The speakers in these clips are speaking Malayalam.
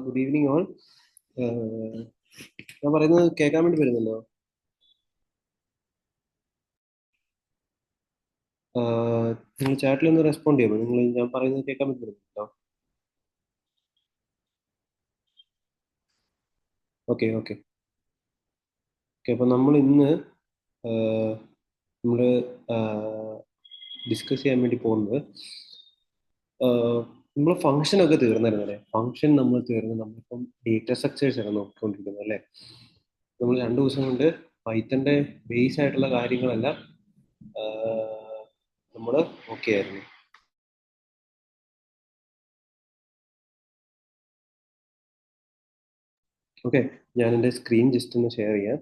Good evening all. ഞാൻ പറയുന്നത് കേൾക്കാൻ വേണ്ടി വരുന്നുണ്ടോ? നിങ്ങൾ ചാറ്റിൽ ഒന്ന് റെസ്പോണ്ട് ചെയ്യുമോ? നിങ്ങൾ ഞാൻ പറയുന്നത് കേൾക്കാൻ വേണ്ടി വരുന്നുണ്ടോ? Okay okay okay. അപ്പോൾ നമ്മൾ ഇന്ന് നമ്മൾ ഡിസ്കസ് ചെയ്യാൻ വേണ്ടി പോകുന്നത് നമ്മൾ ഫംഗ്ഷൻ ഒക്കെ തീർന്നിരുന്നല്ലേ? ഫംഗ്ഷൻ നമ്മൾ തീർന്ന് നമ്മളിപ്പം ഡേറ്റ സ്ട്രക്ചേഴ്സ് ആണ് നോക്കിക്കൊണ്ടിരിക്കുന്നത് അല്ലേ? നമ്മൾ 2 ദിവസം കൊണ്ട് പൈത്തന്റെ ബേസ് ആയിട്ടുള്ള കാര്യങ്ങളെല്ലാം നമ്മൾ നോക്കിയായിരുന്നു. ഓക്കെ, ഞാൻ എൻ്റെ സ്ക്രീൻ ജസ്റ്റ് ഒന്ന് ഷെയർ ചെയ്യാം.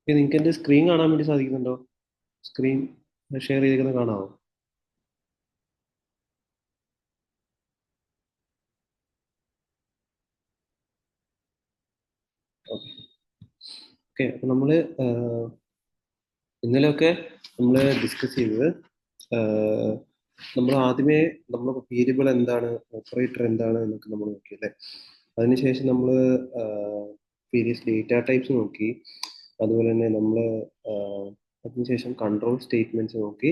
നിങ്ങൾക്ക് എൻ്റെ സ്ക്രീൻ കാണാൻ വേണ്ടി സാധിക്കുന്നുണ്ടോ? സ്ക്രീൻ ഷെയർ ചെയ്തിരിക്കുന്നത് കാണാമോ? Okay okay. അപ്പം നമ്മൾ ഇന്നലെയൊക്കെ നമ്മൾ ഡിസ്കസ് ചെയ്തത് നമ്മൾ ആദ്യമേ നമ്മൾ വേരിയബിൾ എന്താണ്, ഓപ്പറേറ്റർ എന്താണ് എന്നൊക്കെ നമ്മൾ നോക്കി അല്ലേ? അതിനുശേഷം നമ്മൾ വേരിയസ് ഡേറ്റ ടൈപ്സ് നോക്കി. അതുപോലെ തന്നെ നമ്മൾ അതിനുശേഷം കൺട്രോൾ സ്റ്റേറ്റ്മെന്റ്സ് നോക്കി,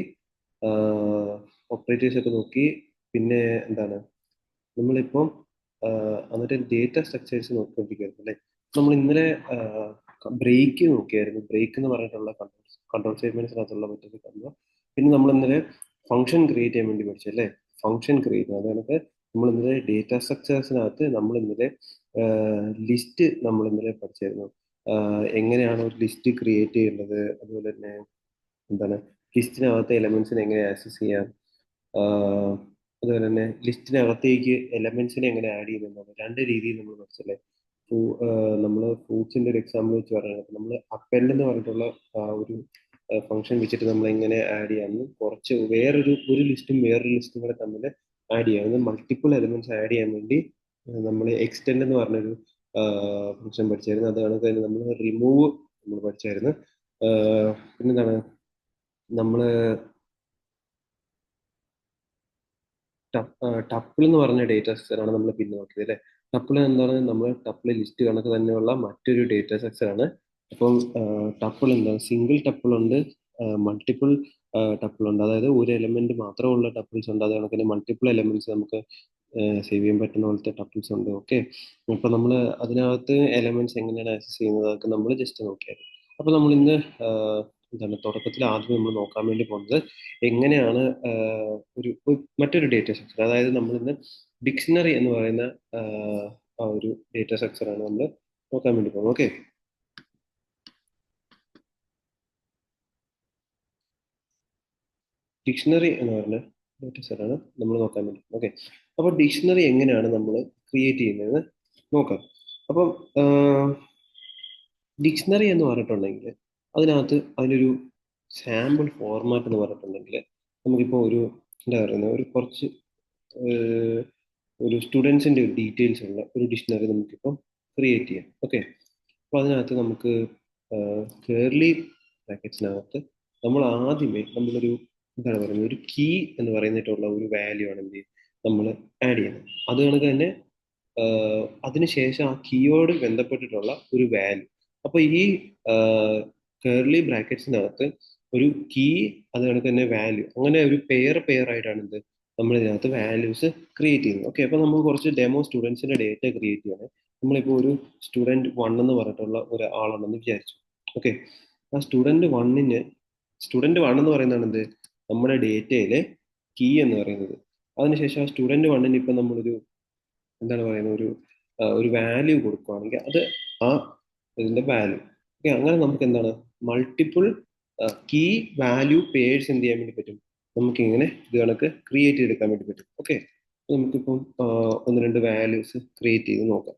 ഓപ്പറേറ്റേഴ്സ് ഒക്കെ നോക്കി. പിന്നെ എന്താണ്, നമ്മളിപ്പം എന്നിട്ട് ഡേറ്റ സ്ട്രക്ചേഴ്സ് നോക്കിക്കൊണ്ടിരിക്കുകയായിരുന്നു അല്ലേ? നമ്മൾ ഇന്നലെ ബ്രേക്ക് നോക്കിയായിരുന്നു. ബ്രേക്ക് എന്ന് പറഞ്ഞിട്ടുള്ള കൺട്രോൾ സ്റ്റേറ്റ്മെന്റ്സിനകത്തുള്ള മറ്റൊരു കണ്ടു. പിന്നെ നമ്മൾ ഇന്നലെ ഫംഗ്ഷൻ ക്രിയേറ്റ് ചെയ്യാൻ വേണ്ടി പഠിച്ചു അല്ലേ? ഫംഗ്ഷൻ ക്രിയേറ്റ് ചെയ്യുന്നത് അതായത് നമ്മൾ ഇന്നലെ ഡേറ്റ സ്ട്രക്ചേഴ്സിനകത്ത് നമ്മൾ ഇന്നലെ ലിസ്റ്റ് നമ്മൾ ഇന്നലെ പഠിച്ചായിരുന്നു. എങ്ങനെയാണ് ഒരു ലിസ്റ്റ് ക്രിയേറ്റ് ചെയ്യേണ്ടത്, അതുപോലെ തന്നെ എന്താണ് ലിസ്റ്റിനകത്ത് എലമെന്റ്സിനെ എങ്ങനെ ആക്സസ് ചെയ്യാം, ആഹ് അതുപോലെ തന്നെ ലിസ്റ്റിനകത്തേക്ക് എലമെന്റ്സിനെ എങ്ങനെ ആഡ് ചെയ്യുന്നുണ്ട്, 2 രീതിയിൽ നമ്മൾ പഠിച്ചല്ലേ? നമ്മൾ ഫ്രൂട്ട്സിന്റെ ഒരു എക്സാമ്പിൾ വെച്ച് പറയുന്നത് നമ്മൾ അപ്പെൻഡ് എന്ന് പറഞ്ഞിട്ടുള്ള ഒരു ഫംഗ്ഷൻ വെച്ചിട്ട് നമ്മൾ എങ്ങനെ ആഡ് ചെയ്യാമെന്ന്, കുറച്ച് ഒരു ലിസ്റ്റും വേറൊരു ലിസ്റ്റും കൂടെ തമ്മിൽ ആഡ് ചെയ്യാം, മൾട്ടിപ്പിൾ എലമെന്റ്സ് ആഡ് ചെയ്യാൻ വേണ്ടി നമ്മൾ എക്സ്റ്റെൻഡ് എന്ന് പറഞ്ഞൊരു ഫംഗ്ഷൻ പഠിച്ചായിരുന്നു. അത് കണക്ക് തന്നെ നമ്മൾ റിമൂവ് നമ്മൾ പഠിച്ചായിരുന്നു. പിന്നെന്താണ്, നമ്മൾ ടപ്പിൾ എന്ന് പറഞ്ഞ ഡേറ്റ സ്ട്രക്ചർ ആണ് നമ്മൾ പിന്നെ നോക്കിയത് അല്ലേ? ടപ്പിൾ എന്താണ്? നമ്മൾ ടപ്പിൾ ലിസ്റ്റ് കണക്ക് തന്നെയുള്ള മറ്റൊരു ഡേറ്റ സ്ട്രക്ചർ ആണ്. അപ്പം ടപ്പിൾ എന്താണ്? സിംഗിൾ ടപ്പിൾ ഉണ്ട്, മൾട്ടിപ്പിൾ ടപ്പിൾ ഉണ്ട്. അതായത് ഒരു എലമെന്റ് മാത്രമുള്ള ടപ്പിൾസ് ഉണ്ട്, അത് കണക്കിന് മൾട്ടിപ്പിൾ എലമെന്റ്സ് നമുക്ക് സേവ് ചെയ്യാൻ പറ്റുന്ന പോലത്തെ ടപ്പിൾസ് ഉണ്ട്. ഓക്കെ, അപ്പൊ നമ്മൾ അതിനകത്ത് എലമെന്റ്സ് എങ്ങനെയാണ് ആക്സസ് ചെയ്യുന്നത് അതൊക്കെ നമ്മൾ ജസ്റ്റ് നോക്കിയായിരുന്നു. അപ്പൊ നമ്മൾ ഇന്ന് എന്താണ്, തുടക്കത്തിൽ ആദ്യം നമ്മൾ നോക്കാൻ വേണ്ടി പോകുന്നത് എങ്ങനെയാണ് മറ്റൊരു ഡേറ്റ സ്ട്രക്ചർ, അതായത് നമ്മൾ ഇന്ന് ഡിക്ഷണറി എന്ന് പറയുന്ന ആ ഒരു ഡേറ്റ സ്ട്രക്ചറാണ് നമ്മൾ നോക്കാൻ വേണ്ടി പോകുന്നത്. ഓക്കെ, ഡിക്ഷണറി എന്ന് പറയുന്ന ഡേറ്റ സെറ്റാണ് നമ്മൾ നോക്കാൻ വേണ്ടി. ഓക്കെ, അപ്പോൾ ഡിക്ഷണറി എങ്ങനെയാണ് നമ്മൾ ക്രിയേറ്റ് ചെയ്യുന്നത് നോക്കാം. അപ്പം ഡിക്ഷണറി എന്ന് പറഞ്ഞിട്ടുണ്ടെങ്കിൽ അതിനകത്ത് അതിനൊരു സാമ്പിൾ ഫോർമാറ്റ് എന്ന് പറഞ്ഞിട്ടുണ്ടെങ്കിൽ നമുക്കിപ്പോൾ ഒരു എന്താ പറയുന്നത്, ഒരു കുറച്ച് ഏഹ്, ഒരു സ്റ്റുഡൻസിന്റെ ഡീറ്റെയിൽസ് ഉള്ള ഒരു ഡിക്ഷണറി നമുക്കിപ്പോൾ ക്രിയേറ്റ് ചെയ്യാം. ഓക്കെ, അപ്പോൾ അതിനകത്ത് നമുക്ക് കേർലി ബ്രാക്കറ്റ്സിനകത്ത് നമ്മൾ ആദ്യമേ നമ്മളൊരു എന്താണ് പറയുന്നത്, ഒരു കീ എന്ന് പറയുന്നിട്ടുള്ള ഒരു വാല്യൂ ആണ് എന്ത് നമ്മൾ ആഡ് ചെയ്യുന്നത്. അത് കണക്ക് തന്നെ അതിനുശേഷം ആ കീയോട് ബന്ധപ്പെട്ടിട്ടുള്ള ഒരു വാല്യൂ. അപ്പൊ ഈ കേർലി ബ്രാക്കറ്റ്സിനകത്ത് ഒരു കീ, അത് കണക്ക് തന്നെ വാല്യൂ, അങ്ങനെ ഒരു പെയർ ആയിട്ടാണ് എന്ത് നമ്മൾ ഇതിനകത്ത് വാല്യൂസ് ക്രിയേറ്റ് ചെയ്യുന്നത്. ഓക്കെ, അപ്പൊ നമുക്ക് കുറച്ച് ഡെമോ സ്റ്റുഡൻസിന്റെ ഡേറ്റ ക്രിയേറ്റ് ചെയ്യണം. നമ്മളിപ്പോൾ ഒരു സ്റ്റുഡന്റ് 1 എന്ന് പറഞ്ഞിട്ടുള്ള ഒരാളുണ്ടെന്ന് വിചാരിച്ചു. ഓക്കെ, ആ സ്റ്റുഡന്റ് വൺ എന്ന് പറയുന്നതാണ് എന്ത് നമ്മുടെ ഡേറ്റയിലെ കീ എന്ന് പറയുന്നത്. അതിനുശേഷം ആ സ്റ്റുഡന്റ് 1 ഇപ്പം നമ്മളൊരു എന്താണ് പറയുന്നത്, ഒരു വാല്യൂ കൊടുക്കുകയാണെങ്കിൽ അത് ആ ഇതിന്റെ വാല്യൂ. ഓക്കെ, അങ്ങനെ നമുക്ക് എന്താണ് മൾട്ടിപ്പിൾ കീ വാല്യൂ പേഴ്സ് എന്ത് ചെയ്യാൻ വേണ്ടി പറ്റും, നമുക്ക് ഇങ്ങനെ ഇത് കണക്ക് ക്രിയേറ്റ് ചെയ്തെടുക്കാൻ വേണ്ടി പറ്റും. ഓക്കെ, നമുക്കിപ്പം ഒന്ന് രണ്ട് വാല്യൂസ് ക്രിയേറ്റ് ചെയ്ത് നോക്കാം.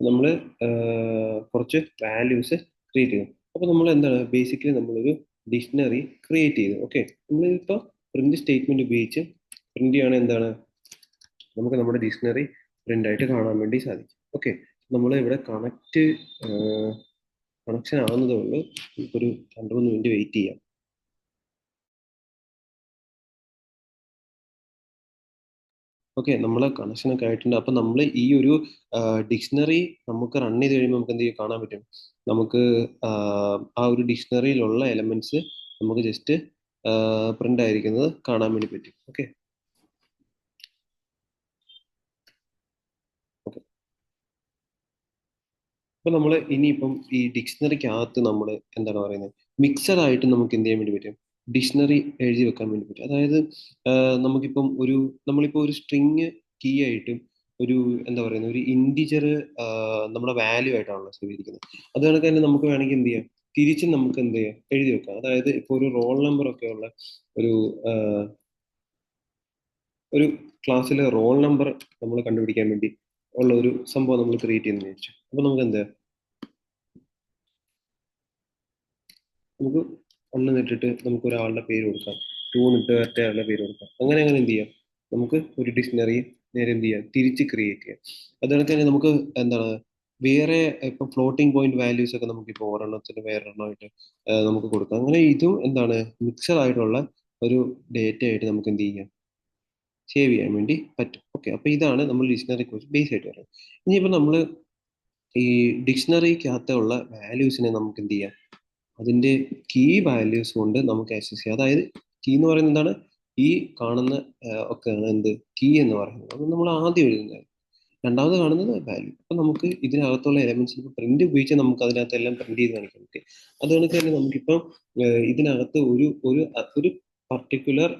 നമ്മൾ കുറച്ച് വാല്യൂസ് ക്രിയേറ്റ് ചെയ്യും. അപ്പോൾ നമ്മൾ എന്താണ് ബേസിക്കലി നമ്മളൊരു ഡിക്ഷണറി ക്രിയേറ്റ് ചെയ്തു. ഓക്കെ, നമ്മളിപ്പോൾ പ്രിന്റ് സ്റ്റേറ്റ്മെന്റ് ഉപയോഗിച്ച് പ്രിന്റ് ചെയ്യുകയാണെങ്കിൽ എന്താണ് നമുക്ക് നമ്മുടെ ഡിക്ഷണറി പ്രിന്റ് ആയിട്ട് കാണാൻ വേണ്ടി സാധിക്കും. ഓക്കെ, നമ്മൾ ഇവിടെ കണക്ഷൻ ആവുന്നതേ ഉള്ളൂ. നമുക്കൊരു 2-3 മിനിറ്റ് വെയിറ്റ് ചെയ്യാം. ഓക്കെ, നമ്മളെ കണക്ഷൻ ഒക്കെ ആയിട്ടുണ്ട്. അപ്പൊ നമ്മൾ ഈ ഒരു ഡിക്ഷണറി നമുക്ക് റൺ ചെയ്ത് കഴിയുമ്പോൾ നമുക്ക് എന്ത് ചെയ്യും കാണാൻ പറ്റും. നമുക്ക് ആ ഒരു ഡിക്ഷണറിയിലുള്ള എലമെന്റ്സ് നമുക്ക് ജസ്റ്റ് പ്രിന്റ് ആയിരിക്കുന്നത് കാണാൻ വേണ്ടി പറ്റും. Okay, okay. അപ്പൊ നമ്മൾ ഇനിയിപ്പം ഈ ഡിക്ഷണറിക്കകത്ത് നമ്മൾ എന്താണ് പറയുന്നത്, മിക്സഡ് ആയിട്ട് നമുക്ക് എന്ത് ചെയ്യാൻ വേണ്ടി പറ്റും, ഡിക്ഷണറി എഴുതി വെക്കാൻ വേണ്ടി പറ്റും. അതായത് നമുക്കിപ്പം നമ്മളിപ്പോൾ ഒരു സ്ട്രിങ് കീ ആയിട്ടും ഒരു എന്താ പറയുന്നത് ഒരു ഇൻഡിജർ നമ്മുടെ വാല്യൂ ആയിട്ടാണല്ലോ സ്വീകരിക്കുന്നത്. അത് കണക്ക് തന്നെ നമുക്ക് വേണമെങ്കിൽ എന്ത് ചെയ്യാം, തിരിച്ചും നമുക്ക് എന്ത് ചെയ്യാം എഴുതി വെക്കാം. അതായത് ഇപ്പോൾ ഒരു റോൾ നമ്പർ ഒക്കെ ഉള്ള ഒരു ആ, ഒരു ക്ലാസ്സിലെ റോൾ നമ്പർ നമ്മൾ കണ്ടുപിടിക്കാൻ വേണ്ടി ഉള്ള ഒരു സംഭവം നമ്മൾ ക്രിയേറ്റ് ചെയ്യുന്ന വിചാരിച്ചു. അപ്പൊ നമുക്ക് എന്താ, നമുക്ക് 1 ഇട്ടിട്ട് നമുക്ക് ഒരാളുടെ പേര് കൊടുക്കാം, 2 ഇട്ട് മറ്റേ പേര് കൊടുക്കാം. അങ്ങനെ അങ്ങനെ എന്ത് ചെയ്യാം, നമുക്ക് ഒരു ഡിക്ഷണറി നേരെ എന്ത് ചെയ്യാം തിരിച്ച് ക്രിയേറ്റ് ചെയ്യാം. അതുകൊണ്ട് തന്നെ നമുക്ക് എന്താണ് വേറെ ഇപ്പൊ ഫ്ലോട്ടിംഗ് പോയിന്റ് വാല്യൂസ് ഒക്കെ നമുക്ക് ഇപ്പോൾ ഒരെണ്ണത്തിന് വേറൊരെണ്ണമായിട്ട് നമുക്ക് കൊടുക്കാം. അങ്ങനെ ഇതും എന്താണ് മിക്സഡ് ആയിട്ടുള്ള ഒരു ഡേറ്റ ആയിട്ട് നമുക്ക് എന്ത് ചെയ്യാം സേവ് ചെയ്യാൻ വേണ്ടി പറ്റും. ഓക്കെ, അപ്പൊ ഇതാണ് നമ്മൾ ഡിക്ഷണറിയെ കുറിച്ച് ബേസ് ആയിട്ട് പറയുന്നത്. ഇനിയിപ്പോ നമ്മൾ ഈ ഡിക്ഷണറിക്കകത്തുള്ള വാല്യൂസിനെ നമുക്ക് എന്ത് ചെയ്യാം, അതിന്റെ കീ വാല്യൂസ് കൊണ്ട് നമുക്ക് ആക്സസ് ചെയ്യാം. അതായത് കീ എന്ന് പറയുന്നത് എന്താണ്, ഈ കാണുന്ന ഒക്കെയാണ് എന്ത് കീ എന്ന് പറയുന്നത്. അത് നമ്മൾ ആദ്യം എഴുതുന്നത്. രണ്ടാമത് കാണുന്നത് വാല്യൂ. അപ്പൊ നമുക്ക് ഇതിനകത്തുള്ള എലമെന്റ്സ് പ്രിന്റ് ഉപയോഗിച്ച് നമുക്ക് അതിനകത്തെല്ലാം പ്രിന്റ് ചെയ്ത് കാണിക്കാൻ പറ്റും. അത് കണക്ക് തന്നെ നമുക്കിപ്പം ഇതിനകത്ത് ഒരു പർട്ടിക്കുലർ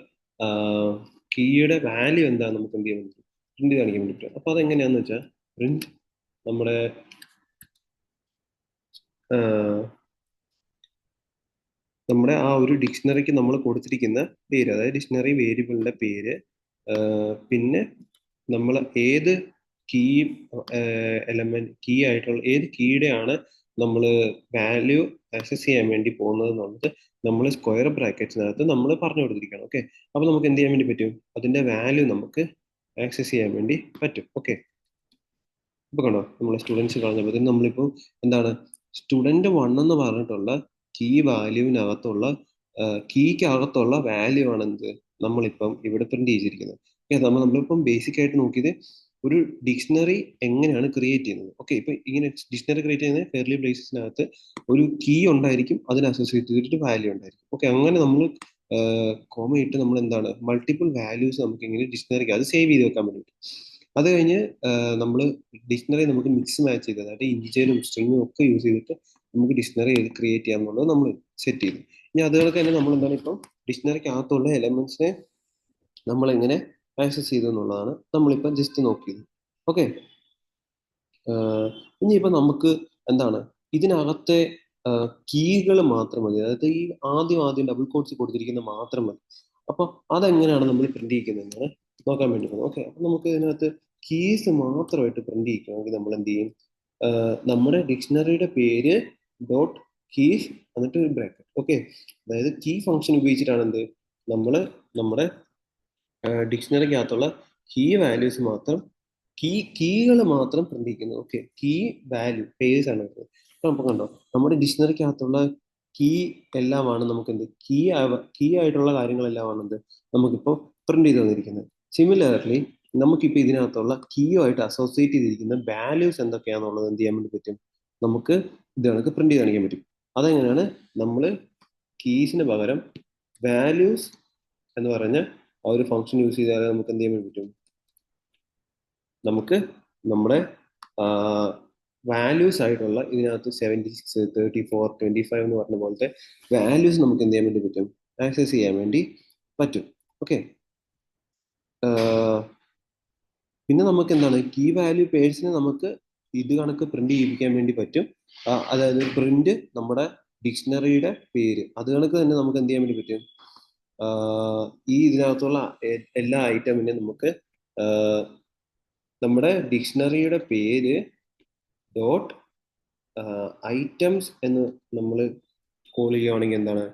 കീയുടെ വാല്യൂ എന്താ നമുക്ക് എന്ത് ചെയ്യാൻ പറ്റും, പ്രിന്റ് കാണിക്കാൻ വേണ്ടി പറ്റും. അപ്പൊ അതെങ്ങനെയാന്ന് വെച്ചാൽ പ്രിന്റ് നമ്മുടെ നമ്മുടെ ആ ഒരു ഡിക്ഷണറിക്ക് നമ്മൾ കൊടുത്തിരിക്കുന്ന പേര്, അതായത് ഡിക്ഷണറി വേരിയബിളിന്റെ പേര്, പിന്നെ നമ്മൾ ഏത് കീ എലമെന്റ് കീ ആയിട്ടുള്ള ഏത് കീയുടെ ആണ് നമ്മൾ വാല്യൂ ആക്സസ് ചെയ്യാൻ വേണ്ടി പോകുന്നത് എന്നുള്ളത് നമ്മൾ സ്ക്വയർ ബ്രാക്കറ്റ്സിനകത്ത് നമ്മൾ പറഞ്ഞു കൊടുത്തിരിക്കണം. ഓക്കെ, അപ്പൊ നമുക്ക് എന്ത് ചെയ്യാൻ വേണ്ടി പറ്റും, അതിന്റെ വാല്യൂ നമുക്ക് ആക്സസ് ചെയ്യാൻ വേണ്ടി പറ്റും. ഓക്കെ, ഇപ്പൊ കണ്ടോ നമ്മളെ സ്റ്റുഡൻസ് കളഞ്ഞപ്പോൾ നമ്മളിപ്പോൾ എന്താണ് സ്റ്റുഡന്റ് 1 എന്ന് പറഞ്ഞിട്ടുള്ള കീ വാല്യൂവിനകത്തുള്ള കീക്കകത്തുള്ള വാല്യൂ ആണ് എന്ത് നമ്മളിപ്പം ഇവിടെ പ്രിന്റ് ചെയ്തിരിക്കുന്നത്. ഓക്കെ, നമ്മളിപ്പം ബേസിക് ആയിട്ട് നോക്കിയത് ഒരു ഡിക്ഷണറി എങ്ങനെയാണ് ക്രിയേറ്റ് ചെയ്യുന്നത്. ഓക്കെ, ഇപ്പൊ ഇങ്ങനെ ഡിക്ഷണറി ക്രിയേറ്റ് ചെയ്യുന്നത് ഫെയർലി ബ്ലേസസിനകത്ത് ഒരു കീ ഉണ്ടായിരിക്കും, അതിന് അസോസിയേറ്റ് ചെയ്തിട്ട് വാല്യൂ ഉണ്ടായിരിക്കും. ഓക്കെ, അങ്ങനെ നമ്മൾ കോമ ഇട്ട് നമ്മൾ എന്താണ് മൾട്ടിപ്പിൾ വാല്യൂസ് നമുക്ക് ഇങ്ങനെ ഡിക്ഷണറിക്ക് അത് സേവ് ചെയ്ത് വെക്കാൻ വേണ്ടി. അത് കഴിഞ്ഞ് നമ്മൾ ഡിക്ഷണറി നമുക്ക് മിക്സ് മാച്ച് ചെയ്ത്, അതായത് ഇൻറ്റീജറും സ്ട്രിങ്ങും ഒക്കെ യൂസ് ചെയ്തിട്ട് നമുക്ക് ഡിക്ഷണറി ക്രിയേറ്റ് ചെയ്യാന്നുള്ളത് നമ്മൾ സെറ്റ് ചെയ്തു. ഇനി അതുപോലെ തന്നെ നമ്മൾ എന്താണ് ഇപ്പം ഡിക്ഷണറിക്കകത്തുള്ള എലമെന്റ്സിനെ നമ്മൾ എങ്ങനെ ആക്സസ് ചെയ്തു എന്നുള്ളതാണ് നമ്മളിപ്പം ജസ്റ്റ് നോക്കിയത്. ഓക്കെ, ഇനിയിപ്പോൾ നമുക്ക് എന്താണ് ഇതിനകത്തെ കീകൾ മാത്രം മതി, അതായത് ഈ ആദ്യം ആദ്യം ഡബിൾ കോട്ട്സ് കൊടുത്തിരിക്കുന്ന മാത്രം മതി. അപ്പൊ അതെങ്ങനെയാണ് നമ്മൾ പ്രിന്റ് ചെയ്യിക്കുന്നതെന്നാണ് നോക്കാൻ വേണ്ടി പോകുന്നത്. ഓക്കെ, അപ്പൊ നമുക്ക് ഇതിനകത്ത് കീസ് മാത്രമായിട്ട് പ്രിന്റ് ചെയ്യിക്കണമെങ്കിൽ നമ്മൾ എന്ത് ചെയ്യും, നമ്മുടെ ഡിക്ഷണറിയുടെ പേര് ഡോട്ട് കീസ് എന്നിട്ട് ഒരു ബ്രാക്കറ്റ്. ഓക്കെ, അതായത് കീ ഫംഗ്ഷൻ ഉപയോഗിച്ചിട്ടാണ് എന്ത് നമ്മൾ നമ്മുടെ ഡിക്ഷണറിക്കകത്തുള്ള കീ വാല്യൂസ് മാത്രം കീകൾ മാത്രം പ്രിന്റ് ചെയ്യുന്നു. ഓക്കെ, കീ വാല്യൂ പേഴ്സ് ആണ് വരുന്നത്. അപ്പൊ നമുക്ക് കണ്ടോ നമ്മുടെ ഡിക്ഷണറിക്കകത്തുള്ള കീ എല്ലാമാണ് നമുക്ക് എന്ത് കീ ആയിട്ടുള്ള കാര്യങ്ങളെല്ലാമാണ് എന്ത് നമുക്കിപ്പോൾ പ്രിന്റ് ചെയ്ത് തന്നിരിക്കുന്നത്. സിമിലർലി നമുക്കിപ്പോൾ ഇതിനകത്തുള്ള കീയുമായിട്ട് അസോസിയേറ്റ് ചെയ്തിരിക്കുന്ന വാല്യൂസ് എന്തൊക്കെയാണെന്നുള്ളത് എന്ത് ചെയ്യാൻ വേണ്ടി പറ്റും, നമുക്ക് ഇത് കണക്ക് പ്രിന്റ് ചെയ്ത് കാണിക്കാൻ പറ്റും. അതെങ്ങനെയാണ് നമ്മൾ കീസിന് പകരം വാല്യൂസ് എന്ന് പറഞ്ഞ ആ ഒരു ഫംഗ്ഷൻ യൂസ് ചെയ്താൽ നമുക്ക് എന്ത് ചെയ്യാൻ വേണ്ടി പറ്റും, നമുക്ക് നമ്മുടെ വാല്യൂസ് ആയിട്ടുള്ള ഇതിനകത്ത് 76 34 25 എന്ന് പറഞ്ഞ പോലത്തെ വാല്യൂസ് നമുക്ക് എന്ത് ചെയ്യാൻ വേണ്ടി പറ്റും, ആക്സസ് ചെയ്യാൻ വേണ്ടി പറ്റും. ഓക്കെ, പിന്നെ നമുക്ക് എന്താണ് കീ വാല്യൂ പേഴ്സിനെ നമുക്ക് ഇത് കണക്ക് പ്രിന്റ് ചെയ്യിപ്പിക്കാൻ വേണ്ടി പറ്റും. അതായത് പ്രിന്റ് നമ്മുടെ ഡിക്ഷണറിയുടെ പേര് അത് കണക്ക് തന്നെ നമുക്ക് എന്ത് ചെയ്യാൻ വേണ്ടി പറ്റും, ഈ ഇതിനകത്തുള്ള എല്ലാ ഐറ്റമിനെ നമുക്ക് നമ്മുടെ ഡിക്ഷണറിയുടെ പേര് ഡോട്ട് ഐറ്റംസ് എന്ന് നമ്മൾ കോൾ ചെയ്യുകയാണെങ്കിൽ എന്താണ്,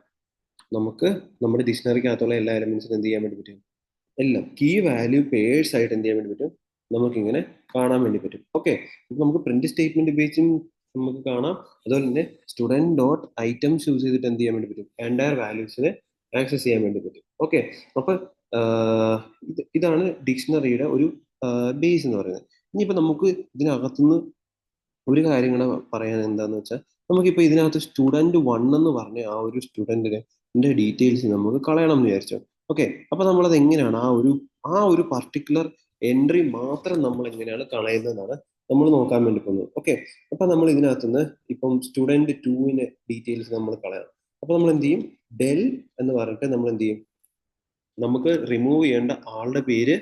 നമുക്ക് നമ്മുടെ ഡിക്ഷണറിക്കകത്തുള്ള എല്ലാ എലമെന്റ്സിനും എന്ത് ചെയ്യാൻ വേണ്ടി പറ്റും, എല്ലാം കീ വാല്യൂ പേഴ്സ് ആയിട്ട് എന്ത് ചെയ്യാൻ വേണ്ടി പറ്റും, നമുക്കിങ്ങനെ കാണാൻ വേണ്ടി പറ്റും. ഓക്കെ, നമുക്ക് പ്രിന്റ് സ്റ്റേറ്റ്മെന്റ് ഉപയോഗിച്ചും നമുക്ക് കാണാം. അതുപോലെ തന്നെ സ്റ്റുഡൻറ് ഡോട്ട് ഐറ്റംസ് യൂസ് ചെയ്തിട്ട് എന്ത് ചെയ്യാൻ വേണ്ടി പറ്റും, എൻറ്റയർ വാല്യൂസിനെ ആക്സസ് ചെയ്യാൻ വേണ്ടി പറ്റും. ഓക്കെ, അപ്പൊ ഇതാണ് ഡിക്ഷണറിയുടെ ഒരു ബേസ് എന്ന് പറയുന്നത്. ഇനിയിപ്പോ നമുക്ക് ഇതിനകത്തുനിന്ന് ഒരു കാര്യം കൂടെ പറയാൻ എന്താന്ന് വെച്ചാൽ, നമുക്കിപ്പോ ഇതിനകത്ത് സ്റ്റുഡന്റ് വൺ എന്ന് പറഞ്ഞ ആ ഒരു സ്റ്റുഡന്റിന്റെ ഡീറ്റെയിൽസ് നമുക്ക് കളയണം എന്ന് വിചാരിച്ചോ. ഓക്കെ, അപ്പൊ നമ്മളത് എങ്ങനെയാണ് ആ ഒരു പർട്ടിക്കുലർ എൻട്രി മാത്രം നമ്മൾ എങ്ങനെയാണ് കളയുന്നതെന്നാണ് നമ്മൾ നോക്കാൻ വേണ്ടി പോകുന്നത്. ഓക്കെ, അപ്പൊ നമ്മൾ ഇതിനകത്തുനിന്ന് ഇപ്പം സ്റ്റുഡന്റ് ടുവിന്റെ ഡീറ്റെയിൽസ് നമ്മൾ കളയണം. അപ്പൊ നമ്മൾ എന്ത് ചെയ്യും, ഡെൽ എന്ന് പറഞ്ഞിട്ട് നമ്മൾ എന്ത് ചെയ്യും, നമുക്ക് റിമൂവ് ചെയ്യേണ്ട ആളുടെ പേര്,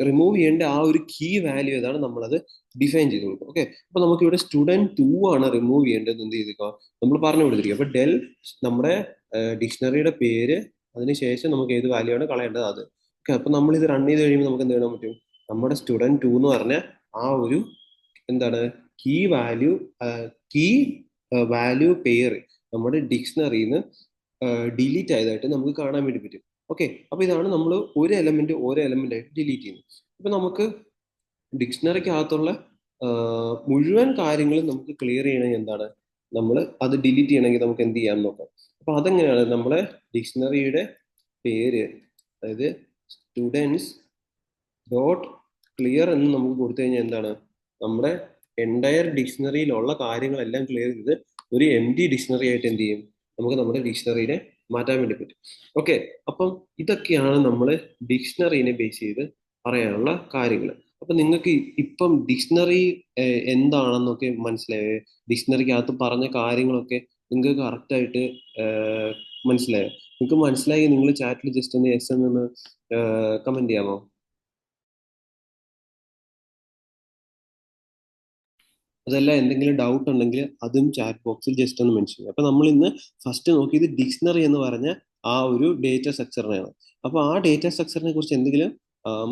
റിമൂവ് ചെയ്യേണ്ട ആ ഒരു കീ വാല്യൂ ഏതാണ് നമ്മളത് ഡിഫൈൻ ചെയ്ത് കൊടുക്കും. ഓക്കെ, അപ്പൊ നമുക്ക് ഇവിടെ സ്റ്റുഡന്റ് ടു ആണ് റിമൂവ് ചെയ്യേണ്ടത്, എന്ത് ചെയ്തേക്കുക, നമ്മൾ പറഞ്ഞു കൊടുത്തിരിക്കുക. അപ്പൊ ഡെൽ നമ്മുടെ ഡിക്ഷണറിയുടെ പേര്, അതിനുശേഷം നമുക്ക് ഏത് വാല്യൂ ആണ് കളയേണ്ടത് അത്. ഓക്കെ, അപ്പൊ നമ്മൾ ഇത് റൺ ചെയ്ത് കഴിയുമ്പോൾ നമുക്ക് എന്ത് ചെയ്യാൻ പറ്റും, നമ്മുടെ സ്റ്റുഡന്റ് ടു എന്ന് പറഞ്ഞ ആ ഒരു എന്താണ് key value, key value pair നമ്മുടെ ഡിക്ഷണറിയിൽ നിന്ന് ഡിലീറ്റ് ആയതായിട്ട് നമുക്ക് കാണാൻ വേണ്ടി പറ്റും. ഓക്കെ, അപ്പൊ ഇതാണ് നമ്മൾ ഒരു എലമെന്റ് ഓരോ എലമെന്റ് ആയിട്ട് ഡിലീറ്റ് ചെയ്യുന്നത്. അപ്പൊ നമുക്ക് ഡിക്ഷണറിക്കകത്തുള്ള മുഴുവൻ കാര്യങ്ങളും നമുക്ക് ക്ലിയർ ചെയ്യണമെങ്കിൽ എന്താണ്, നമ്മൾ അത് ഡിലീറ്റ് ചെയ്യണമെങ്കിൽ നമുക്ക് എന്ത് ചെയ്യാൻ നോക്കാം. അപ്പൊ അതെങ്ങനെയാണ്, നമ്മളെ ഡിക്ഷണറിയുടെ പേര്, അതായത് സ്റ്റുഡൻസ് ഡോട്ട് ക്ലിയർ എന്ന് നമുക്ക് കൊടുത്തു കഴിഞ്ഞാൽ എന്താണ്, നമ്മുടെ എൻറ്റയർ ഡിക്ഷണറിയിലുള്ള കാര്യങ്ങളെല്ലാം ക്ലിയർ ചെയ്ത് ഒരു എം ടി ഡിക്ഷണറി ആയിട്ട് എന്ത് ചെയ്യും, നമുക്ക് നമ്മുടെ ഡിക്ഷണറിനെ മാറ്റാൻ വേണ്ടി പറ്റും. ഓക്കെ, അപ്പം ഇതൊക്കെയാണ് നമ്മൾ ഡിക്ഷണറിനെ ബേസ് ചെയ്ത് പറയാനുള്ള കാര്യങ്ങൾ. അപ്പൊ നിങ്ങൾക്ക് ഇപ്പം ഡിക്ഷണറി എന്താണെന്നൊക്കെ മനസ്സിലായോ? ഡിക്ഷണറിക്കകത്ത് പറഞ്ഞ കാര്യങ്ങളൊക്കെ നിങ്ങൾക്ക് കറക്റ്റ് ആയിട്ട് മനസ്സിലായോ? നിങ്ങൾക്ക് മനസ്സിലായി നിങ്ങൾ ചാറ്റിൽ ജസ്റ്റ് ഒന്ന് എസ് എന്ന് കമന്റ് ചെയ്യാമോ? അതല്ല, എന്തെങ്കിലും ഡൗട്ട് ഉണ്ടെങ്കിൽ അതും ചാറ്റ് ബോക്സിൽ ജസ്റ്റ് ഒന്ന് മെൻഷൻ ചെയ്യും. അപ്പൊ നമ്മൾ ഇന്ന് ഫസ്റ്റ് നോക്കിയത് ഡിക്ഷണറി എന്ന് പറഞ്ഞ ആ ഒരു ഡേറ്റ സ്ട്രക്ചറിനെയാണ്. അപ്പൊ ആ ഡേറ്റ സ്ട്രക്ചറിനെ കുറിച്ച് എന്തെങ്കിലും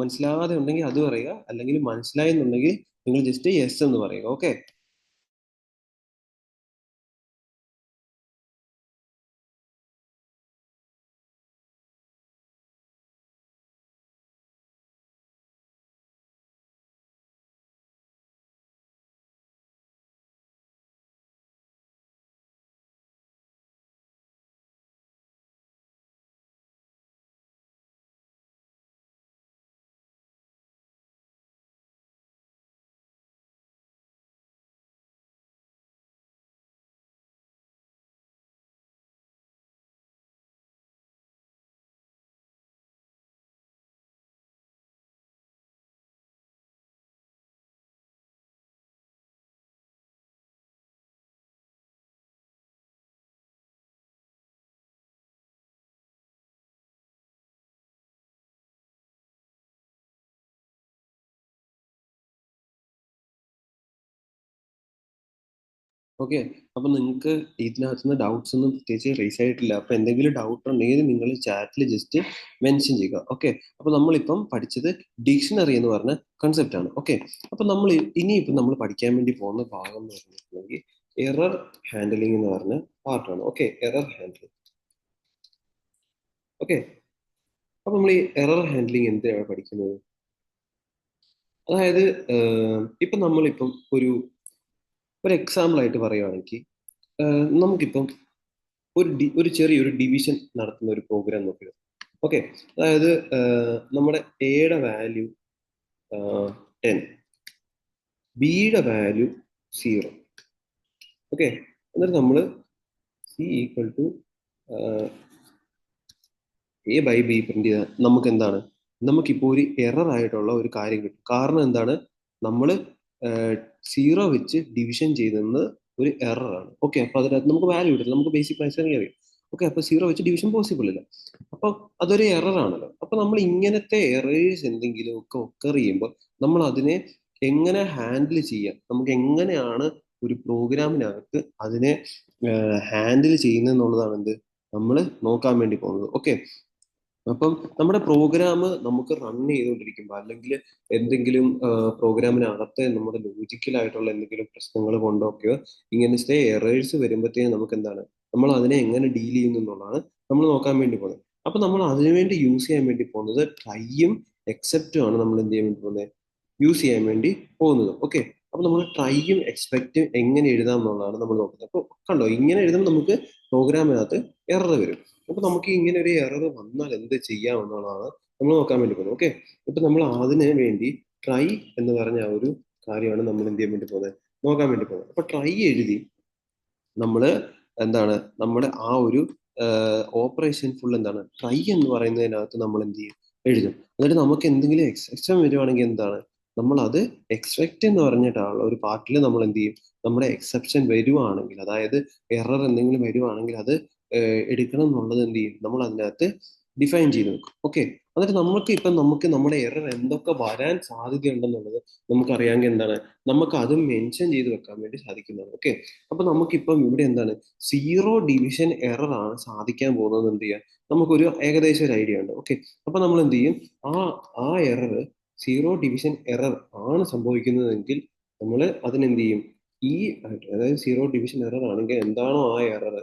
മനസ്സിലാവാതെ ഉണ്ടെങ്കിൽ അത് പറയുക, അല്ലെങ്കിൽ മനസ്സിലായെന്നുണ്ടെങ്കിൽ നിങ്ങൾ ജസ്റ്റ് യെസ് എന്ന് പറയുക. ഓക്കെ. ഓക്കെ, അപ്പൊ നിങ്ങൾക്ക് ഇതിനകത്തുനിന്ന് ഡൗട്ട്സ് ഒന്നും പ്രത്യേകിച്ച് റേസ് ആയിട്ടില്ല. അപ്പൊ എന്തെങ്കിലും ഡൗട്ട് ഉണ്ടെങ്കിൽ നിങ്ങൾ ചാറ്റിൽ ജസ്റ്റ് മെൻഷൻ ചെയ്യുക. ഓക്കെ, അപ്പൊ നമ്മളിപ്പം പഠിച്ചത് ഡിക്ഷണറി എന്ന് പറഞ്ഞ കൺസെപ്റ്റ് ആണ്. ഓക്കെ, അപ്പൊ നമ്മൾ ഇനിയിപ്പം നമ്മൾ പഠിക്കാൻ വേണ്ടി പോകുന്ന ഭാഗം എന്ന് പറഞ്ഞിട്ടുണ്ടെങ്കിൽ എറർ ഹാൻഡലിംഗ് എന്ന് പറഞ്ഞ പാർട്ടാണ്. Okay, error handling. ഓക്കെ, അപ്പൊ നമ്മൾ ഈ എറർ ഹാൻഡലിംഗ് എന്തിനാണ് പഠിക്കുന്നത്? അതായത് ഇപ്പൊ നമ്മളിപ്പം ഒരു എക്സാമ്പിൾ ആയിട്ട് പറയുവാണെങ്കിൽ, നമുക്കിപ്പം ഒരു ചെറിയൊരു ഡിവിഷൻ നടത്തുന്ന ഒരു പ്രോഗ്രാം നോക്കുക. ഓക്കെ, അതായത് നമ്മുടെ എയുടെ വാല്യൂ 10, ബിയുടെ വാല്യൂ 0. ഓക്കെ, എന്നിട്ട് നമ്മൾ C equal to A by B print ചെയ്താൽ നമുക്ക് എന്താണ്, നമുക്കിപ്പോൾ ഒരു എറർ ആയിട്ടുള്ള ഒരു കാര്യം കിട്ടും. കാരണം എന്താണ്, നമ്മൾ 0 വെച്ച് ഡിവിഷൻ ചെയ്തെന്ന് ഒരു എറർ ആണ്. ഓക്കെ, അപ്പൊ അതിനകത്ത് നമുക്ക് വാല്യൂ കിട്ടില്ല, നമുക്ക് ബേസിക് മനസ്സിലാക്കി അറിയാം. ഓക്കെ, അപ്പൊ 0 വെച്ച് ഡിവിഷൻ പോസിബിൾ ഇല്ല. അപ്പൊ അതൊരു എറർ ആണല്ലോ. അപ്പൊ നമ്മൾ ഇങ്ങനത്തെ എറേഴ്സ് എന്തെങ്കിലും ഒക്കെ ഒക്കർ ചെയ്യുമ്പോൾ നമ്മൾ അതിനെ എങ്ങനെ ഹാൻഡിൽ ചെയ്യാം, നമുക്ക് എങ്ങനെയാണ് ഒരു പ്രോഗ്രാമിനകത്ത് അതിനെ ഹാൻഡിൽ ചെയ്യുന്നത് എന്നുള്ളതാണ് എന്ത് നമ്മൾ നോക്കാൻ വേണ്ടി പോകുന്നത്. ഓക്കെ, അപ്പം നമ്മുടെ പ്രോഗ്രാം നമുക്ക് റൺ ചെയ്തുകൊണ്ടിരിക്കുമ്പോൾ അല്ലെങ്കിൽ എന്തെങ്കിലും പ്രോഗ്രാമിനകത്ത് നമ്മുടെ ലോജിക്കലായിട്ടുള്ള എന്തെങ്കിലും പ്രശ്നങ്ങൾ കൊണ്ടൊക്കെയോ ഇങ്ങനത്തെ എറേഴ്സ് വരുമ്പോഴത്തേക്കും നമുക്ക് എന്താണ് നമ്മൾ അതിനെ എങ്ങനെ ഡീൽ ചെയ്യുന്നു എന്നുള്ളതാണ് നമ്മൾ നോക്കാൻ വേണ്ടി പോകുന്നത്. അപ്പൊ നമ്മൾ അതിനുവേണ്ടി യൂസ് ചെയ്യാൻ വേണ്ടി പോകുന്നത് ട്രൈയും എക്സെപ്റ്റും ആണ് നമ്മൾ എന്ത് ചെയ്യാൻ വേണ്ടി പോകുന്നത്, യൂസ് ചെയ്യാൻ വേണ്ടി പോകുന്നത്. ഓക്കെ, അപ്പൊ നമ്മൾ ട്രൈയും എക്സ്പെക്റ്റും എങ്ങനെ എഴുതാം എന്നുള്ളതാണ് നമ്മൾ നോക്കുന്നത്. അപ്പൊ കണ്ടോ, ഇങ്ങനെ എഴുതുമ്പോൾ നമുക്ക് പ്രോഗ്രാമിനകത്ത് എറർ വരും. അപ്പൊ നമുക്ക് ഇങ്ങനെ ഒരു എറർ വന്നാൽ എന്ത് ചെയ്യാം എന്നുള്ളതാണ് നമ്മൾ നോക്കാൻ വേണ്ടി പോകുന്നത്. ഓക്കെ, ഇപ്പൊ നമ്മൾ അതിന് വേണ്ടി ട്രൈ എന്ന് പറഞ്ഞ ആ ഒരു കാര്യമാണ് നമ്മൾ എന്ത് ചെയ്യാൻ വേണ്ടി പോകുന്നത്, നോക്കാൻ വേണ്ടി പോകുന്നത്. അപ്പൊ ട്രൈ എഴുതി നമ്മൾ എന്താണ് നമ്മുടെ ആ ഒരു ഓപ്പറേഷൻ ഫുൾ എന്താണ് ട്രൈ എന്ന് പറയുന്നതിനകത്ത് നമ്മൾ എന്ത് ചെയ്യും, എഴുതും. എന്നിട്ട് നമുക്ക് എന്തെങ്കിലും എക്സെപ്ഷൻ വരുവാണെങ്കിൽ എന്താണ് നമ്മൾ അത് എക്സ്പെക്ട് എന്ന് പറഞ്ഞിട്ടുള്ള ഒരു പാർട്ടിൽ നമ്മൾ എന്ത് ചെയ്യും, നമ്മുടെ എക്സെപ്ഷൻ വരുവാണെങ്കിൽ, അതായത് എറർ എന്തെങ്കിലും വരുവാണെങ്കിൽ അത് എടുക്കണം എന്നുള്ളത് എന്ത് ചെയ്യും, നമ്മൾ അതിനകത്ത് ഡിഫൈൻ ചെയ്ത് വെക്കും. ഓക്കെ, എന്നിട്ട് നമുക്ക് നമ്മുടെ എറർ എന്തൊക്കെ വരാൻ സാധ്യതയുണ്ടെന്നുള്ളത് നമുക്കറിയാമെങ്കിൽ എന്താണ് നമുക്ക് അത് മെൻഷൻ ചെയ്ത് വെക്കാൻ വേണ്ടി സാധിക്കുന്നതാണ്. ഓക്കെ, അപ്പൊ നമുക്കിപ്പം ഇവിടെ എന്താണ് സീറോ ഡിവിഷൻ എറർ ആണ് സാധിക്കാൻ പോകുന്നത് എന്ത് ചെയ്യാൻ നമുക്കൊരു ഏകദേശം ഒരു ഐഡിയ ഉണ്ട്. ഓക്കെ, അപ്പൊ നമ്മൾ എന്ത് ചെയ്യും, ആ ആ എറർ സീറോ ഡിവിഷൻ എറർ ആണ് സംഭവിക്കുന്നതെങ്കിൽ നമ്മൾ അതിനെന്ത് ചെയ്യും, ഈ അതായത് സീറോ ഡിവിഷൻ എറർ ആണെങ്കിൽ എന്താണോ ആ എറർ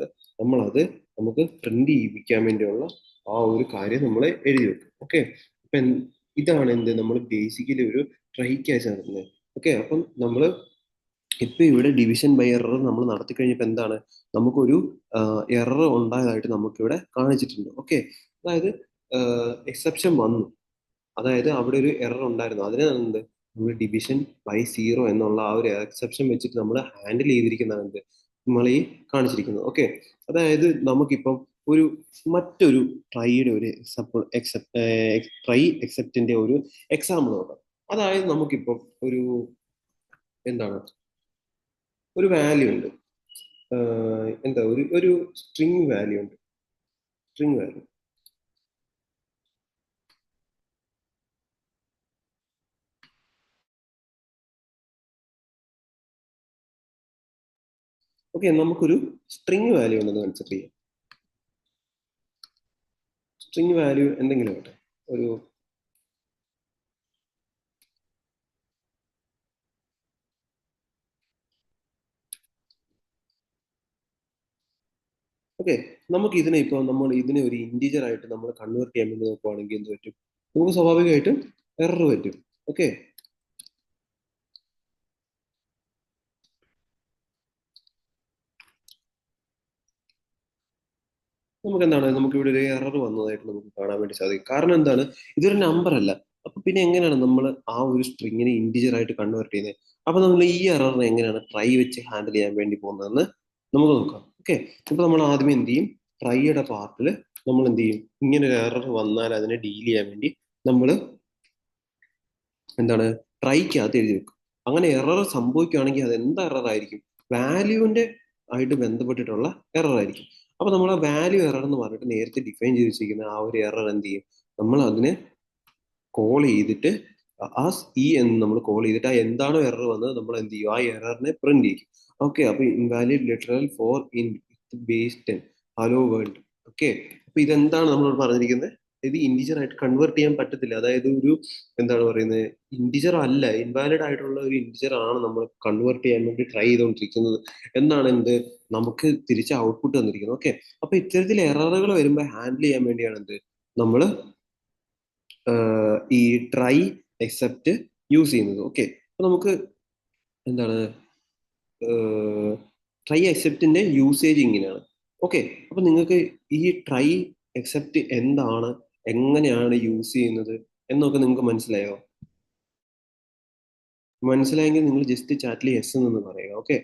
നമ്മൾ അത് നമുക്ക് പ്രിന്റ് ചെയ്യിപ്പിക്കാൻ വേണ്ടിയുള്ള ആ ഒരു കാര്യം നമ്മൾ എഴുതി വെക്കും. ഓക്കെ, അപ്പൊ ഇതാണ് എന്ത് നമ്മൾ ബേസിക്കലി ഒരു ട്രൈ ക്യാച്ച് നടത്തുന്നത്. ഓക്കെ, അപ്പം നമ്മൾ ഇപ്പൊ ഇവിടെ ഡിവിഷൻ ബൈ എറർ നമ്മൾ നടത്തി കഴിഞ്ഞപ്പോൾ എന്താണ് നമുക്കൊരു എറർ ഉണ്ടായതായിട്ട് നമുക്കിവിടെ കാണിച്ചിട്ടുണ്ട്. ഓക്കെ, അതായത് എക്സെപ്ഷൻ വന്നു, അതായത് അവിടെ ഒരു എറർ ഉണ്ടായിരുന്നു, അതിനെ എന്ത് നമ്മൾ ഡിവിഷൻ ബൈ സീറോ എന്നുള്ള ആ ഒരു എക്സെപ്ഷൻ വെച്ചിട്ട് നമ്മൾ ഹാൻഡിൽ ചെയ്തിരിക്കുന്നതാണ് എന്ത് നമ്മൾ ഈ കാണിച്ചിരിക്കുന്നത്. ഓക്കെ, അതായത് നമുക്കിപ്പം ഒരു മറ്റൊരു ട്രൈയുടെ ഒരു എക്സാമ്പിൾ ട്രൈ എക്സെപ്റ്റിന്റെ ഒരു എക്സാമ്പിൾ നോക്കാം. അതായത് നമുക്കിപ്പം ഒരു എന്താണ് ഒരു വാല്യൂ ഉണ്ട്, എന്താ ഒരു ഒരു സ്ട്രിങ് വാല്യൂ ഉണ്ട്, സ്ട്രിങ് വാല്യൂ. ഓക്കെ, നമുക്കൊരു സ്ട്രിങ് വാല്യൂ ഉണ്ടെന്ന് കൺസിഡർ ചെയ്യാം. സ്ട്രിങ് വാല്യൂ എന്തെങ്കിലും ആട്ടെ, ഒരു ഓക്കെ, നമുക്ക് ഇതിനെ ഇപ്പോൾ നമ്മൾ ഇതിനെ ഒരു ഇന്റീജർ ആയിട്ട് നമ്മൾ കൺവേർട്ട് ചെയ്യാൻ വേണ്ടി നോക്കുവാണെങ്കിൽ എന്ത് പറ്റും, നമുക്ക് സ്വാഭാവികമായിട്ടും എറർ പറ്റും. ഓക്കെ, നമുക്ക് എന്താണ് നമുക്ക് ഇവിടെ ഒരു എറർ വന്നതായിട്ട് നമുക്ക് കാണാൻ വേണ്ടി സാധിക്കും. കാരണം എന്താണ്, ഇതൊരു നമ്പർ അല്ല. അപ്പൊ പിന്നെ എങ്ങനെയാണ് നമ്മൾ ആ ഒരു സ്ട്രിങ്ങിനെ ഇന്റീജർ ആയിട്ട് കൺവേർട്ട് ചെയ്യുന്നത്? അപ്പൊ നമ്മൾ ഈ എററിനെ എങ്ങനെയാണ് ട്രൈ വെച്ച് ഹാൻഡിൽ ചെയ്യാൻ വേണ്ടി പോകുന്നതെന്ന് നമുക്ക് നോക്കാം. ഓക്കെ, അപ്പൊ നമ്മൾ ആദ്യമേ എന്ത് ചെയ്യും, ട്രൈയുടെ പാർട്ടിൽ നമ്മൾ എന്ത് ചെയ്യും, ഇങ്ങനെ ഒരു എറർ വന്നാൽ അതിനെ ഡീൽ ചെയ്യാൻ വേണ്ടി നമ്മൾ എന്താണ് ട്രൈക്കകത്ത് എഴുതി വെക്കും. അങ്ങനെ എറർ സംഭവിക്കുകയാണെങ്കിൽ അത് എന്താ എറർ ആയിരിക്കും, വാല്യൂവിന്റെ ആയിട്ട് ബന്ധപ്പെട്ടിട്ടുള്ള എറർ ആയിരിക്കും. അപ്പൊ നമ്മൾ ആ വാല്യൂ എറർ എന്ന് പറഞ്ഞിട്ട് നേരത്തെ ഡിഫൈൻ ചെയ്ത് വെച്ചിരിക്കുന്ന ആ ഒരു എറർ എന്ത് ചെയ്യും, നമ്മൾ അതിനെ കോൾ ചെയ്തിട്ട് ആ ഇ എന്ന് നമ്മൾ കോൾ ചെയ്തിട്ട് ആ എന്താണോ എറർ വന്നത് നമ്മൾ എന്ത് ചെയ്യും, ആ എററിനെ പ്രിന്റ് ചെയ്യും. ഓക്കെ, അപ്പൊ invalid literal for int base 10 hello world. Okay, അപ്പൊ ഇതെന്താണ് നമ്മളോട് പറഞ്ഞിരിക്കുന്നത്, ഇത് ഇന്റിജർ ആയിട്ട് കൺവേർട്ട് ചെയ്യാൻ പറ്റത്തില്ല. അതായത് ഒരു എന്താണ് പറയുന്നത്, ഇന്റിജർ അല്ല, ഇൻവാലിഡ് ആയിട്ടുള്ള ഒരു ഇന്റിജർ ആണ് നമ്മൾ കൺവേർട്ട് ചെയ്യാൻ വേണ്ടി ട്രൈ ചെയ്തുകൊണ്ടിരിക്കുന്നത് എന്നാണ് എന്ത് നമുക്ക് തിരിച്ച് ഔട്ട്പുട്ട് തന്നിരിക്കുന്നത്. ഓക്കെ, അപ്പൊ ഇത്തരത്തിൽ എററുകൾ വരുമ്പോൾ ഹാൻഡിൽ ചെയ്യാൻ വേണ്ടിയാണ് എന്ത് നമ്മൾ ഈ ട്രൈ എക്സെപ്റ്റ് യൂസ് ചെയ്യുന്നത്. ഓക്കെ, അപ്പൊ നമുക്ക് എന്താണ് ട്രൈ എക്സെപ്റ്റിന്റെ യൂസേജ് ഇങ്ങനെയാണ്. ഓക്കെ, അപ്പൊ നിങ്ങൾക്ക് ഈ ട്രൈ എക്സെപ്റ്റ് എന്താണ്, എങ്ങനെയാണ് യൂസ് ചെയ്യുന്നത് എന്നൊക്കെ നിങ്ങൾക്ക് മനസ്സിലായോ? മനസ്സിലായെങ്കിൽ നിങ്ങൾ ജസ്റ്റ് ചാറ്റിൽ യെസ് എന്ന് പറയുക. ഓക്കെ,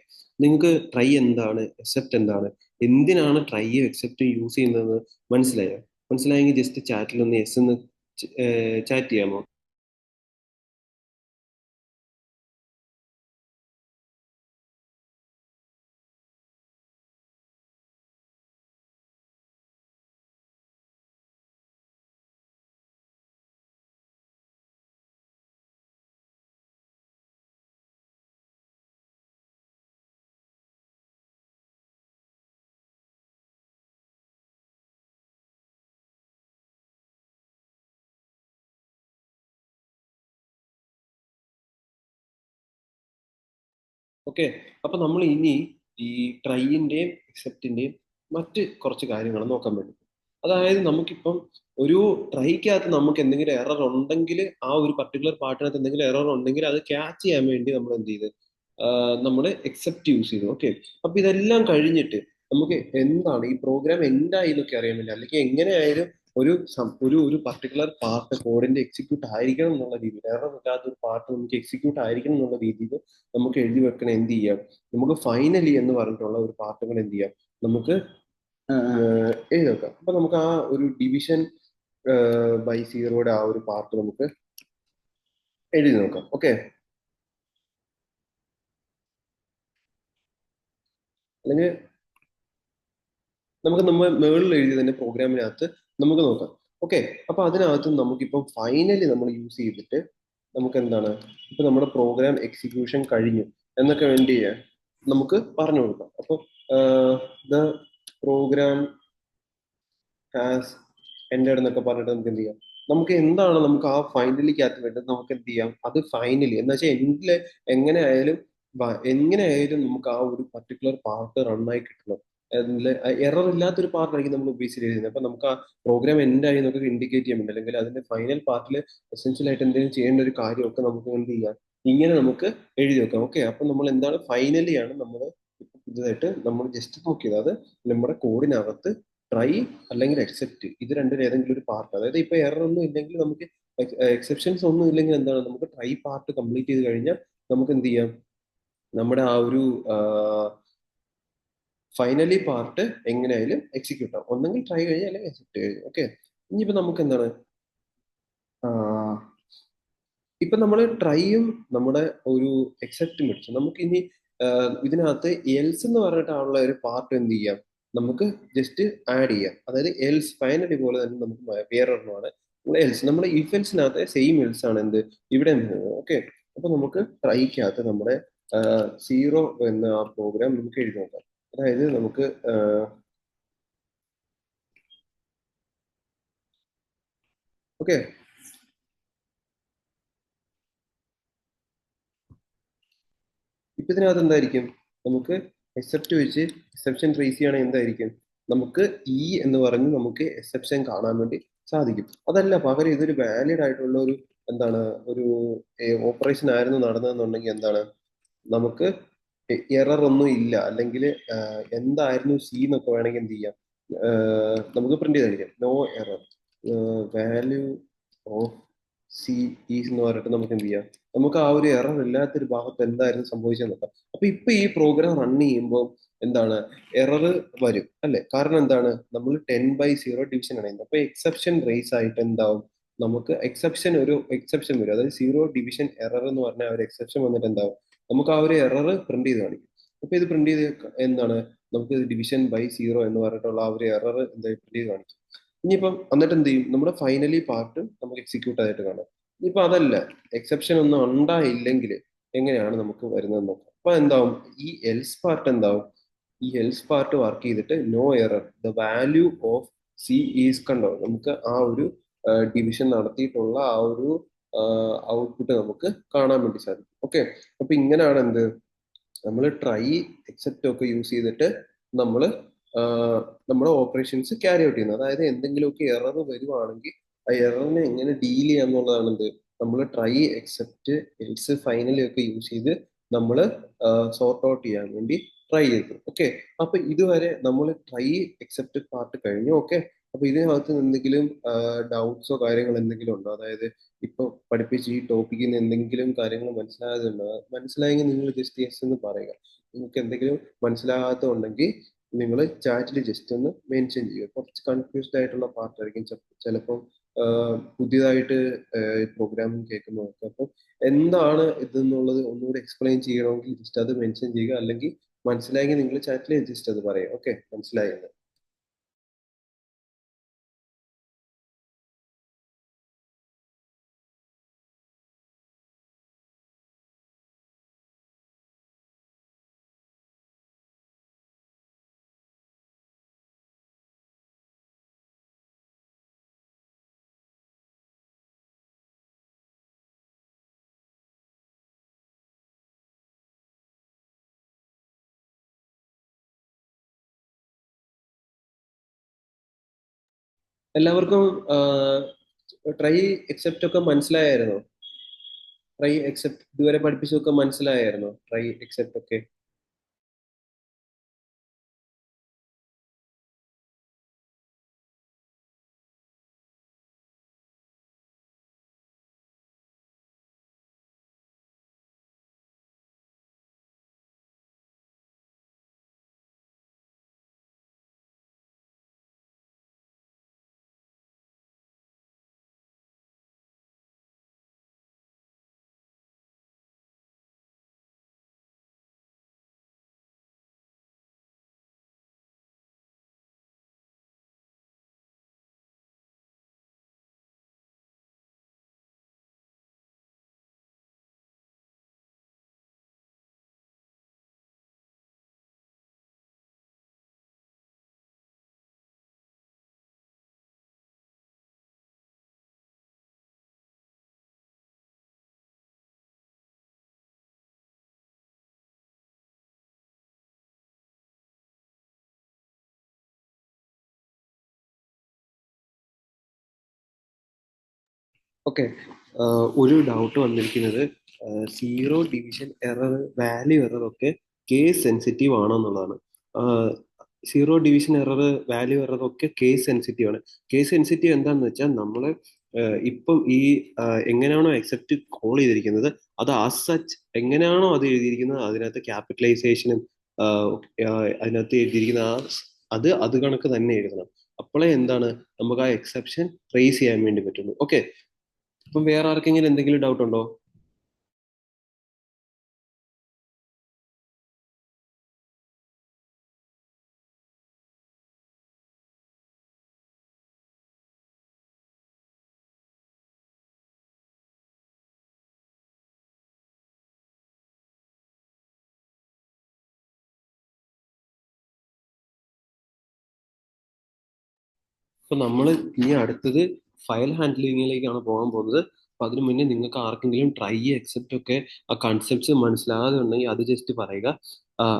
നിങ്ങൾക്ക് ട്രൈ എന്താണ്, എക്സെപ്റ്റ് എന്താണ്, എന്തിനാണ് ട്രൈയും എക്സെപ്റ്റും യൂസ് ചെയ്യുന്നത് മനസ്സിലായോ? മനസ്സിലായെങ്കിൽ ജസ്റ്റ് ചാറ്റിൽ ഒന്ന് യെസ് എന്ന് ചാറ്റ് ചെയ്യാമോ? ഓക്കെ. അപ്പൊ നമ്മൾ ഇനി ഈ ട്രൈന്റെയും എക്സെപ്റ്റിന്റെയും മറ്റ് കുറച്ച് കാര്യങ്ങൾ നോക്കാൻ വേണ്ടി. അതായത് നമുക്കിപ്പം ഒരു ട്രൈക്കകത്ത് നമുക്ക് എന്തെങ്കിലും എറർ ഉണ്ടെങ്കിൽ, ആ ഒരു പർട്ടിക്കുലർ പാർട്ടിനകത്ത് എന്തെങ്കിലും എറർ ഉണ്ടെങ്കിൽ അത് ക്യാച്ച് ചെയ്യാൻ വേണ്ടി നമ്മൾ എന്ത് ചെയ്ത്, നമ്മൾ എക്സെപ്റ്റ് യൂസ് ചെയ്തു. ഓക്കെ. അപ്പൊ ഇതെല്ലാം കഴിഞ്ഞിട്ട് നമുക്ക് എന്താണ് ഈ പ്രോഗ്രാം എന്തായി എന്നൊക്കെ അറിയാൻ വേണ്ടി, അല്ലെങ്കിൽ എങ്ങനെയായാലും ഒരു പർട്ടിക്കുലർ പാർട്ട് കോഡിന്റെ എക്സിക്യൂട്ട് ആയിരിക്കണം എന്നുള്ള രീതിയിൽ, എറർ ഇല്ലാത്ത ഒരു പാർട്ട് നമുക്ക് എക്സിക്യൂട്ട് ആയിരിക്കണം എന്നുള്ള രീതിയിൽ നമുക്ക് എഴുതി വെക്കണം. എന്ത് ചെയ്യാം, നമുക്ക് ഫൈനലി എന്ന് പറഞ്ഞിട്ടുള്ള ഒരു പാർട്ടുകൾ എന്ത് ചെയ്യാം, നമുക്ക് എഴുതി വെക്കാം. അപ്പൊ നമുക്ക് ആ ഒരു ഡിവിഷൻ ബൈ സീറോയുടെ ആ ഒരു പാർട്ട് നമുക്ക് എഴുതി നോക്കാം. ഓക്കെ. അല്ലെങ്കിൽ നമുക്ക് നമ്മൾ മുകളിൽ എഴുതി തന്നെ പ്രോഗ്രാമിനകത്ത് നമുക്ക് നോക്കാം. ഓക്കെ. അപ്പൊ അതിനകത്ത് നമുക്കിപ്പം ഫൈനലി നമ്മൾ യൂസ് ചെയ്തിട്ട് നമുക്ക് എന്താണ്, ഇപ്പൊ നമ്മുടെ പ്രോഗ്രാം എക്സിക്യൂഷൻ കഴിഞ്ഞു എന്നൊക്കെ വേണ്ടി നമുക്ക് പറഞ്ഞു കൊടുക്കാം. അപ്പൊ ദ പ്രോഗ്രാം ഹാസ് എൻഡഡ് എന്നൊക്കെ പറഞ്ഞിട്ട് നമുക്ക് എന്ത് ചെയ്യാം, നമുക്ക് എന്താണ് നമുക്ക് ആ ഫൈനലിക്കകത്ത് വേണ്ടത് നമുക്ക് എന്ത് ചെയ്യാം, അത് ഫൈനലി എന്ന് വെച്ചാൽ എൻഡില് എങ്ങനെ ആയാലും എങ്ങനെ ആയാലും നമുക്ക് ആ ഒരു പർട്ടിക്കുലർ പാർട്ട് റണ്ണായി കിട്ടണം. എറർ ഇല്ലാത്തൊരു പാർട്ടായിരിക്കും നമ്മൾ ഉപയോഗിച്ച് എഴുതുന്നത്. അപ്പൊ നമുക്ക് ആ പ്രോഗ്രാം എൻഡായി നമുക്ക് ഇൻഡിക്കേറ്റ് ചെയ്യാൻ വേണ്ടി, അല്ലെങ്കിൽ അതിന്റെ ഫൈനൽ പാർട്ടിൽ എസെൻഷ്യൽ ആയിട്ട് എന്തെങ്കിലും ചെയ്യേണ്ട ഒരു കാര്യമൊക്കെ നമുക്ക് എന്ത് ചെയ്യാം, ഇങ്ങനെ നമുക്ക് എഴുതി വെക്കാം. ഓക്കെ. അപ്പൊ നമ്മൾ എന്താണ് ഫൈനലി ആണ് നമ്മൾ പുതുതായിട്ട് നമ്മൾ ജസ്റ്റ് നോക്കിയത്, അത് നമ്മുടെ കോഡിനകത്ത് ട്രൈ അല്ലെങ്കിൽ എക്സെപ്റ്റ്, ഇത് രണ്ടിൽ ഏതെങ്കിലും ഒരു പാർട്ട്, അതായത് ഇപ്പൊ എറർ ഒന്നും ഇല്ലെങ്കിൽ, നമുക്ക് എക്സെപ്ഷൻസ് ഒന്നും ഇല്ലെങ്കിൽ എന്താണ്, നമുക്ക് ട്രൈ പാർട്ട് കംപ്ലീറ്റ് ചെയ്ത് കഴിഞ്ഞാൽ നമുക്ക് എന്ത് ചെയ്യാം, നമ്മുടെ ആ ഒരു ഫൈനലി പാർട്ട് എങ്ങനെയായാലും എക്സിക്യൂട്ട് ആവും. ഒന്നെങ്കിൽ ട്രൈ കഴിഞ്ഞാൽ അല്ലെങ്കിൽ എക്സെപ്റ്റ് കഴിഞ്ഞു. ഓക്കെ. ഇനിയിപ്പോ നമുക്ക് എന്താണ്, ഇപ്പൊ നമ്മൾ ട്രൈയും നമ്മുടെ ഒരു എക്സെപ്റ്റും പഠിച്ചു. നമുക്ക് ഇനി ഇതിനകത്ത് എൽസ് എന്ന് പറഞ്ഞിട്ടുള്ള ഒരു പാർട്ട് എന്ത് ചെയ്യാം, നമുക്ക് ജസ്റ്റ് ആഡ് ചെയ്യാം. അതായത് എൽസ് ഫൈനലി പോലെ തന്നെ നമുക്ക് വേറൊരെണ്ണമാണ് എൽസ്. നമ്മുടെ ഇഫ് എൽസിനകത്ത് സെയിം എൽസ് ആണ് എന്ത് ഇവിടെ. ഓക്കെ. അപ്പൊ നമുക്ക് ട്രൈക്കകത്ത് നമ്മുടെ സീറോ എന്ന ആ പ്രോഗ്രാം നമുക്ക് എഴുതി നോക്കാം. അതായത് നമുക്ക് ഓക്കെ. ഇപ്പൊ ഇതിനകത്ത് എന്തായിരിക്കും, നമുക്ക് എക്സെപ്റ്റ് വെച്ച് എക്സെപ്ഷൻ ട്രേസ് ചെയ്യുകയാണെങ്കിൽ എന്തായിരിക്കും, നമുക്ക് ഈ എന്ന് പറഞ്ഞ് നമുക്ക് എക്സെപ്ഷൻ കാണാൻ വേണ്ടി സാധിക്കും. അതല്ല പകരം ഇതൊരു വാലിഡ് ആയിട്ടുള്ള ഒരു എന്താണ്, ഒരു ഓപ്പറേഷൻ ആയിരുന്നു നടന്നതെന്നുണ്ടെങ്കിൽ എന്താണ്, നമുക്ക് എറർ ഒന്നും ഇല്ല, അല്ലെങ്കിൽ എന്തായിരുന്നു സി എന്നൊക്കെ വേണമെങ്കിൽ എന്ത് ചെയ്യാം, നമുക്ക് പ്രിന്റ് ചെയ്ത് കാണിക്കാം. No error value of C is എന്ന് പറഞ്ഞിട്ട് നമുക്ക് എന്ത് ചെയ്യാം, നമുക്ക് ആ ഒരു എറർ ഇല്ലാത്തൊരു ഭാഗത്ത് എന്തായിരുന്നു സംഭവിച്ചത് നോക്കാം. അപ്പൊ ഇപ്പൊ ഈ പ്രോഗ്രാം റൺ ചെയ്യുമ്പോൾ എന്താണ്, എറർ വരും അല്ലെ. കാരണം എന്താണ്, നമ്മൾ 10/0 ഡിവിഷൻ ആണ്. അപ്പൊ എക്സെപ്ഷൻ റേസ് ആയിട്ട് എന്താവും, നമുക്ക് എക്സെപ്ഷൻ വരും. അതായത് സീറോ ഡിവിഷൻ എറർ എന്ന് പറഞ്ഞാൽ ഒരു എക്സെപ്ഷൻ വന്നിട്ട് എന്താവും, നമുക്ക് ആ ഒരു എറർ പ്രിന്റ് ചെയ്ത് കാണിക്കും. അപ്പൊ ഇത് പ്രിന്റ് ചെയ്ത് എന്താണ്, നമുക്ക് ഡിവിഷൻ ബൈ സീറോ എന്ന് പറഞ്ഞിട്ടുള്ള ആ ഒരു എറർ എന്താ പ്രിന്റ് ചെയ്ത് കാണിക്കും. ഇനിയിപ്പം എന്നിട്ട് എന്ത് ചെയ്യും, നമ്മുടെ ഫൈനലി പാർട്ട് നമുക്ക് എക്സിക്യൂട്ട് ആയിട്ട് കാണാം. ഇനിയിപ്പോ അതല്ല, എക്സെപ്ഷൻ ഒന്നും ഉണ്ടായില്ലെങ്കിൽ എങ്ങനെയാണ് നമുക്ക് വരുന്നത് നോക്കാം. അപ്പൊ എന്താവും, ഈ എൽസ് പാർട്ട് എന്താവും, ഈ എൽസ് പാർട്ട് വർക്ക് ചെയ്തിട്ട് no error the value of C is, കണ്ടോ, നമുക്ക് ആ ഒരു ഡിവിഷൻ നടത്തിയിട്ടുള്ള ആ ഒരു ഔട്ട്പുട്ട് നമുക്ക് കാണാൻ വേണ്ടി സാധിക്കും. ഓക്കെ. അപ്പൊ ഇങ്ങനെയാണ് എന്ത്, നമ്മൾ ട്രൈ എക്സെപ്റ്റ് ഒക്കെ യൂസ് ചെയ്തിട്ട് നമ്മൾ നമ്മുടെ ഓപ്പറേഷൻസ് ക്യാരി ഔട്ട് ചെയ്യുന്നത്. അതായത് എന്തെങ്കിലുമൊക്കെ എറർ വരുവാണെങ്കിൽ ആ എററിനെ എങ്ങനെ ഡീൽ ചെയ്യുക എന്നുള്ളതാണ് എന്ത്, നമ്മൾ ട്രൈ എക്സെപ്റ്റ് എൽസ് ഫൈനലി ഒക്കെ യൂസ് ചെയ്ത് നമ്മൾ സോർട്ട് ഔട്ട് ചെയ്യാൻ വേണ്ടി ട്രൈ ചെയ്തു. ഓക്കെ. അപ്പൊ ഇതുവരെ നമ്മൾ ട്രൈ എക്സെപ്റ്റ് പാർട്ട് കഴിഞ്ഞു. ഓക്കെ. അപ്പൊ ഇതിനകത്ത് എന്തെങ്കിലും ഡൗട്ട്സോ കാര്യങ്ങൾ എന്തെങ്കിലും ഉണ്ടോ, അതായത് ഇപ്പൊ പഠിപ്പിച്ച ഈ ടോപ്പിക്കിൽ നിന്ന് എന്തെങ്കിലും കാര്യങ്ങൾ മനസ്സിലാകുന്നുണ്ടോ, മനസ്സിലായെങ്കിൽ നിങ്ങൾ ജസ്റ്റ് യെസ് എന്ന് പറയുക. നിങ്ങൾക്ക് എന്തെങ്കിലും മനസ്സിലാകാത്തതുണ്ടെങ്കിൽ നിങ്ങൾ ചാറ്റിൽ ജസ്റ്റ് ഒന്ന് മെൻഷൻ ചെയ്യുക. കുറച്ച് കൺഫ്യൂസ്ഡ് ആയിട്ടുള്ള പാർട്ടായിരിക്കും ചിലപ്പോൾ പുതിയതായിട്ട് പ്രോഗ്രാമിംഗ് കേൾക്കുന്നവർക്ക്. അപ്പം എന്താണ് ഇതെന്നുള്ളത് ഒന്നുകൂടി എക്സ്പ്ലെയിൻ ചെയ്യണമെങ്കിൽ ജസ്റ്റ് അത് മെൻഷൻ ചെയ്യുക. അല്ലെങ്കിൽ മനസ്സിലായെങ്കിൽ നിങ്ങൾ ചാറ്റിൽ ജസ്റ്റ് അത് പറയുക. ഓക്കെ, മനസ്സിലായെന്ന്. എല്ലാവർക്കും ട്രൈ എക്സെപ്റ്റ് ഒക്കെ മനസ്സിലായായിരുന്നോ? ട്രൈ എക്സെപ്റ്റ് ഇതുവരെ പഠിപ്പിച്ചതൊക്കെ മനസ്സിലായായിരുന്നോ? ട്രൈ എക്സെപ്റ്റ് ഒക്കെ. ഓക്കെ. ഒരു ഡൗട്ട് വന്നിരിക്കുന്നത് zero division error, value error ഒക്കെ കേസ് സെൻസിറ്റീവ് ആണോ എന്നുള്ളതാണ്. Zero division error, value error ഒക്കെ കേസ് സെൻസിറ്റീവ് ആണ്. കേസ് സെൻസിറ്റീവ് എന്താണെന്ന് വെച്ചാൽ നമ്മൾ ഇപ്പം ഈ എങ്ങനെയാണോ എക്സെപ്റ്റ് കോൾ ചെയ്തിരിക്കുന്നത് അത് ആസ് സച്ച് എങ്ങനെയാണോ അത് എഴുതിയിരിക്കുന്നത് അതിനകത്ത് ക്യാപിറ്റലൈസേഷനും അതിനകത്ത് എഴുതിയിരിക്കുന്ന അത് അത് കണക്ക് തന്നെ എഴുതണം. അപ്പോഴേ എന്താണ് നമുക്ക് ആ എക്സെപ്ഷൻ ട്രേസ് ചെയ്യാൻ വേണ്ടി പറ്റുള്ളൂ. ഓക്കെ. അപ്പം വേറെ ആർക്കെങ്കിലും എന്തെങ്കിലും ഡൗട്ട് ഉണ്ടോ? അപ്പൊ നമ്മൾ ഇനി അടുത്തത് ഫയൽ ഹാൻഡ്ലിങ്ങിലേക്കാണ് പോകാൻ പോകുന്നത്. അപ്പൊ അതിനു മുന്നേ നിങ്ങൾക്ക് ആർക്കെങ്കിലും ട്രൈ എക്സെപ്റ്റ് ഒക്കെ ആ കൺസെപ്റ്റ്സ് മനസ്സിലാകാതെ ഉണ്ടെങ്കിൽ അത് ജസ്റ്റ് പറയുക.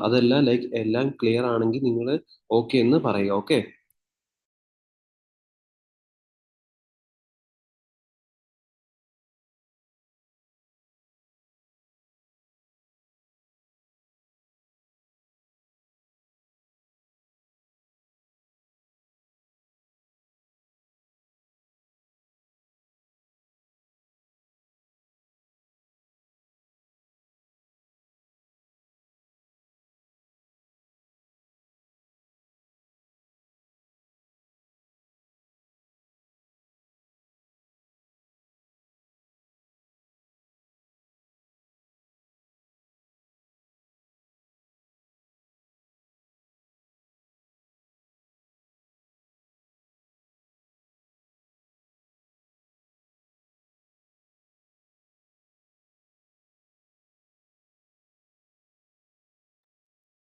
അതല്ല ലൈക്ക് എല്ലാം ക്ലിയർ ആണെങ്കിൽ നിങ്ങൾ ഓക്കെ എന്ന് പറയുക. ഓക്കെ.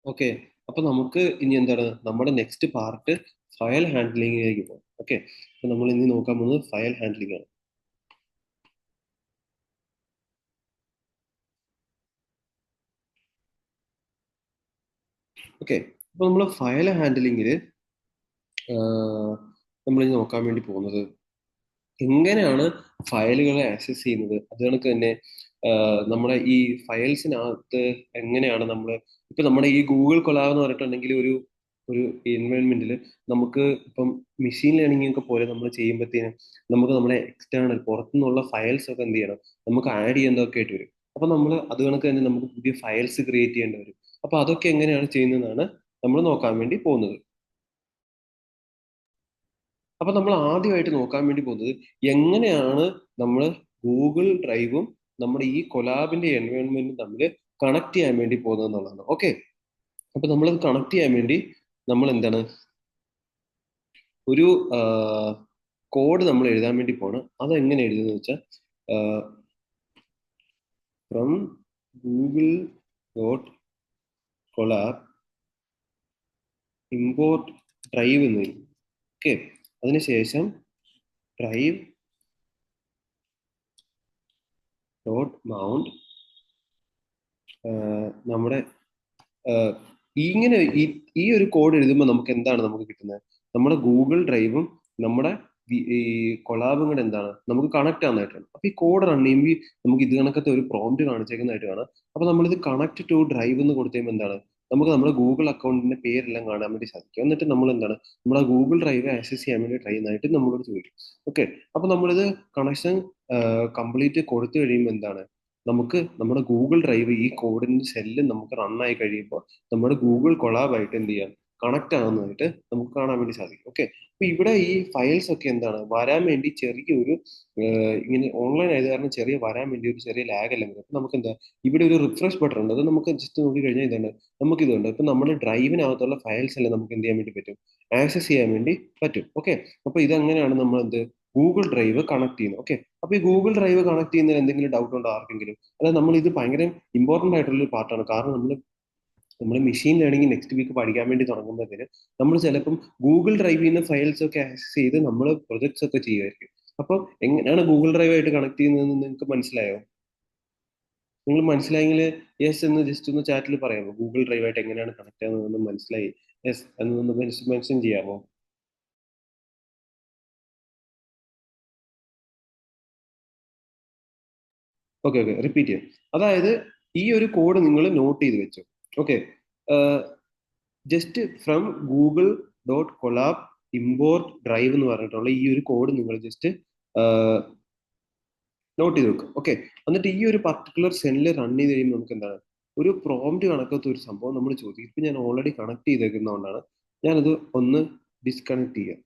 ഓക്കെ. അപ്പൊ നമുക്ക് ഇനി എന്താണ് നമ്മുടെ നെക്സ്റ്റ് പാർട്ട് ഫയൽ ഹാൻഡ്ലിങ്ങിലേക്ക് പോകാം. ഓക്കെ. അപ്പൊ നമ്മൾ ഇനി നോക്കാൻ പോകുന്നത് ഫയൽ ഹാൻഡ്ലിംഗ് ആണ്. ഓക്കെ. അപ്പൊ നമ്മൾ ഫയൽ ഹാൻഡ്ലിങ്ങിൽ നമ്മൾ ഇനി നോക്കാൻ വേണ്ടി പോകുന്നത് എങ്ങനെയാണ് ഫയലുകളെ ആക്സസ് ചെയ്യുന്നത്. അത് കണക്ക് തന്നെ നമ്മുടെ ഈ ഫയൽസിനകത്ത് എങ്ങനെയാണ് നമ്മൾ ഇപ്പൊ നമ്മുടെ ഈ ഗൂഗിൾ കൊളാബ് എന്ന് പറഞ്ഞിട്ടുണ്ടെങ്കിൽ ഒരു ഒരു എൻവയോൺമെന്റിൽ നമുക്ക് ഇപ്പം മെഷീൻ ലേണിംഗ് ഒക്കെ പോലെ നമ്മൾ ചെയ്യുമ്പോഴത്തേനും നമുക്ക് നമ്മുടെ എക്സ്റ്റേണൽ പുറത്തുനിന്നുള്ള ഫയൽസ് ഒക്കെ എന്ത് ചെയ്യണം, നമുക്ക് ആഡ് ചെയ്യുന്നതൊക്കെ ആയിട്ട് വരും. അപ്പൊ നമ്മൾ അത് കണക്ക് തന്നെ നമുക്ക് പുതിയ ഫയൽസ് ക്രിയേറ്റ് ചെയ്യേണ്ടി വരും. അപ്പൊ അതൊക്കെ എങ്ങനെയാണ് ചെയ്യുന്നതെന്നാണ് നമ്മൾ നോക്കാൻ വേണ്ടി പോകുന്നത്. അപ്പൊ നമ്മൾ ആദ്യമായിട്ട് നോക്കാൻ വേണ്ടി പോകുന്നത് എങ്ങനെയാണ് നമ്മൾ ഗൂഗിൾ ഡ്രൈവും നമ്മുടെ ഈ കൊലാബിന്റെ എൻവയോൺമെന്റും തമ്മിൽ കണക്ട് ചെയ്യാൻ വേണ്ടി പോകുന്നത് എന്നുള്ളതാണ്. ഓക്കെ. അപ്പൊ നമ്മളത് കണക്ട് ചെയ്യാൻ വേണ്ടി നമ്മൾ എന്താണ് ഒരു കോഡ് നമ്മൾ എഴുതാൻ വേണ്ടി പോണ്. അത് എങ്ങനെ എഴുതുന്നത് വെച്ചാൽ from Google dot collab import drive എന്ന് വരും. ഓക്കെ. അതിനുശേഷം ഡ്രൈവ് ഡോട്ട് മൗണ്ട് നമ്മുടെ ആഹ് ഇങ്ങനെ ഈ ഈ ഒരു കോഡ് എഴുതുമ്പോൾ നമുക്ക് എന്താണ് നമുക്ക് കിട്ടുന്നത്? നമ്മുടെ ഗൂഗിൾ ഡ്രൈവും നമ്മുടെ ഈ കൊളാബും കൂടെ എന്താണ് നമുക്ക് കണക്ട് ആവുന്നതായിട്ടാണ്. അപ്പൊ ഈ കോഡ് റൺ ചെയ്യുമ്പോൾ നമുക്ക് ഇത് കണക്കത്തെ ഒരു പ്രോംപ്റ്റ് കാണിച്ചേക്കുന്നതായിട്ട് കാണാം. അപ്പൊ നമ്മളിത് കണക്ട് ടു ഡ്രൈവ് എന്ന് കൊടുത്തു കഴിയുമ്പോൾ എന്താണ് നമുക്ക് നമ്മുടെ ഗൂഗിൾ അക്കൗണ്ടിന്റെ പേരെല്ലാം കാണാൻ വേണ്ടി സാധിക്കും. എന്നിട്ട് നമ്മൾ എന്താണ് നമ്മുടെ ഗൂഗിൾ ഡ്രൈവ് ആക്സസ് ചെയ്യാൻ വേണ്ടി ട്രൈ ചെയ്യുന്നതായിട്ട് നമ്മളോട് ചോദിക്കും. ഓക്കെ, അപ്പൊ നമ്മളിത് കണക്ഷൻ കംപ്ലീറ്റ് കൊടുത്തു കഴിയുമ്പോൾ എന്താണ് നമുക്ക് നമ്മുടെ ഗൂഗിൾ ഡ്രൈവ് ഈ കോഡിന്റെ സെല്ല് നമുക്ക് റൺ ആയി കഴിയുമ്പോൾ നമ്മുടെ ഗൂഗിൾ കൊളാബായിട്ട് എന്ത് ചെയ്യാം കണക്ട് ആകുന്നതായിട്ട് നമുക്ക് കാണാൻ വേണ്ടി സാധിക്കും. ഓക്കെ, അപ്പൊ ഇവിടെ ഈ ഫയൽസ് ഒക്കെ എന്താണ് വരാൻ വേണ്ടി ചെറിയൊരു ഇങ്ങനെ ഓൺലൈൻ ആയത് കാരണം ചെറിയ വരാൻ വേണ്ടി ഒരു ചെറിയ ലാഗ് എല്ലാം വരും. അപ്പൊ നമുക്ക് എന്താ ഇവിടെ ഒരു റിഫ്രഷ് ബട്ടൺ ഉണ്ട്, അത് നമുക്ക് ജസ്റ്റ് നോക്കി കഴിഞ്ഞാൽ ഇതാണ് നമുക്ക് ഇതുണ്ട്. ഇപ്പൊ നമ്മുടെ ഡ്രൈവിനകത്തുള്ള ഫയൽസ് എല്ലാം നമുക്ക് എന്ത് ചെയ്യാൻ വേണ്ടി പറ്റും ആക്സസ് ചെയ്യാൻ വേണ്ടി പറ്റും. ഓക്കെ, അപ്പൊ ഇതങ്ങനെയാണ് നമ്മൾ എന്ത് ഗൂഗിൾ ഡ്രൈവ് കണക്ട് ചെയ്യുന്നത്. ഓക്കെ, അപ്പൊ ഈ ഗൂഗിൾ ഡ്രൈവ് കണക്ട് ചെയ്യുന്നതിന് എന്തെങ്കിലും ഡൗട്ട് ഉണ്ടോ ആർക്കെങ്കിലും? അതായത് നമ്മൾ ഇത് ഭയങ്കര ഇമ്പോർട്ടന്റ് ആയിട്ടുള്ള ഒരു പാർട്ടാണ്. കാരണം നമ്മൾ മെഷീൻ ലേണിംഗ് നെക്സ്റ്റ് വീക്ക് പഠിക്കാൻ വേണ്ടി തുടങ്ങുമ്പോഴത്തേന് നമ്മൾ ചിലപ്പം ഗൂഗിൾ ഡ്രൈവിൽ നിന്ന് ഫയൽസ് ഒക്കെ ആക്സസ് ചെയ്ത് നമ്മൾ പ്രൊജക്ട്സ് ഒക്കെ ചെയ്യുമായിരിക്കും. അപ്പോൾ എങ്ങനെയാണ് ഗൂഗിൾ ഡ്രൈവ് ആയിട്ട് കണക്ട് ചെയ്യുന്നതെന്ന് നിങ്ങൾക്ക് മനസ്സിലായോ? നിങ്ങൾ മനസ്സിലായെങ്കിൽ യെസ് എന്ന് ജസ്റ്റ് ഒന്ന് ചാറ്റിൽ പറയാമോ? ഗൂഗിൾ ഡ്രൈവ് ആയിട്ട് എങ്ങനെയാണ് കണക്ട് ആകുന്നതെന്ന് മനസ്സിലായി യെസ് എന്നൊന്ന് മെൻഷൻ ചെയ്യാമോ? ഓക്കെ ഓക്കെ, റിപ്പീറ്റ് ചെയ്യാം. അതായത് ഈ ഒരു കോഡ് നിങ്ങൾ നോട്ട് ചെയ്ത് വെച്ചു. Okay, just from Google dot collab import drive എന്ന് പറഞ്ഞിട്ടുള്ള ഈ ഒരു കോഡ് നിങ്ങൾ ജസ്റ്റ് നോട്ട് ചെയ്ത് വെക്കും. ഓക്കെ, എന്നിട്ട് ഈ ഒരു പർട്ടിക്കുലർ സെല്ലിൽ റൺ ചെയ്ത് കഴിയുമ്പോൾ നമുക്ക് എന്താണ് ഒരു പ്രോംപ്റ്റ് കണക്കത്തെ ഒരു സംഭവം നമ്മൾ ചോദിക്കും. ഇപ്പൊ ഞാൻ ഓൾറെഡി കണക്ട് ചെയ്തേക്കുന്നതുകൊണ്ടാണ് ഞാനത് ഒന്ന് ഡിസ്കണക്ട് ചെയ്യാം.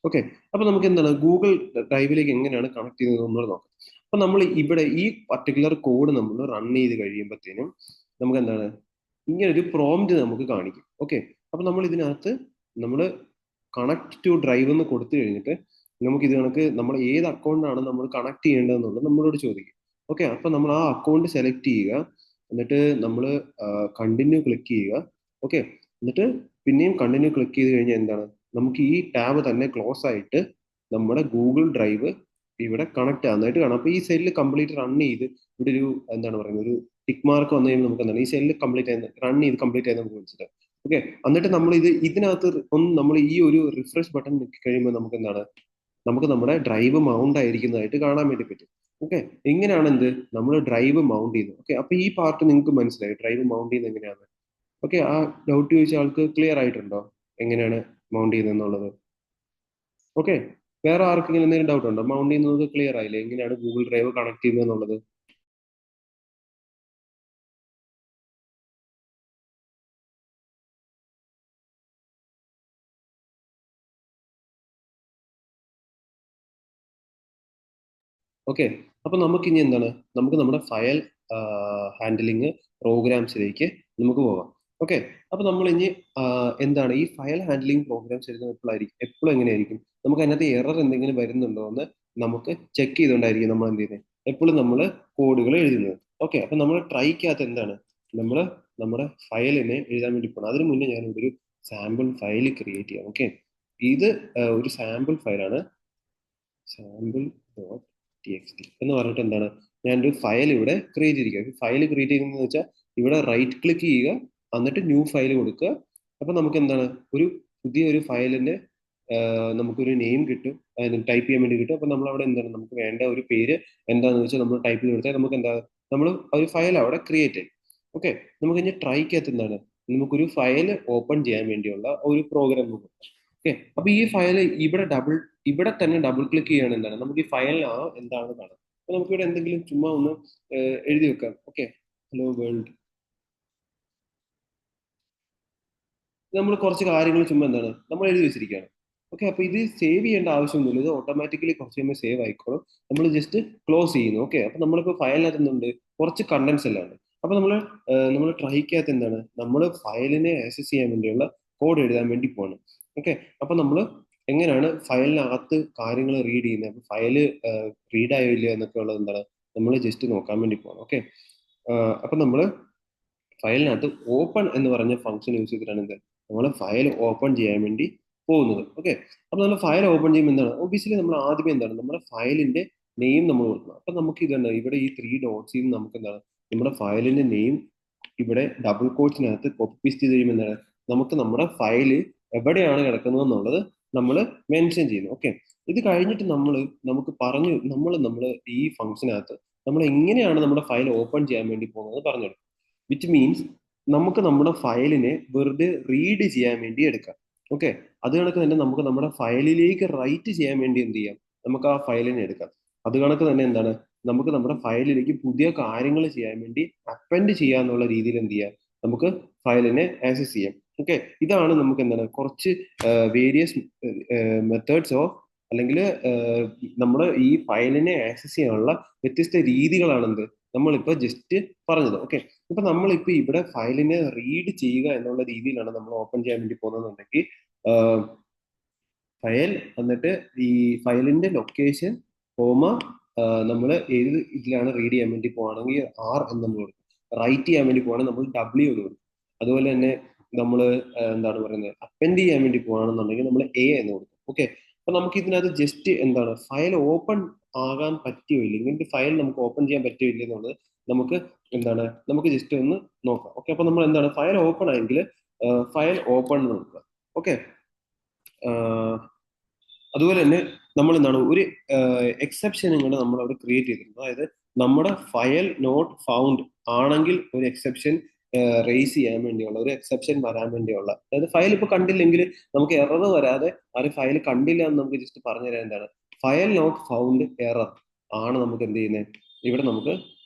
ഓക്കെ, അപ്പൊ നമുക്ക് എന്താണ് ഗൂഗിൾ ഡ്രൈവിലേക്ക് എങ്ങനെയാണ് കണക്ട് ചെയ്യുന്നത് നമ്മൾ നോക്കാം. അപ്പൊ നമ്മൾ ഇവിടെ ഈ പർട്ടിക്കുലർ കോഡ് നമ്മൾ റൺ ചെയ്ത് കഴിയുമ്പോഴത്തേനും നമുക്ക് എന്താണ് ഇങ്ങനെ ഒരു പ്രോംപ്റ്റ് നമുക്ക് കാണിക്കും. ഓക്കെ, അപ്പൊ നമ്മൾ ഇതിനകത്ത് നമ്മൾ കണക്ട് ടു ഡ്രൈവ് എന്ന് കൊടുത്തു കഴിഞ്ഞിട്ട് നമുക്ക് ഇത് കണക്ക് നമ്മൾ ഏത് അക്കൗണ്ടാണ് നമ്മൾ കണക്ട് ചെയ്യേണ്ടതെന്നുള്ളത് നമ്മളോട് ചോദിക്കും. ഓക്കെ, അപ്പൊ നമ്മൾ ആ അക്കൗണ്ട് സെലക്ട് ചെയ്യുക, എന്നിട്ട് നമ്മൾ കണ്ടിന്യൂ ക്ലിക്ക് ചെയ്യുക. ഓക്കെ, എന്നിട്ട് പിന്നെയും കണ്ടിന്യൂ ക്ലിക്ക് ചെയ്ത് കഴിഞ്ഞാൽ എന്താണ് നമുക്ക് ഈ ടാബ് തന്നെ ക്ലോസ് ആയിട്ട് നമ്മുടെ ഗൂഗിൾ ഡ്രൈവ് ഇവിടെ കണക്ട് ആകുന്നതായിട്ട് കാണാം. അപ്പൊ ഈ സെല്ല് കംപ്ലീറ്റ് റൺ ചെയ്ത് ഇവിടെ ഒരു എന്താണ് പറയുന്നത് ഒരു ടിക്ക് മാർക്ക് വന്നു കഴിയുമ്പോൾ നമുക്ക് എന്താണ് ഈ സെല്ല് കംപ്ലീറ്റ് ആയി റൺ ചെയ്ത് കംപ്ലീറ്റ് ആയി നമുക്ക് മനസ്സിലാവും. ഓക്കെ, എന്നിട്ട് നമ്മൾ ഇതിനകത്ത് ഒന്ന് നമ്മൾ ഈ ഒരു റിഫ്രഷ് ബട്ടൺ ഞെക്കി കഴിയുമ്പോൾ നമുക്ക് എന്താണ് നമുക്ക് നമ്മുടെ ഡ്രൈവ് മൗണ്ട് ആയിരിക്കുന്നതായിട്ട് കാണാൻ വേണ്ടി പറ്റും. ഓക്കെ, എങ്ങനെയാണ് എന്ത് നമ്മൾ ഡ്രൈവ് മൗണ്ട് ചെയ്യുന്നത്? ഓക്കെ, അപ്പൊ ഈ പാർട്ട് നിങ്ങൾക്ക് മനസ്സിലായി ഡ്രൈവ് മൗണ്ട് ചെയ്യുന്നത് എങ്ങനെയാണ്? ഓക്കെ, ആ ഡൗട്ട് ചോദിച്ച ആൾക്ക് ക്ലിയർ ആയിട്ടുണ്ടോ എങ്ങനെയാണ് മൗണ്ട് ചെയ്യുന്നത് എന്നുള്ളത്? ഓക്കെ, വേറെ ആർക്കെങ്കിലും എന്തെങ്കിലും ഡൗട്ട് ഉണ്ടോ? മൗണ്ട് ചെയ്യുന്നത് ക്ലിയർ ആയില്ലേ? എങ്ങനെയാണ് ഗൂഗിൾ ഡ്രൈവ് കണക്ട് ചെയ്യുന്നത് എന്നുള്ളത്? ഓക്കെ, അപ്പൊ നമുക്ക് ഇനി എന്താണ് നമുക്ക് നമ്മുടെ ഫയൽ ഹാൻഡിലിംഗ് പ്രോഗ്രാംസിലേക്ക് നമുക്ക് പോകാം. ഓക്കെ, അപ്പൊ നമ്മൾ ഇനി എന്താണ് ഈ ഫയൽ ഹാൻഡിലിംഗ് പ്രോഗ്രാംസ് എഴുതുന്നത് എപ്പോഴായിരിക്കും എപ്പോഴും എങ്ങനെയായിരിക്കും നമുക്ക് അതിനകത്ത് എറർ എന്തെങ്കിലും വരുന്നുണ്ടോ എന്ന് നമുക്ക് ചെക്ക് ചെയ്തുകൊണ്ടായിരിക്കും നമ്മൾ എന്ത് ചെയ്യുന്നത് എപ്പോഴും നമ്മൾ കോഡുകൾ എഴുതുന്നത്. ഓക്കെ, അപ്പൊ നമ്മൾ ട്രൈക്കകത്ത് എന്താണ് നമ്മൾ നമ്മുടെ ഫയലിനെ എഴുതാൻ വേണ്ടി പോകണം. അതിന് മുന്നേ ഞാൻ ഇവിടെ ഒരു സാമ്പിൾ ഫയൽ ക്രിയേറ്റ് ചെയ്യാം. ഓക്കെ, ഇത് ഒരു സാമ്പിൾ ഫയലാണ്, sample dot T X T എന്ന് പറഞ്ഞിട്ട് എന്താണ് ഞാനൊരു ഫയൽ ഇവിടെ ക്രിയേറ്റ് ചെയ്തിരിക്കുക. ഫയൽ ക്രിയേറ്റ് ചെയ്യുന്നതെന്ന് വെച്ചാൽ ഇവിടെ റൈറ്റ് ക്ലിക്ക് ചെയ്യുക, എന്നിട്ട് ന്യൂ ഫയൽ കൊടുക്കുക. അപ്പൊ നമുക്ക് എന്താണ് ഒരു പുതിയ ഒരു ഫയലിന്റെ നമുക്കൊരു നെയിം കിട്ടും, ടൈപ്പ് ചെയ്യാൻ വേണ്ടി കിട്ടും. അപ്പൊ നമ്മൾ അവിടെ എന്താണ് നമുക്ക് വേണ്ട ഒരു പേര് എന്താണെന്ന് വെച്ചാൽ നമ്മൾ ടൈപ്പ് ചെയ്ത് കൊടുത്താൽ നമുക്ക് എന്താ നമ്മൾ ഒരു ഫയൽ അവിടെ ക്രിയേറ്റ് ആയി. ഓക്കെ, നമുക്ക് ഇനി ട്രൈക്കകത്ത് എന്താണ് നമുക്കൊരു ഫയൽ ഓപ്പൺ ചെയ്യാൻ വേണ്ടിയുള്ള ഒരു പ്രോഗ്രാം. ഓക്കെ, അപ്പൊ ഈ ഫയൽ ഇവിടെ തന്നെ ഡബിൾ ക്ലിക്ക് ചെയ്യണം എന്താണ് നമുക്ക് ഈ ഫയൽ എന്താണെന്ന് കാണാം. അപ്പൊ നമുക്ക് ഇവിടെ എന്തെങ്കിലും ചുമ്മാ ഒന്ന് എഴുതി വെക്കാം. ഓക്കെ, ഹലോ വേൾഡ്, നമ്മൾ കുറച്ച് കാര്യങ്ങൾ ചുമ്മാ എന്താണ് നമ്മൾ എഴുതി വെച്ചിരിക്കുകയാണ്. ഓക്കെ, അപ്പൊ ഇത് സേവ് ചെയ്യേണ്ട ആവശ്യമൊന്നുമില്ല, ഇത് ഓട്ടോമാറ്റിക്കലി കുറച്ച് കഴിയുമ്പോൾ സേവ് ആയിക്കോളും. നമ്മൾ ജസ്റ്റ് ക്ലോസ് ചെയ്യുന്നു. ഓക്കെ, അപ്പൊ നമ്മളിപ്പോൾ ഫയലിനകത്ത് എന്തുണ്ട് കുറച്ച് കണ്ടന്റ്സ് എല്ലാം ഉണ്ട്. അപ്പൊ നമ്മൾ ട്രൈക്കകത്ത് എന്താണ് നമ്മൾ ഫയലിനെ ആക്സസ് ചെയ്യാൻ വേണ്ടിയുള്ള കോഡ് എഴുതാൻ വേണ്ടി പോകണം. ഓക്കെ, അപ്പൊ നമ്മൾ എങ്ങനെയാണ് ഫയലിനകത്ത് കാര്യങ്ങൾ റീഡ് ചെയ്യുന്നത്, അപ്പൊ ഫയല് റീഡ് ആയോ ഇല്ലയോ എന്നൊക്കെ ഉള്ളത് എന്താണ് നമ്മൾ ജസ്റ്റ് നോക്കാൻ വേണ്ടി പോകണം. ഓക്കെ, അപ്പൊ നമ്മൾ ഫയലിനകത്ത് ഓപ്പൺ എന്ന് പറഞ്ഞ ഫംഗ്ഷൻ യൂസ് ചെയ്തിട്ടാണ് എന്ത് നമ്മൾ ഫയൽ ഓപ്പൺ ചെയ്യാൻ വേണ്ടി പോകുന്നത്. ഓക്കെ, അപ്പൊ നമ്മൾ ഫയൽ ഓപ്പൺ ചെയ്യുമ്പോൾ എന്താണ് ഒബിയസ്ലി നമ്മൾ ആദ്യമേ എന്താണ് നമ്മുടെ ഫയലിന്റെ നെയിം നമ്മൾ കൊടുക്കണം. അപ്പൊ നമുക്ക് ഇതുണ്ട് ഇവിടെ ഈ ത്രീ ഡോട്ട്സിൽ നിന്ന് നമുക്ക് എന്താണ് നമ്മുടെ ഫയലിന്റെ നെയിം ഇവിടെ ഡബിൾ കോട്സിനകത്ത് കോപ്പി പേസ്റ്റ് ചെയ്ത് കഴിയുമ്പോൾ എന്താണ് നമുക്ക് നമ്മുടെ ഫയല് എവിടെയാണ് കിടക്കുന്നത് എന്നുള്ളത് നമ്മൾ മെൻഷൻ ചെയ്യുന്നു. ഓക്കെ, ഇത് കഴിഞ്ഞിട്ട് നമുക്ക് പറഞ്ഞു നമ്മൾ ഈ ഫംഗ്ഷനകത്ത് നമ്മൾ എങ്ങനെയാണ് നമ്മുടെ ഫയൽ ഓപ്പൺ ചെയ്യാൻ വേണ്ടി പോകുന്നത് പറഞ്ഞു. വിച്ച് മീൻസ് നമുക്ക് നമ്മുടെ ഫയലിനെ വെറുതെ റീഡ് ചെയ്യാൻ വേണ്ടി എടുക്കാം. ഓക്കെ, അത് കണക്ക് തന്നെ നമുക്ക് നമ്മുടെ ഫയലിലേക്ക് റൈറ്റ് ചെയ്യാൻ വേണ്ടി എന്ത് ചെയ്യാം, നമുക്ക് ആ ഫയലിനെ എടുക്കാം. അത് കണക്ക് തന്നെ എന്താണ് നമുക്ക് നമ്മുടെ ഫയലിലേക്ക് പുതിയ കാര്യങ്ങൾ ചെയ്യാൻ വേണ്ടി അപ്പൻഡ് ചെയ്യാന്നുള്ള രീതിയിൽ എന്ത് ചെയ്യാം, നമുക്ക് ഫയലിനെ ആക്സസ് ചെയ്യാം. ഓക്കെ, ഇതാണ് നമുക്ക് എന്താണ് കുറച്ച് വേരിയസ് മെത്തേഡ്സ് ഓഫ് അല്ലെങ്കിൽ നമ്മൾ ഈ ഫയലിനെ ആക്സസ് ചെയ്യാനുള്ള വ്യത്യസ്ത രീതികളാണ് എന്ത് നമ്മളിപ്പോ ജസ്റ്റ് പറഞ്ഞത്. ഓക്കെ, ഇപ്പൊ നമ്മളിപ്പോ ഇവിടെ ഫയലിനെ റീഡ് ചെയ്യുക എന്നുള്ള രീതിയിലാണ് നമ്മൾ ഓപ്പൺ ചെയ്യാൻ വേണ്ടി പോകുന്നതെന്നുണ്ടെങ്കിൽ ഫയൽ എന്നിട്ട് ഈ ഫയലിന്റെ ലൊക്കേഷൻ കോമ നമ്മൾ ഏത് ഇതിലാണ് റീഡ് ചെയ്യാൻ വേണ്ടി പോവാണെങ്കിൽ ആർ എന്ന് നമ്മൾ കൊടുക്കും. റൈറ്റ് ചെയ്യാൻ വേണ്ടി പോവാണെങ്കിൽ നമ്മൾ ഡബ്ല്യു എന്ന് കൊടുക്കും. അതുപോലെ തന്നെ നമ്മൾ എന്താണ് പറയുന്നത് അപ്പൻഡ് ചെയ്യാൻ വേണ്ടി പോവാണെന്നുണ്ടെങ്കിൽ നമ്മൾ എ എന്ന് കൊടുക്കും. ഓക്കെ, അപ്പൊ നമുക്ക് ഇതിനകത്ത് ജസ്റ്റ് എന്താണ് ഫയൽ ഓപ്പൺ ആകാൻ പറ്റിയോ ഇല്ലെങ്കിൽ ഫയൽ നമുക്ക് ഓപ്പൺ ചെയ്യാൻ പറ്റിയോ ഇല്ല എന്നുള്ളത് നമുക്ക് എന്താണ് നമുക്ക് ജസ്റ്റ് ഒന്ന് നോക്കാം. ഓക്കെ, അപ്പൊ നമ്മൾ എന്താണ് ഫയൽ ഓപ്പൺ ആയെങ്കിൽ ഫയൽ ഓപ്പൺ എന്ന് നോക്കുക. ഓക്കെ, അതുപോലെ തന്നെ നമ്മൾ എന്താണ് ഒരു എക്സെപ്ഷനും കൂടെ നമ്മൾ അവിടെ ക്രിയേറ്റ് ചെയ്തിരുന്നു. അതായത് നമ്മുടെ ഫയൽ നോട്ട് ഫൗണ്ട് ആണെങ്കിൽ ഒരു എക്സെപ്ഷൻ റേസ് ചെയ്യാൻ വേണ്ടിയുള്ള ഒരു എക്സെപ്ഷൻ വരാൻ വേണ്ടിയുള്ള, അതായത് ഫയൽ ഇപ്പൊ കണ്ടില്ലെങ്കിൽ നമുക്ക് എറർ വരാതെ ആ ഒരു ഫയൽ കണ്ടില്ല എന്ന് നമുക്ക് ജസ്റ്റ് പറഞ്ഞു തരാൻ എന്താണ് ഫയൽ നോട്ട് ഫൗണ്ട് എറർ ആണ് നമുക്ക് എന്ത് ചെയ്യുന്നത് ഇവിടെ നമുക്ക്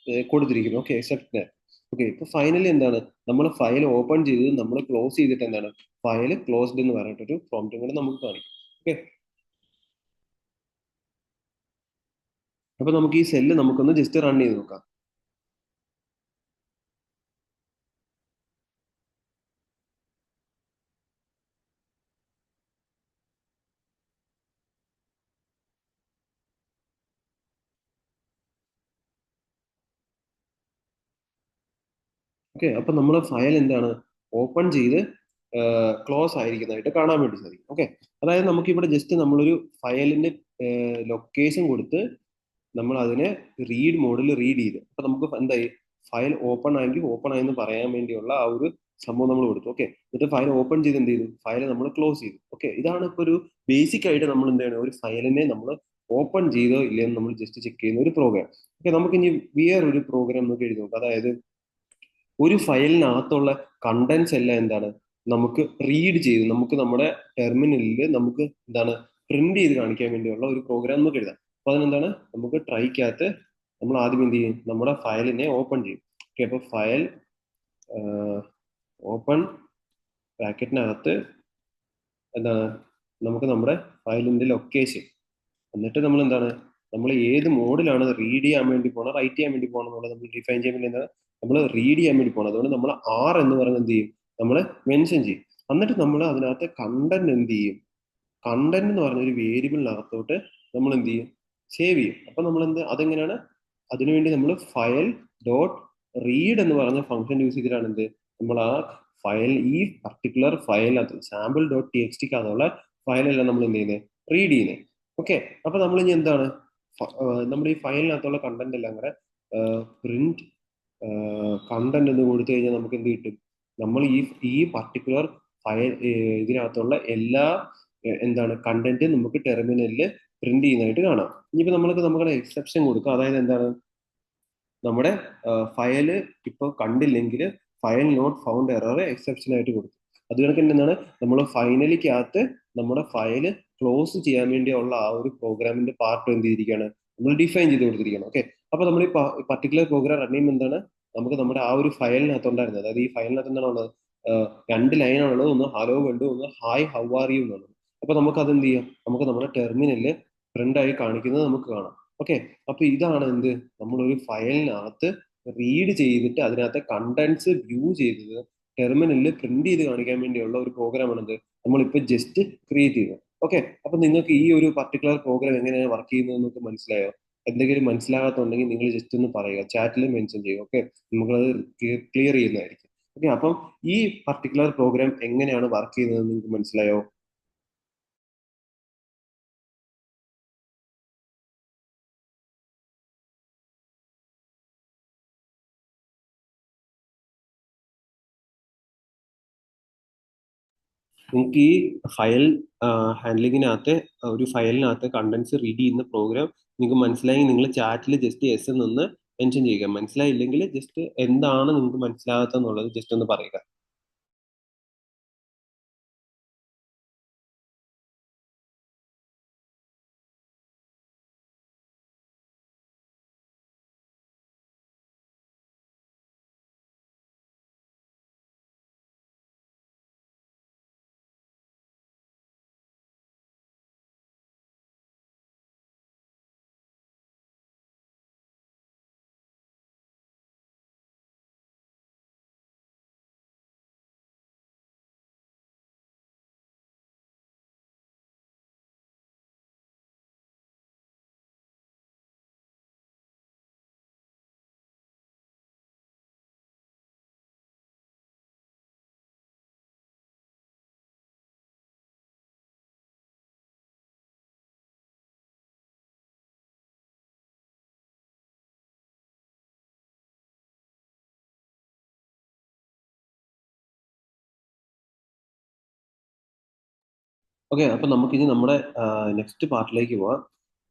കൊടുത്തിരിക്കുന്നത്. Okay, except. ഓക്കെ, ഇപ്പൊ ഫൈനലി എന്താണ് നമ്മൾ ഫയൽ ഓപ്പൺ ചെയ്ത് നമ്മൾ ക്ലോസ് ചെയ്തിട്ട് എന്താണ് ഫയൽ ക്ലോസ്ഡ് എന്ന് പറഞ്ഞിട്ടൊരു പ്രോംപ്റ്റും കൂടെ നമുക്ക് കാണിക്കും. ഓക്കെ, അപ്പൊ നമുക്ക് ഈ സെല്ല് നമുക്കൊന്ന് ജസ്റ്റ് റൺ ചെയ്ത് നോക്കാം. ഓക്കെ, അപ്പൊ നമ്മൾ ഫയൽ എന്താണ് ഓപ്പൺ ചെയ്ത് ക്ലോസ് ആയിരിക്കുന്നതായിട്ട് കാണാൻ വേണ്ടി സാധിക്കും. ഓക്കെ, അതായത് നമുക്ക് ഇവിടെ ജസ്റ്റ് നമ്മളൊരു ഫയലിന്റെ ലൊക്കേഷൻ കൊടുത്ത് നമ്മൾ അതിനെ റീഡ് മോഡിൽ റീഡ് ചെയ്ത് അപ്പൊ നമുക്ക് എന്തായി ഫയൽ ഓപ്പൺ ആയെങ്കിൽ ഓപ്പൺ ആയെന്ന് പറയാൻ വേണ്ടിയുള്ള ആ ഒരു സംഭവം നമ്മൾ കൊടുത്തു. ഓക്കെ, എന്നിട്ട് ഫയൽ ഓപ്പൺ ചെയ്ത് എന്ത് ചെയ്തു, ഫയൽ നമ്മൾ ക്ലോസ് ചെയ്തു. ഓക്കെ, ഇതാണ് ഇപ്പൊ ഒരു ബേസിക് ആയിട്ട് നമ്മൾ എന്താണ് ഒരു ഫയലിനെ നമ്മൾ ഓപ്പൺ ചെയ്തോ ഇല്ലയെന്ന് നമ്മൾ ജസ്റ്റ് ചെക്ക് ചെയ്യുന്ന ഒരു പ്രോഗ്രാം. ഓക്കെ, നമുക്ക് ഇനി വേറൊരു പ്രോഗ്രാം നമുക്ക് എഴുതി നോക്കാം. അതായത് ഒരു ഫയലിനകത്തുള്ള കണ്ടന്റ്സ് എല്ലാം എന്താണ് നമുക്ക് റീഡ് ചെയ്ത് നമുക്ക് നമ്മുടെ ടെർമിനലിൽ നമുക്ക് എന്താണ് പ്രിന്റ് ചെയ്ത് കാണിക്കാൻ വേണ്ടിയുള്ള ഒരു പ്രോഗ്രാം നമുക്ക് എഴുതാം. അപ്പൊ അതിനെന്താണ് നമുക്ക് ട്രൈക്കകത്ത് നമ്മൾ ആദ്യം എന്ത് ചെയ്യും, നമ്മുടെ ഫയലിനെ ഓപ്പൺ ചെയ്യും. ഓക്കെ, അപ്പൊ ഫയൽ ഓപ്പൺ ബ്രാക്കറ്റിനകത്ത് എന്താണ് നമുക്ക് നമ്മുടെ ഫയലിന്റെ ലൊക്കേഷൻ എന്നിട്ട് നമ്മൾ എന്താണ് നമ്മൾ ഏത് മോഡിലാണ് റീഡ് ചെയ്യാൻ വേണ്ടി പോകണം റൈറ്റ് ചെയ്യാൻ വേണ്ടി പോകണം എന്നുള്ളത് നമ്മൾ ഡിഫൈൻ ചെയ്യാൻ വേണ്ടി എന്താണ് നമ്മൾ റീഡ് ചെയ്യാൻ വേണ്ടി പോകണം. അതുകൊണ്ട് നമ്മൾ ആർ എന്ന് പറയുന്നത് എന്ത് ചെയ്യും, നമ്മൾ മെൻഷൻ ചെയ്യും. എന്നിട്ട് നമ്മൾ അതിനകത്ത് കണ്ടന്റ് എന്ത് ചെയ്യും, കണ്ടന്റ് എന്ന് പറഞ്ഞ ഒരു വേരിയബിളിനകത്തോട്ട് നമ്മൾ എന്ത് ചെയ്യും, സേവ് ചെയ്യും. അപ്പൊ നമ്മൾ എന്ത് അതെങ്ങനെയാണ് അതിനുവേണ്ടി നമ്മൾ ഫയൽ ഡോട്ട് റീഡ് എന്ന് പറഞ്ഞ ഫംഗ്ഷൻ യൂസ് ചെയ്തിട്ടാണ് എന്ത് നമ്മൾ ആ ഫയൽ ഈ പർട്ടിക്കുലർ ഫയലിനകത്ത് സാമ്പിൾ ഡോട്ട് ടി എക്സ് ടിക്കകത്തുള്ള ഫയലെല്ലാം നമ്മൾ എന്ത് ചെയ്യുന്നത് റീഡ് ചെയ്യുന്നത്. ഓക്കെ, അപ്പൊ നമ്മൾ ഇനി എന്താണ് നമ്മുടെ ഈ ഫയലിനകത്തുള്ള കണ്ടന്റ് എല്ലാം കൂടെ പ്രിന്റ് കണ്ടന്റ് എന്ന് കൊടുത്തു കഴിഞ്ഞാൽ നമുക്ക് എന്ത് കിട്ടും, നമ്മൾ ഈ പർട്ടിക്കുലർ ഫയൽ ഇതിനകത്തുള്ള എല്ലാ എന്താണ് കണ്ടന്റ് നമുക്ക് ടെർമിനലിൽ പ്രിന്റ് ചെയ്യുന്നതായിട്ട് കാണാം. ഇനിയിപ്പോ നമ്മൾക്ക് നമ്മുടെ എക്സെപ്ഷൻ കൊടുക്കാം. അതായത് എന്താണ് നമ്മുടെ ഫയല് ഇപ്പൊ കണ്ടില്ലെങ്കിൽ file not found error exception ആയിട്ട് കൊടുക്കും. അത് കണക്ക് എന്താണ് നമ്മൾ ഫൈനലിക്കകത്ത് നമ്മുടെ ഫയല് ക്ലോസ് ചെയ്യാൻ വേണ്ടിയുള്ള ആ ഒരു പ്രോഗ്രാമിന്റെ പാർട്ട് എന്ത് ചെയ്തിരിക്കുകയാണ് നമ്മൾ ഡിഫൈൻ ചെയ്ത് കൊടുത്തിരിക്കുകയാണ്. ഓക്കെ, അപ്പൊ നമ്മൾ ഈ പർട്ടിക്കുലർ പ്രോഗ്രാം റൺ ചെയ്യുമ്പോൾ എന്താണ് നമുക്ക് നമ്മുടെ ആ ഒരു ഫയലിനകത്ത് ഉണ്ടായിരുന്നത്, അതായത് ഈ ഫയലിനകത്ത് എന്താണ് ഉള്ളത് രണ്ട് ലൈനാണുള്ളത്. ഒന്ന് ഹലോ വേൾഡ്, ഒന്ന് ഹായ് ഹൗ ആർ യു എന്നുള്ളത്. അപ്പൊ നമുക്ക് അത് എന്ത് ചെയ്യാം, നമുക്ക് നമ്മുടെ ടെർമിനലിൽ പ്രിന്റ് ആയി കാണിക്കുന്നത് നമുക്ക് കാണാം. ഓക്കെ, അപ്പൊ ഇതാണ് എന്ത് നമ്മളൊരു ഫയലിനകത്ത് റീഡ് ചെയ്തിട്ട് അതിനകത്തെ കണ്ടന്റ്സ് വ്യൂ ചെയ്തത് ടെർമിനലിൽ പ്രിന്റ് ചെയ്ത് കാണിക്കാൻ വേണ്ടിയുള്ള ഒരു പ്രോഗ്രാമാണ് എന്ത് നമ്മളിപ്പോ ജസ്റ്റ് ക്രിയേറ്റ് ചെയ്തത്. ഓക്കെ, അപ്പൊ നിങ്ങൾക്ക് ഈ ഒരു പർട്ടിക്കുലർ പ്രോഗ്രാം എങ്ങനെയാണ് വർക്ക് ചെയ്യുന്നത് നിങ്ങൾക്ക് മനസ്സിലായോ? എന്തെങ്കിലും മനസ്സിലാകാത്തുണ്ടെങ്കിൽ നിങ്ങൾ ജസ്റ്റ് ഒന്ന് പറയുക, ചാറ്റിൽ മെൻഷൻ ചെയ്യുക. ഓക്കെ, നമ്മളത് ക്ലിയർ ചെയ്യുന്നതായിരിക്കും. ഓക്കെ, അപ്പം ഈ പർട്ടിക്കുലർ പ്രോഗ്രാം എങ്ങനെയാണ് വർക്ക് ചെയ്യുന്നത് നിങ്ങൾക്ക് മനസ്സിലായോ? നിങ്ങൾക്ക് ഈ ഫയൽ ഹാൻഡ്ലിങ്ങിനകത്ത് ഒരു ഫയലിനകത്ത് കണ്ടന്റ്സ് റീഡ് ചെയ്യുന്ന പ്രോഗ്രാം നിങ്ങൾക്ക് മനസ്സിലായി നിങ്ങൾ ചാറ്റിൽ ജസ്റ്റ് എസ് നിന്ന് മെൻഷൻ ചെയ്യുക. മനസ്സിലായില്ലെങ്കിൽ ജസ്റ്റ് എന്താണ് നിങ്ങൾക്ക് മനസ്സിലാകാത്തെന്നുള്ളത് ജസ്റ്റ് ഒന്ന് പറയുക. ഓക്കെ, അപ്പൊ നമുക്കിനി നമ്മുടെ നെക്സ്റ്റ് പാർട്ടിലേക്ക് പോവാം.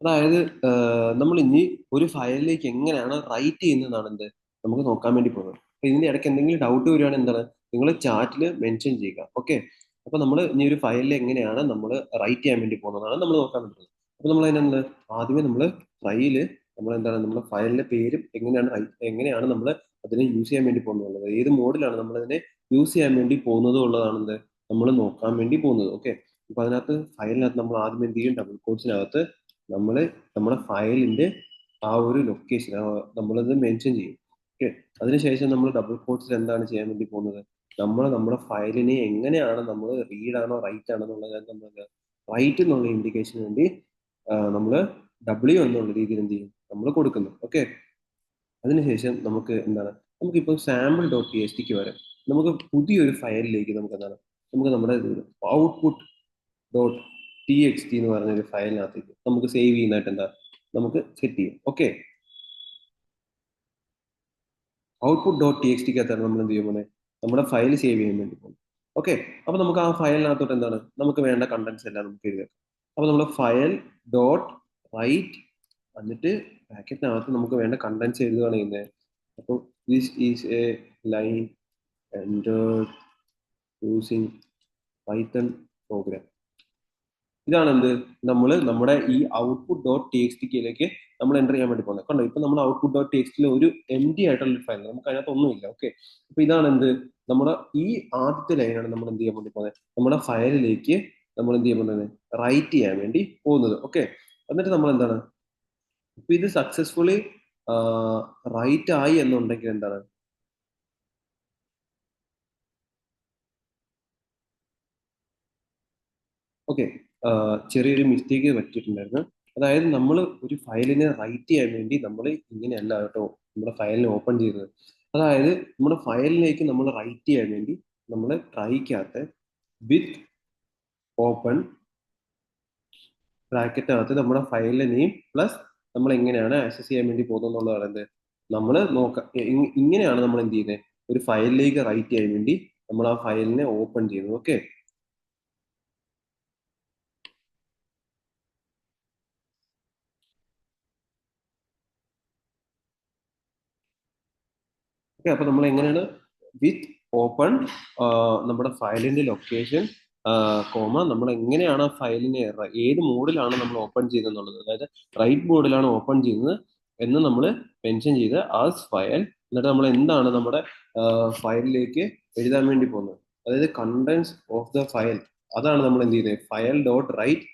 അതായത് നമ്മൾ ഇനി ഒരു ഫയലിലേക്ക് എങ്ങനെയാണ് റൈറ്റ് ചെയ്യുന്നതാണ് എന്ത് നമുക്ക് നോക്കാൻ വേണ്ടി പോകുന്നത്. അപ്പൊ ഇതിന്റെ ഇടയ്ക്ക് എന്തെങ്കിലും ഡൗട്ട് വരികയാണെങ്കിൽ എന്താണ് നിങ്ങൾ ചാറ്റിൽ മെൻഷൻ ചെയ്യുക. ഓക്കെ, അപ്പൊ നമ്മൾ ഇനി ഒരു ഫയലിൽ എങ്ങനെയാണ് നമ്മൾ റൈറ്റ് ചെയ്യാൻ വേണ്ടി പോകുന്നതാണ് നമ്മൾ നോക്കാൻ പറ്റുന്നത്. അപ്പൊ നമ്മൾ അതിനെന്ത് ആദ്യമേ നമ്മൾ ഫയല് നമ്മൾ എന്താണ് നമ്മുടെ ഫയലിന്റെ പേരും എങ്ങനെയാണ് നമ്മൾ അതിനെ യൂസ് ചെയ്യാൻ വേണ്ടി പോകുന്നത്, ഏത് മോഡിലാണ് നമ്മൾ അതിനെ യൂസ് ചെയ്യാൻ വേണ്ടി പോകുന്നത് ഉള്ളതാണ് എന്ത് നമ്മൾ നോക്കാൻ വേണ്ടി പോകുന്നത്. ഓക്കെ, അപ്പൊ അതിനകത്ത് ഫയലിനകത്ത് നമ്മൾ ആദ്യം എന്ത് ചെയ്യും, ഡബിൾ കോട്സിനകത്ത് നമ്മൾ നമ്മുടെ ഫയലിന്റെ ആ ഒരു ലൊക്കേഷൻ നമ്മളത് മെൻഷൻ ചെയ്യും. ഓക്കെ, അതിനുശേഷം നമ്മൾ ഡബിൾ കോട്സിൽ എന്താണ് ചെയ്യാൻ വേണ്ടി പോകുന്നത്, നമ്മൾ നമ്മുടെ ഫയലിനെ എങ്ങനെയാണ് നമ്മൾ റീഡ് ആണോ റൈറ്റ് ആണോ എന്നുള്ളത് നമ്മൾ റൈറ്റ് എന്നുള്ള ഇൻഡിക്കേഷന് വേണ്ടി നമ്മൾ ഡബ്ല്യു എന്നുള്ള രീതിയിൽ എന്ത് ചെയ്യും നമ്മൾ കൊടുക്കുന്നു. ഓക്കെ, അതിനുശേഷം നമുക്ക് എന്താണ് നമുക്കിപ്പോൾ sample dot T S tick വരാം. നമുക്ക് പുതിയൊരു ഫയലിലേക്ക് നമുക്ക് എന്താണ് നമുക്ക് നമ്മുടെ output dot T X T എന്ന് പറഞ്ഞ ഒരു ഫയലിനകത്തേക്ക് നമുക്ക് സേവ് ചെയ്യുന്നതായിട്ട് എന്താ നമുക്ക് സെറ്റ് ചെയ്യും. Okay, output dot T X ടിക്കകത്താണ് നമ്മൾ എന്ത് ചെയ്യുമ്പോൾ നമ്മുടെ ഫയൽ സേവ് ചെയ്യാൻ വേണ്ടി പോകും. ഓക്കെ, അപ്പൊ നമുക്ക് ആ ഫയലിനകത്തോട്ട് എന്താണ് നമുക്ക് വേണ്ട കണ്ടന്റ്സ് എല്ലാം നമുക്ക് എഴുതാം. അപ്പൊ നമ്മൾ ഫയൽ ഡോട്ട് റൈറ്റ് എന്നിട്ട് ബ്രാക്കറ്റിനകത്ത് നമുക്ക് വേണ്ട കണ്ടന്റ്സ് എഴുതുകയാണെങ്കിൽ അപ്പോൾ this is A line entered using Python programme. ഇതാണ് എന്ത് നമ്മൾ നമ്മുടെ ഈ ഔട്ട്പുട്ട് ഡോട്ട് ടി എക്സ് ടിയിലേക്ക് നമ്മൾ എൻ്റർ ചെയ്യാൻ വേണ്ടി പോകുന്നത്. കണ്ടോ, ഇപ്പൊ നമ്മൾ ഔട്ട്പുട്ട് ഡോട്ട് ടി എക്സ് ടിയിൽ ഒരു എം ടി ആയിട്ടുള്ള ഒരു ഫയൽ, നമുക്ക് അതിനകത്ത് ഒന്നുമില്ല. ഓക്കെ, അപ്പൊ ഇതാണ് എന്ത് നമ്മുടെ ഈ ആദ്യത്തെ ലൈനാണ് നമ്മൾ എന്ത് ചെയ്യാൻ വേണ്ടി പോകുന്നത്, നമ്മുടെ ഫയലിലേക്ക് നമ്മൾ എന്ത് ചെയ്യാൻ പോകുന്നത് റൈറ്റ് ചെയ്യാൻ വേണ്ടി പോകുന്നത്. ഓക്കെ, എന്നിട്ട് നമ്മൾ എന്താണ് ഇപ്പൊ ഇത് സക്സസ്ഫുള്ളി റൈറ്റ് ആയി എന്നുണ്ടെങ്കിൽ എന്താണ് ഓക്കെ, ചെറിയൊരു മിസ്റ്റേക്ക് പറ്റിയിട്ടുണ്ടായിരുന്നു. അതായത് നമ്മൾ ഒരു ഫയലിനെ റൈറ്റ് ചെയ്യാൻ വേണ്ടി നമ്മൾ ഇങ്ങനെയല്ല കേട്ടോ നമ്മുടെ ഫയലിനെ ഓപ്പൺ ചെയ്തത്. അതായത് നമ്മുടെ ഫയലിലേക്ക് നമ്മൾ റൈറ്റ് ചെയ്യാൻ വേണ്ടി നമ്മൾ ട്രൈക്കകത്ത് വിത്ത് ഓപ്പൺ ബ്രാക്കറ്റിനകത്ത് നമ്മുടെ ഫയലിന്റെ നെയിം പ്ലസ് നമ്മൾ എങ്ങനെയാണ് ആക്സസ് ചെയ്യാൻ വേണ്ടി പോകുന്നത് എന്നുള്ളതാണ് എന്ത് നമ്മൾ നോക്കാം. ഇങ്ങനെയാണ് നമ്മൾ എന്ത് ചെയ്യുന്നത് ഒരു ഫയലിലേക്ക് റൈറ്റ് ചെയ്യാൻ വേണ്ടി നമ്മൾ ആ ഫയലിനെ ഓപ്പൺ ചെയ്യുന്നത്. ഓക്കെ, ഓക്കെ, അപ്പൊ നമ്മൾ എങ്ങനെയാണ് വിത്ത് ഓപ്പൺ നമ്മുടെ ഫയലിന്റെ ലൊക്കേഷൻ കോമ നമ്മൾ എങ്ങനെയാണ് ആ ഫയലിനെ ഏത് മോഡിലാണ് നമ്മൾ ഓപ്പൺ ചെയ്തെന്നുള്ളത്, അതായത് റൈറ്റ് മോഡിലാണ് ഓപ്പൺ ചെയ്യുന്നത് എന്ന് നമ്മൾ മെൻഷൻ ചെയ്ത് ആസ് ഫയൽ. എന്നിട്ട് നമ്മൾ എന്താണ് നമ്മുടെ ഫയലിലേക്ക് എഴുതാൻ വേണ്ടി പോകുന്നത്, അതായത് കണ്ടന്റ്സ് ഓഫ് ദ ഫയൽ, അതാണ് നമ്മൾ എന്ത് ചെയ്യുന്നത് ഫയൽ ഡോട്ട് റൈറ്റ്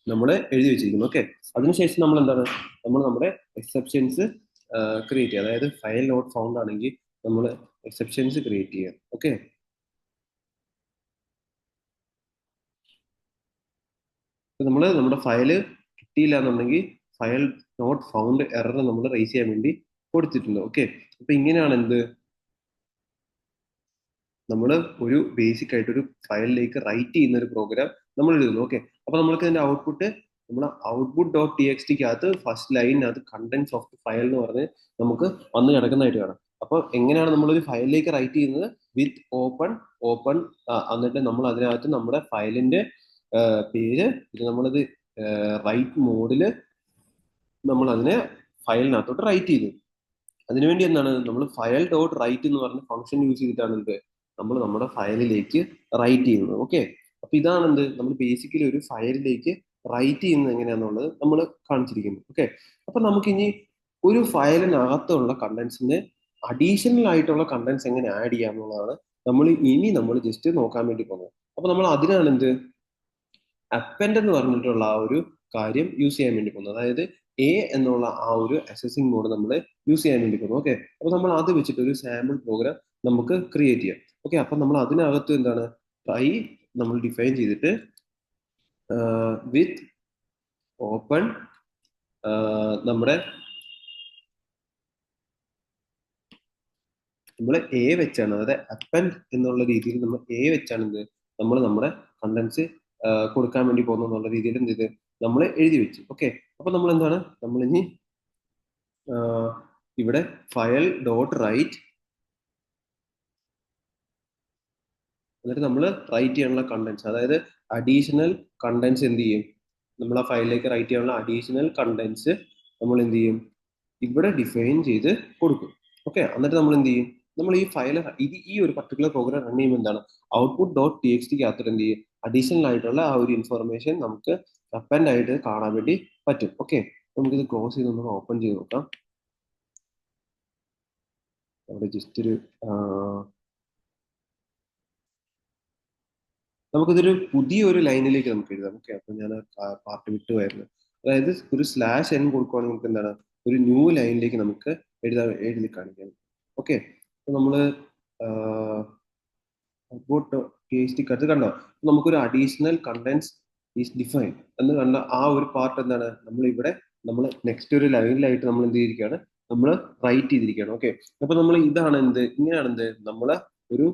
നമ്മൾ എഴുതി വെച്ചിരിക്കുന്നു. ഓക്കെ, അതിനുശേഷം നമ്മൾ എന്താണ് നമ്മൾ നമ്മുടെ എക്സെപ്ഷൻസ് ക്രിയേറ്റ് ചെയ്യുക, അതായത് ഫയൽ നോട്ട് ഫൗണ്ട് ആണെങ്കിൽ നമ്മൾ എക്സെപ്ഷൻസ് ക്രിയേറ്റ് ചെയ്യുക. ഓക്കെ, നമ്മൾ നമ്മുടെ ഫയല് കിട്ടിയില്ല എന്നുണ്ടെങ്കിൽ ഫയൽ നോട്ട് ഫൗണ്ട് എറർ നമ്മൾ റേസ് ചെയ്യാൻ വേണ്ടി കൊടുത്തിട്ടുണ്ട്. ഓക്കെ, അപ്പൊ ഇങ്ങനെയാണ് എന്ത് നമ്മൾ ഒരു ബേസിക് ആയിട്ട് ഒരു ഫയലിലേക്ക് റൈറ്റ് ചെയ്യുന്ന ഒരു പ്രോഗ്രാം നമ്മൾ എഴുതുന്നു. ഓക്കെ, അപ്പൊ നമ്മൾക്ക് ഇതിന്റെ ഔട്ട്പുട്ട് നമ്മൾ ഔട്ട്പുട്ട് ഡോട്ട് ടി എക്സ് ടിക്കകത്ത് ഫസ്റ്റ് ലൈനിനകത്ത് കണ്ടന്റ്സ് ഓഫ് ദി ഫയൽ എന്ന് പറഞ്ഞ് നമുക്ക് വന്ന് കിടക്കുന്നതായിട്ട് കാണാം. അപ്പൊ എങ്ങനെയാണ് നമ്മൾ ഒരു ഫയലിലേക്ക് റൈറ്റ് ചെയ്യുന്നത് വിത്ത് ഓപ്പൺ ഓപ്പൺ, എന്നിട്ട് നമ്മൾ അതിനകത്ത് നമ്മുടെ ഫയലിന്റെ പേര്, ഇത് നമ്മളത് റൈറ്റ് മോഡിൽ നമ്മൾ അതിനെ ഫയലിനകത്തോട്ട് റൈറ്റ് ചെയ്തു. അതിനുവേണ്ടി എന്താണ് നമ്മൾ ഫയൽ ഡോട്ട് റൈറ്റ് എന്ന് പറഞ്ഞ ഫംഗ്ഷൻ യൂസ് ചെയ്തിട്ടാണ് എന്ത് നമ്മൾ നമ്മുടെ ഫയലിലേക്ക് റൈറ്റ് ചെയ്യുന്നത്. ഓക്കെ, അപ്പൊ ഇതാണ് എന്ത് നമ്മൾ ബേസിക്കലി ഒരു ഫയലിലേക്ക് റൈറ്റ് ചെയ്യുന്നത് എങ്ങനെയാണെന്നുള്ളത് നമ്മൾ കാണിച്ചിരിക്കുന്നത്. ഓക്കെ, അപ്പൊ നമുക്കിനി ഒരു ഫയലിനകത്തുള്ള കണ്ടന്റ്സിന് അഡീഷണൽ ആയിട്ടുള്ള കണ്ടന്റ്സ് എങ്ങനെ ആഡ് ചെയ്യാം എന്നുള്ളതാണ് നമ്മൾ ജസ്റ്റ് നോക്കാൻ വേണ്ടി പോകുന്നത്. അപ്പൊ നമ്മൾ അതിനാണ് എന്ത് അപ്പൻഡ് എന്ന് പറഞ്ഞിട്ടുള്ള ആ ഒരു കാര്യം യൂസ് ചെയ്യാൻ വേണ്ടി പോകുന്നത്. അതായത് എ എന്നുള്ള ആ ഒരു അസസിങ് മോഡ് നമ്മൾ യൂസ് ചെയ്യാൻ വേണ്ടി പോകുന്നു. ഓക്കെ, അപ്പൊ നമ്മൾ അത് വെച്ചിട്ട് ഒരു സാമ്പിൾ പ്രോഗ്രാം നമുക്ക് ക്രിയേറ്റ് ചെയ്യാം. ഓക്കെ, അപ്പൊ നമ്മൾ അതിനകത്ത് എന്താണ് ട്രൈ നമ്മൾ ഡിഫൈൻ ചെയ്തിട്ട് വിത്ത് ഓപ്പൺ നമ്മുടെ നമ്മൾ എ വെച്ചാണ്, അതായത് അപ്പൻഡ് എന്നുള്ള രീതിയിൽ നമ്മൾ എ വെച്ചാണ് എന്ത് നമ്മൾ നമ്മുടെ കണ്ടന്റ്സ് കൊടുക്കാൻ വേണ്ടി പോകുന്നു എന്നുള്ള രീതിയിൽ എന്ത് ചെയ്ത് നമ്മൾ എഴുതി വെച്ചു. ഓക്കെ, അപ്പൊ നമ്മൾ എന്താണ് നമ്മൾ ഇനി ഇവിടെ ഫയൽ ഡോട്ട് റൈറ്റ്, എന്നിട്ട് നമ്മൾ റൈറ്റ് ചെയ്യാനുള്ള കണ്ടന്റ്സ്, അതായത് അഡീഷണൽ കണ്ടന്റ്സ് എന്ത് ചെയ്യും, നമ്മൾ ആ ഫയലിലേക്ക് റൈറ്റ് ചെയ്യാനുള്ള അഡീഷണൽ കണ്ടന്റ്സ് നമ്മൾ എന്ത് ചെയ്യും ഇവിടെ ഡിഫൈൻ ചെയ്ത് കൊടുക്കും. ഓക്കെ, എന്നിട്ട് നമ്മൾ എന്ത് ചെയ്യും, നമ്മൾ ഈ ഫയൽ ഈ ഒരു പർട്ടിക്കുലർ പ്രോഗ്രാം റൺ ചെയ്യുമ്പോൾ എന്താണ് output dot T X tick അകത്ത് എന്ത് ചെയ്യും അഡീഷണൽ ആയിട്ടുള്ള ആ ഒരു ഇൻഫർമേഷൻ നമുക്ക് അപ്പൻഡ് ആയിട്ട് കാണാൻ വേണ്ടി പറ്റും. ഓക്കെ, നമുക്കിത് ക്ലോസ് ചെയ്ത് ഒന്ന് ഓപ്പൺ ചെയ്ത് നോക്കാം. അവിടെ ജസ്റ്റ് ഒരു നമുക്കിതൊരു പുതിയൊരു ലൈനിലേക്ക് നമുക്ക് എഴുതാം. ഓക്കെ, അപ്പൊ ഞാൻ പാർട്ട് വിട്ടുപോയിരുന്നു. അതായത് ഒരു സ്ലാഷ് എൻ കൊടുക്കുവാണെങ്കിൽ നമുക്ക് എന്താണ് ഒരു ന്യൂ ലൈനിലേക്ക് നമുക്ക് എഴുതി കാണിക്കാം. ഓക്കെ, അപ്പൊ നമ്മള് അടുത്ത് കണ്ടോ നമുക്കൊരു അഡീഷണൽ കണ്ടന്റ്സ് ഈസ് ഡിഫൈൻ എന്ന് കണ്ട ആ ഒരു പാർട്ട് എന്താണ് നമ്മൾ നെക്സ്റ്റ് ഒരു ലൈനിലായിട്ട് നമ്മൾ എന്ത് ചെയ്തിരിക്കുകയാണ്, നമ്മൾ റൈറ്റ് ചെയ്തിരിക്കുകയാണ്. ഓക്കെ, അപ്പൊ നമ്മൾ ഇതാണ് ഇങ്ങനെയാണ് നമ്മൾ ഒരു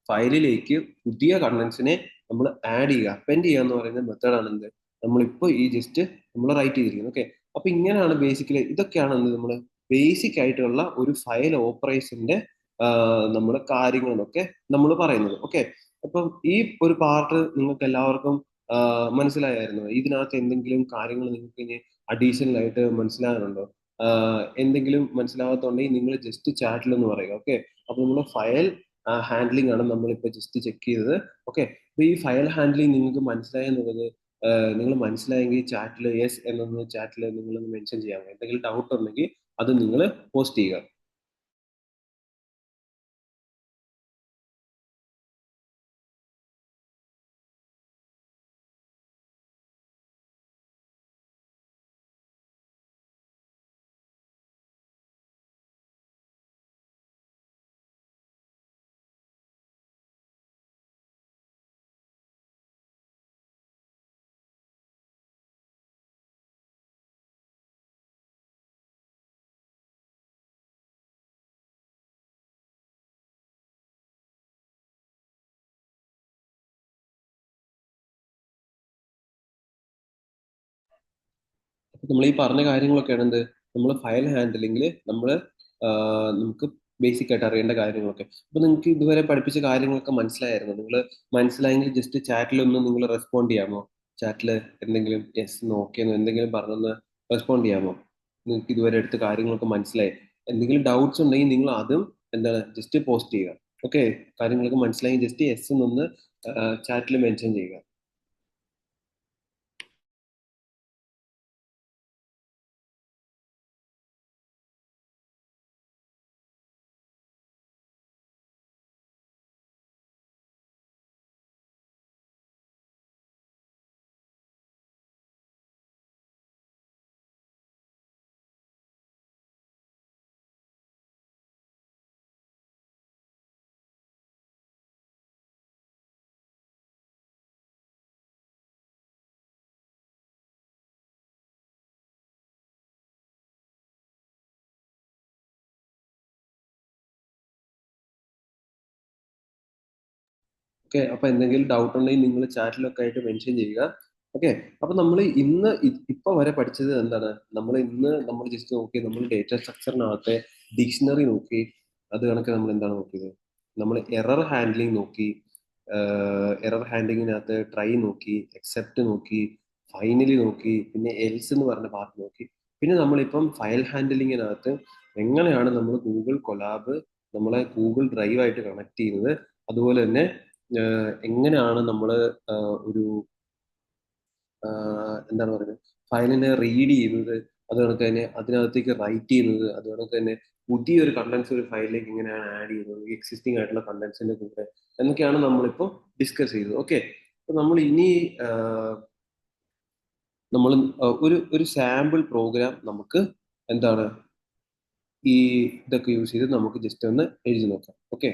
ഫയലിലേക്ക് പുതിയ കണ്ടന്റ്സിനെ നമ്മൾ ആഡ് ചെയ്യുക, അപ്പൻഡ് ചെയ്യുക എന്ന് പറയുന്ന മെത്തേഡാണ് നമ്മളിപ്പോൾ ഈ ജസ്റ്റ് നമ്മൾ റൈറ്റ് ചെയ്തിരിക്കുന്നത്. ഓക്കെ, അപ്പൊ ഇങ്ങനെയാണ് ബേസിക്കലി ഇതൊക്കെയാണ് നമ്മൾ ബേസിക് ആയിട്ടുള്ള ഒരു ഫയൽ ഓപ്പറേഷന്റെ നമ്മൾ കാര്യങ്ങളെന്നൊക്കെ നമ്മൾ പറയുന്നത്. ഓക്കെ, അപ്പം ഈ ഒരു പാർട്ട് നിങ്ങൾക്ക് എല്ലാവർക്കും മനസ്സിലായായിരുന്നു? ഇതിനകത്ത് എന്തെങ്കിലും കാര്യങ്ങൾ നിങ്ങൾക്ക് ഇനി അഡീഷണൽ ആയിട്ട് മനസ്സിലാകാനുണ്ടോ? എന്തെങ്കിലും മനസ്സിലാകാത്തുണ്ടെങ്കിൽ നിങ്ങൾ ജസ്റ്റ് ചാറ്റിൽ ഒന്ന് പറയുക. ഓക്കെ, അപ്പൊ നമ്മൾ ഫയൽ ഹാൻഡ്ലിംഗ് ആണ് നമ്മളിപ്പോൾ ജസ്റ്റ് ചെക്ക് ചെയ്തത്. ഓക്കെ, അപ്പൊ ഈ ഫയൽ ഹാൻഡ്ലിംഗ് നിങ്ങൾക്ക് മനസ്സിലായി എന്നുള്ളത് നിങ്ങൾ മനസ്സിലായെങ്കിൽ ചാറ്റിൽ യെസ് എന്നൊന്ന് ചാറ്റിൽ നിങ്ങളൊന്ന് മെൻഷൻ ചെയ്യാം. എന്തെങ്കിലും ഡൗട്ട് ഉണ്ടെങ്കിൽ അത് നിങ്ങൾ പോസ്റ്റ് ചെയ്യുക. നമ്മൾ ഈ പറഞ്ഞ കാര്യങ്ങളൊക്കെയാണ് നമ്മൾ ഫയൽ ഹാൻഡലിംഗിൽ നമുക്ക് ബേസിക് ആയിട്ട് അറിയേണ്ട കാര്യങ്ങളൊക്കെ. അപ്പൊ നിങ്ങൾക്ക് ഇതുവരെ പഠിപ്പിച്ച കാര്യങ്ങളൊക്കെ മനസ്സിലായിരുന്നു? നിങ്ങൾ മനസ്സിലായെങ്കിൽ ജസ്റ്റ് ചാറ്റിൽ ഒന്ന് നിങ്ങൾ റെസ്പോണ്ട് ചെയ്യാമോ? ചാറ്റിൽ എന്തെങ്കിലും യെസ് ഓക്കെ എന്ന് എന്തെങ്കിലും പറഞ്ഞൊന്ന് റെസ്പോണ്ട് ചെയ്യാമോ? നിങ്ങൾക്ക് ഇതുവരെ എടുത്ത കാര്യങ്ങളൊക്കെ മനസ്സിലായി? എന്തെങ്കിലും ഡൗട്ട്സ് ഉണ്ടെങ്കിൽ നിങ്ങൾ അതും എന്താണ് ജസ്റ്റ് പോസ്റ്റ് ചെയ്യുക. ഓക്കെ, കാര്യങ്ങളൊക്കെ മനസ്സിലായി ജസ്റ്റ് യെസ് എന്നൊന്ന് ചാറ്റിൽ മെൻഷൻ ചെയ്യുക. ഓക്കെ, അപ്പൊ എന്തെങ്കിലും ഡൗട്ട് ഉണ്ടെങ്കിൽ നിങ്ങൾ ചാറ്റിലൊക്കെ ആയിട്ട് മെൻഷൻ ചെയ്യുക. ഓക്കെ, അപ്പൊ നമ്മൾ ഇന്ന് ഇപ്പൊ വരെ പഠിച്ചത് എന്താണ്, നമ്മൾ ജസ്റ്റ് നോക്കി നമ്മൾ ഡേറ്റ സ്ട്രക്ചറിനകത്തെ ഡിക്ഷണറി നോക്കി, അത് കണക്ക് നമ്മൾ എന്താണ് നോക്കിയത്, നമ്മൾ എറർ ഹാൻഡ്ലിംഗ് നോക്കി, എറർ ഹാൻഡ്ലിങ്ങിനകത്ത് ട്രൈ നോക്കി, എക്സെപ്റ്റ് നോക്കി, ഫൈനലി നോക്കി, പിന്നെ എൽസ് എന്ന് പറഞ്ഞ പാർട്ട് നോക്കി. പിന്നെ നമ്മളിപ്പം ഫയൽ ഹാൻഡ്ലിങ്ങിനകത്ത് എങ്ങനെയാണ് നമ്മൾ ഗൂഗിൾ കൊലാബ് നമ്മളെ ഗൂഗിൾ ഡ്രൈവ് ആയിട്ട് കണക്ട് ചെയ്യുന്നത്, അതുപോലെ തന്നെ എങ്ങനെയാണ് നമ്മൾ ഒരു എന്താണ് പറയുന്നത്, ഫയലിനെ റീഡ് ചെയ്യുന്നത്, അത് കണക്ക് തന്നെ അതിനകത്തേക്ക് റൈറ്റ് ചെയ്യുന്നത്, അത് കണക്ക് തന്നെ പുതിയൊരു കണ്ടന്റ്സ് ഒരു ഫയലിലേക്ക് എങ്ങനെയാണ് ആഡ് ചെയ്യുന്നത്, എക്സിസ്റ്റിംഗ് ആയിട്ടുള്ള കണ്ടന്റ്സിന്റെ കൂടെ എന്നൊക്കെയാണ് നമ്മളിപ്പോൾ ഡിസ്കസ് ചെയ്തത്. ഓക്കെ, അപ്പൊ നമ്മൾ ഇനി നമ്മൾ ഒരു ഒരു സാമ്പിൾ പ്രോഗ്രാം നമുക്ക് എന്താണ് ഈ ഇതൊക്കെ യൂസ് ചെയ്ത് നമുക്ക് ജസ്റ്റ് ഒന്ന് എഴുതി നോക്കാം. ഓക്കെ,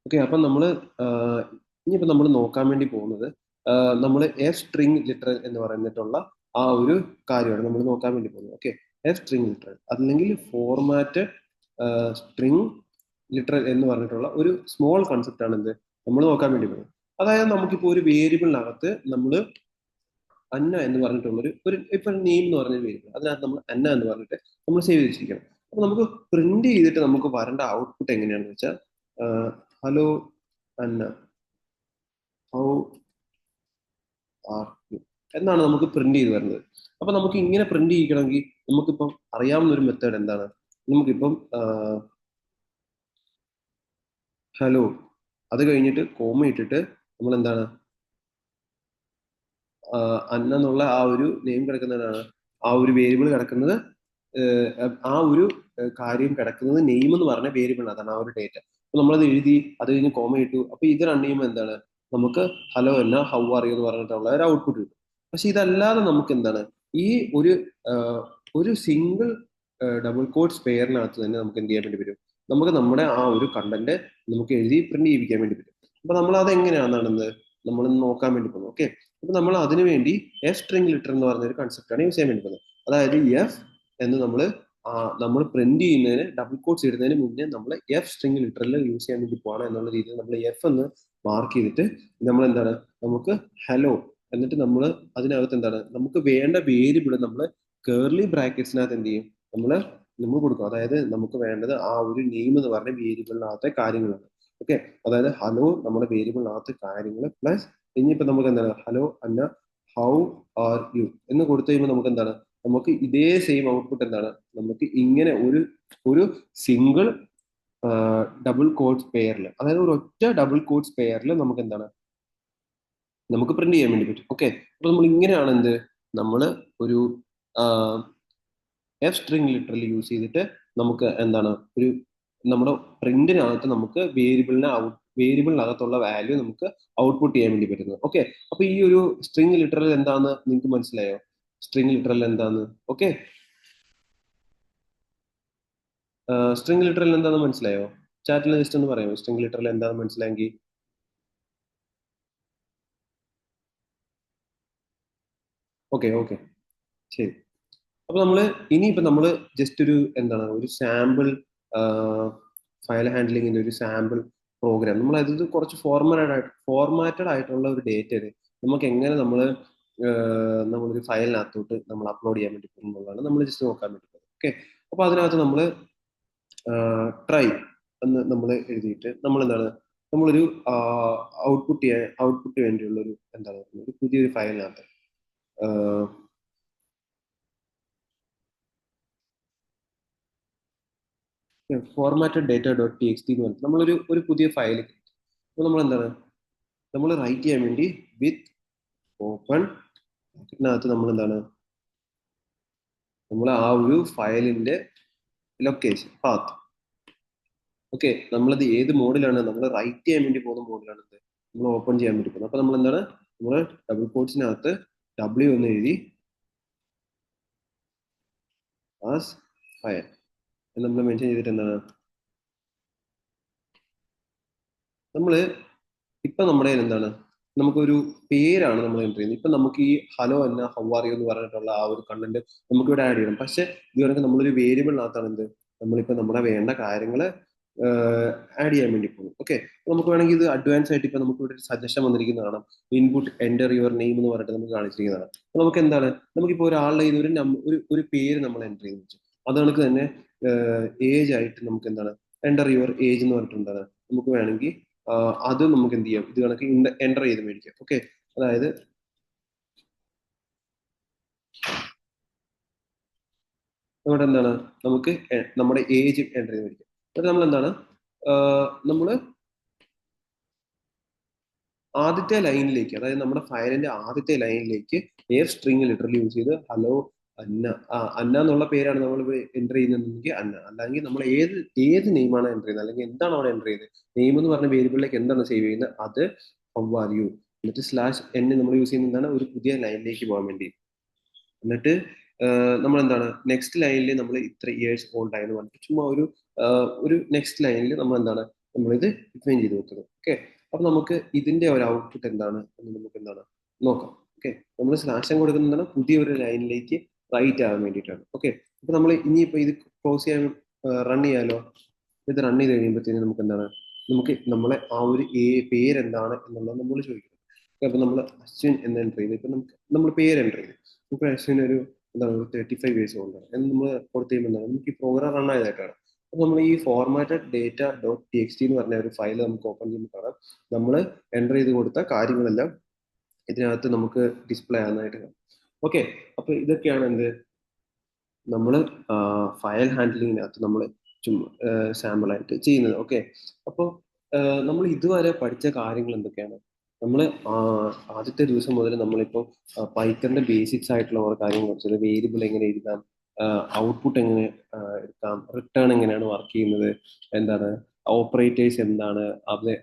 ഓക്കെ, അപ്പം നമ്മൾ ഇനിയിപ്പോൾ നമ്മൾ നോക്കാൻ വേണ്ടി പോകുന്നത് നമ്മൾ എഫ് സ്ട്രിങ് ലിറ്ററൽ എന്ന് പറഞ്ഞിട്ടുള്ള ആ ഒരു കാര്യമാണ് നമ്മൾ നോക്കാൻ വേണ്ടി പോകുന്നത്. ഓക്കെ, എഫ് സ്ട്രിങ് ലിറ്ററൽ അല്ലെങ്കിൽ ഫോർമാറ്റ് സ്ട്രിങ് ലിറ്ററൽ എന്ന് പറഞ്ഞിട്ടുള്ള ഒരു സ്മോൾ കൺസെപ്റ്റ് ആണ് എന്ത് നമ്മൾ നോക്കാൻ വേണ്ടി പോകുന്നത്. അതായത് നമുക്കിപ്പോൾ ഒരു വേരിയബിളിനകത്ത് നമ്മൾ അന്ന എന്ന് പറഞ്ഞിട്ടുള്ള ഒരു ഇപ്പൊ നെയിം എന്ന് പറഞ്ഞൊരു വേരിയബിൾ, അതിനകത്ത് നമ്മൾ അന്ന എന്ന് പറഞ്ഞിട്ട് നമ്മൾ സേവ് വെച്ചിരിക്കണം. അപ്പൊ നമുക്ക് പ്രിന്റ് ചെയ്തിട്ട് നമുക്ക് വരേണ്ട ഔട്ട്പുട്ട് എങ്ങനെയാണെന്ന് വെച്ചാൽ hello Anna, how are you എന്നാണ് നമുക്ക് പ്രിന്റ് ചെയ്ത് വരുന്നത്. അപ്പൊ നമുക്ക് ഇങ്ങനെ പ്രിന്റ് ചെയ്യിക്കണമെങ്കിൽ നമുക്കിപ്പം അറിയാവുന്ന ഒരു മെത്തേഡ് എന്താണ്, നമുക്കിപ്പം ഹലോ അത് കഴിഞ്ഞിട്ട് കോമ ഇട്ടിട്ട് നമ്മൾ എന്താണ് അന്ന എന്നുള്ള ആ ഒരു നെയിം കിടക്കുന്നതാണ്, ആ ഒരു വേരിയബിൾ കിടക്കുന്നത്, ആ ഒരു കാര്യം കിടക്കുന്നത് നെയിം എന്ന് പറഞ്ഞ വേരിയബിളിനകത്താണ്, ആ ഒരു ഡേറ്റ. അപ്പൊ നമ്മളത് എഴുതി അത് കഴിഞ്ഞ് കോമ ഇട്ടു, അപ്പൊ ഇത് രണ്ടു കഴിയുമ്പോൾ എന്താണ് നമുക്ക് ഹലോ എന്ന ഹൗ ആർ യു എന്ന് പറഞ്ഞിട്ടുള്ള ഒരു ഔട്ട്പുട്ട് കിട്ടും. പക്ഷെ ഇതല്ലാതെ നമുക്ക് എന്താണ് ഈ ഒരു ഒരു സിംഗിൾ ഡബിൾ കോട്ട്സ് പെയറിനകത്ത് തന്നെ നമുക്ക് എന്ത് ചെയ്യാൻ വേണ്ടി വരും, നമുക്ക് നമ്മുടെ ആ ഒരു കണ്ടന്റ് നമുക്ക് എഴുതി പ്രിന്റ് ചെയ്യിപ്പിക്കാൻ വേണ്ടി പറ്റും. അപ്പൊ നമ്മൾ അത് എങ്ങനെയാണെന്നാണെന്ന് നമ്മൾ നോക്കാൻ വേണ്ടി പോകുന്നത്. ഓക്കെ, അപ്പൊ നമ്മൾ അതിനു വേണ്ടി എഫ് സ്ട്രിംഗ് ലിറ്റർ എന്ന് പറഞ്ഞ ഒരു കൺസെപ്റ്റ് ആണ് യൂസ് ചെയ്യാൻ വേണ്ടി പോകുന്നത്. അതായത് എഫ് എന്ന് നമ്മൾ പ്രിന്റ് ചെയ്യുന്നതിന് ഡബിൾ കോട്ട്സ് ഇടുന്നതിന് മുന്നേ നമ്മൾ എഫ് സ്ട്രിംഗ് ലിറ്ററിൽ യൂസ് ചെയ്യാൻ വേണ്ടി പോകണം എന്നുള്ള രീതിയിൽ നമ്മൾ എഫ് എന്ന് മാർക്ക് ചെയ്തിട്ട് നമ്മൾ എന്താണ് നമുക്ക് ഹലോ എന്നിട്ട് നമ്മൾ അതിനകത്ത് എന്താണ് നമുക്ക് വേണ്ട വേരിയബിൾ നമ്മൾ കേർലി ബ്രാക്കറ്റ്സിനകത്ത് എന്ത് ചെയ്യും, നമ്മൾ നമ്മൾ കൊടുക്കും. അതായത് നമുക്ക് വേണ്ടത് ആ ഒരു നെയിം എന്ന് പറഞ്ഞ വേരിയബിളിനകത്തെ കാര്യങ്ങളാണ്. ഓക്കെ, അതായത് ഹലോ നമ്മുടെ വേരിയബിളിനകത്ത് കാര്യങ്ങൾ പ്ലസ് ഇനിയിപ്പോ നമുക്ക് എന്താണ് hello Anna how are you എന്ന് കൊടുത്തു കഴിയുമ്പോൾ നമുക്ക് എന്താണ്, നമുക്ക് ഇതേ സെയിം ഔട്ട്പുട്ട് എന്താണ്, നമുക്ക് ഇങ്ങനെ ഒരു ഒരു സിംഗിൾ ഡബിൾ കോഡ്സ് പെയറിൽ, അതായത് ഒരു ഒറ്റ ഡബിൾ കോഡ്സ് പെയറിൽ നമുക്ക് എന്താണ്, നമുക്ക് പ്രിന്റ് ചെയ്യാൻ വേണ്ടി പറ്റും. ഓക്കെ, അപ്പൊ നമ്മൾ ഇങ്ങനെയാണ് എന്ത്, നമ്മൾ ഒരു എഫ് സ്ട്രിങ് ലിറ്ററലി യൂസ് ചെയ്തിട്ട് നമുക്ക് എന്താണ് ഒരു നമ്മുടെ പ്രിന്റിനകത്ത് നമുക്ക് വേരിയബിളിനകത്തുള്ള വാല്യൂ നമുക്ക് ഔട്ട്പുട്ട് ചെയ്യാൻ വേണ്ടി പറ്റുന്നത്. ഓക്കെ, അപ്പൊ ഈ ഒരു സ്ട്രിങ് ലിറ്ററൽ എന്താന്ന് നിങ്ങൾക്ക് മനസ്സിലായോ? സ്ട്രിങ് ലിറ്ററൽ എന്താന്ന്? ഓക്കെ, സ്ട്രിങ് ലിറ്ററൽ എന്താണെന്ന് മനസ്സിലായോ? ചാറ്റിൽ ജസ്റ്റ് ഒന്ന് പറയാമോ സ്ട്രിങ് ലിറ്ററൽ എന്താണെന്ന് മനസ്സിലായെങ്കിൽ? ഓക്കെ ഓക്കെ, ശരി. അപ്പൊ നമ്മള് ഇനിയിപ്പോ നമ്മള് ജസ്റ്റ് ഒരു എന്താണ് ഒരു സാമ്പിൾ ഫയൽ ഹാൻഡ്ലിങ്ങിന്റെ ഒരു സാമ്പിൾ പ്രോഗ്രാം നമ്മൾ അത് കുറച്ച് ഫോർമാറ്റഡ് ആയിട്ടുള്ള ഒരു ഡേറ്റ നമുക്ക് എങ്ങനെ നമ്മളൊരു ഫയലിനകത്തോട്ട് നമ്മൾ അപ്ലോഡ് ചെയ്യാൻ വേണ്ടി പോകുന്നതാണ് നമ്മൾ ജസ്റ്റ് നോക്കാൻ വേണ്ടി. ഓക്കെ, അപ്പൊ അതിനകത്ത് നമ്മൾ ട്രൈ എന്ന് നമ്മൾ എഴുതിയിട്ട് നമ്മൾ എന്താണ് നമ്മളൊരു ഔട്ട്പുട്ട് വേണ്ടിയുള്ള ഒരു എന്താണ് ഒരു പുതിയൊരു ഫയലിനകത്ത് formatted data dot T X T എന്ന് പറഞ്ഞിട്ട് നമ്മളൊരു പുതിയ ഫയൽ, അപ്പോൾ നമ്മൾ എന്താണ് നമ്മൾ റൈറ്റ് ചെയ്യാൻ വേണ്ടി വിത്ത് ഓപ്പൺ ഇതിനകത്ത് നമ്മൾ എന്താണ് നമ്മൾ ആ ഒരു ഫയലിന്റെ ലൊക്കേഷൻ പാത്ത്. ഓക്കെ, നമ്മളത് ഏത് മോഡിലാണ് നമ്മൾ റൈറ്റ് ചെയ്യാൻ വേണ്ടി പോകുന്ന മോഡിലാണ് നമ്മൾ ഓപ്പൺ ചെയ്യാൻ വേണ്ടി പോകുന്നത്. അപ്പൊ നമ്മൾ എന്താണ് നമ്മൾ ഡബിൾ കോട്ട്സിനകത്ത് ഡബ്ല്യു എന്ന് എഴുതി ആസ് ഫയൽ എന്ന് നമ്മൾ മെൻഷൻ ചെയ്തിട്ട് എന്താണ് നമ്മൾ ഇപ്പൊ നമ്മുടെ കയ്യിൽ എന്താണ് നമുക്കൊരു പേരാണ് നമ്മൾ എൻ്റർ ചെയ്യുന്നത്. ഇപ്പൊ നമുക്ക് ഈ ഹലോ എന്ന ഹൗ ആർ യു എന്ന് പറഞ്ഞിട്ടുള്ള ആ ഒരു കണ്ടന്റ് നമുക്ക് ഇവിടെ ആഡ് ചെയ്യണം. പക്ഷെ ഇത് കണക്ക് നമ്മളൊരു വേരിയബിളിനകത്താണ് നമ്മളിപ്പോ നമ്മുടെ വേണ്ട കാര്യങ്ങൾ ആഡ് ചെയ്യാൻ വേണ്ടി പോകും. ഓക്കെ, നമുക്ക് വേണമെങ്കിൽ ഇത് അഡ്വാൻസ് ആയിട്ട് ഇപ്പൊ നമുക്ക് ഇവിടെ ഒരു സജഷൻ വന്നിരിക്കുന്നതാണ്, ഇൻപുട്ട് എൻ്റർ യുവർ നെയിം എന്ന് പറഞ്ഞിട്ട് നമുക്ക് കാണിച്ചിരിക്കുന്നതാണ്. അപ്പൊ നമുക്ക് എന്താണ് നമുക്കിപ്പോ ഒരാളുടെ ഇത് ഒരു പേര് നമ്മൾ എൻ്റർ ചെയ്യുന്ന വെച്ചു, അത് കണക്ക് തന്നെ ഏജ് ആയിട്ട് നമുക്ക് എന്താണ് എൻ്റർ യുവർ ഏജ് എന്ന് പറഞ്ഞിട്ടുണ്ടാണ് നമുക്ക് വേണമെങ്കിൽ അത് നമുക്ക് എന്ത് ചെയ്യാം ഇത് കണക്ക് എൻ്റർ ചെയ്ത് മേടിക്കാം. ഓക്കെ, അതായത് ഇവിടെ എന്താണ് നമുക്ക് നമ്മുടെ ഏജ് എൻ്റർ ചെയ്ത് മേടിക്കാം. എന്നിട്ട് നമ്മൾ എന്താണ് നമ്മൾ ആദ്യത്തെ ലൈനിലേക്ക്, അതായത് നമ്മുടെ ഫയലിന്റെ ആദ്യത്തെ ലൈനിലേക്ക് എഫ് സ്ട്രിങ് ലിറ്ററലി യൂസ് ചെയ്ത് ഹലോ അന്ന അന്ന എന്നുള്ള പേരാണ് നമ്മൾ എൻ്റർ ചെയ്യുന്നതെങ്കിൽ അന്ന, അല്ലെങ്കിൽ നമ്മൾ ഏത് നെയിമാണ് എൻ്റർ ചെയ്യുന്നത് അല്ലെങ്കിൽ എന്താണ് അവിടെ എൻ്റർ ചെയ്യുന്നത്, നെയിം എന്ന് പറഞ്ഞ വേരിയബിളിലേക്ക് എന്താണ് സേവ് ചെയ്യുന്നത് അത് ഹൗ ആർ യു എന്നിട്ട് സ്ലാഷ് എൻ നമ്മൾ യൂസ് ചെയ്യുന്നതാണ് ഒരു പുതിയ ലൈനിലേക്ക് പോകാൻ വേണ്ടി. എന്നിട്ട് നമ്മൾ എന്താണ് നെക്സ്റ്റ് ലൈനിൽ നമ്മൾ ഇത്ര ഇയേഴ്സ് ഓൾഡ് ആയെന്ന് പറഞ്ഞിട്ട് ചുമ്മാ ഒരു നെക്സ്റ്റ് ലൈനിൽ നമ്മൾ എന്താണ് നമ്മളിത് ഡിഫൈൻ ചെയ്ത് വെക്കുന്നത്. ഓക്കെ, അപ്പൊ നമുക്ക് ഇതിന്റെ ഒരു ഔട്ട്പുട്ട് എന്താണ് എന്ന് നമുക്ക് എന്താണ് നോക്കാം. ഓക്കെ, നമ്മൾ സ്ലാഷം കൊടുക്കുന്നതാണ് പുതിയൊരു ലൈനിലേക്ക് റൈറ്റ് ആവാൻ വേണ്ടിയിട്ടാണ്. ഓക്കെ, അപ്പൊ നമ്മൾ ഇനിയിപ്പോ ഇത് ക്ലോസ് ചെയ്യാൻ റൺ ചെയ്യാലോ. ഇത് റൺ ചെയ്ത് കഴിയുമ്പോഴത്തേനും നമുക്ക് എന്താണ് നമ്മളെ ആ ഒരു പേരെന്താണ് എന്നുള്ളത് നമ്മൾ ചോദിക്കുന്നത്. അപ്പൊ നമ്മൾ അശ്വിൻ എന്ന് എൻ്റർ ചെയ്ത് ഇപ്പൊ നമ്മൾ പേര് എൻ്റർ ചെയ്ത് ഇപ്പൊ അശ്വിൻ ഒരു എന്താണ് 35 ഇയേഴ്സ് ഓൾഡ് എന്ന് നമ്മൾ കൊടുത്തു കഴിയുമ്പോൾ എന്താണ് നമുക്ക് ഈ പ്രോഗ്രാം റൺ ആയതായിട്ടാണ്. അപ്പൊ നമ്മൾ ഈ formatted data dot T X T എന്ന് പറഞ്ഞ ഒരു ഫയൽ നമുക്ക് ഓപ്പൺ ചെയ്യുമ്പോൾ കാണാം നമ്മൾ എൻ്റർ ചെയ്ത് കൊടുത്ത കാര്യങ്ങളെല്ലാം ഇതിനകത്ത് നമുക്ക് ഡിസ്പ്ലേ ആകുന്നതായിട്ട് കാണാം. ഓക്കെ, അപ്പൊ ഇതൊക്കെയാണ് നമ്മൾ ഫയൽ ഹാൻഡ്ലിങ്ങിനകത്ത് നമ്മൾ സാമ്പിൾ ആയിട്ട് ചെയ്യുന്നത്. ഓക്കെ, അപ്പോൾ നമ്മൾ ഇതുവരെ പഠിച്ച കാര്യങ്ങൾ എന്തൊക്കെയാണ്? നമ്മൾ ആദ്യത്തെ ദിവസം മുതൽ നമ്മളിപ്പോൾ പൈത്തണിന്റെ ബേസിക്സ് ആയിട്ടുള്ള ഓരോ കാര്യങ്ങൾ പഠിച്ചത്, വേരിയബിൾ എങ്ങനെ എഴുതാം, ഔട്ട്പുട്ട് എങ്ങനെ എടുക്കാം, റിട്ടേൺ എങ്ങനെയാണ് വർക്ക് ചെയ്യുന്നത്, എന്താണ് ഓപ്പറേറ്റേഴ്സ് എന്താണ്,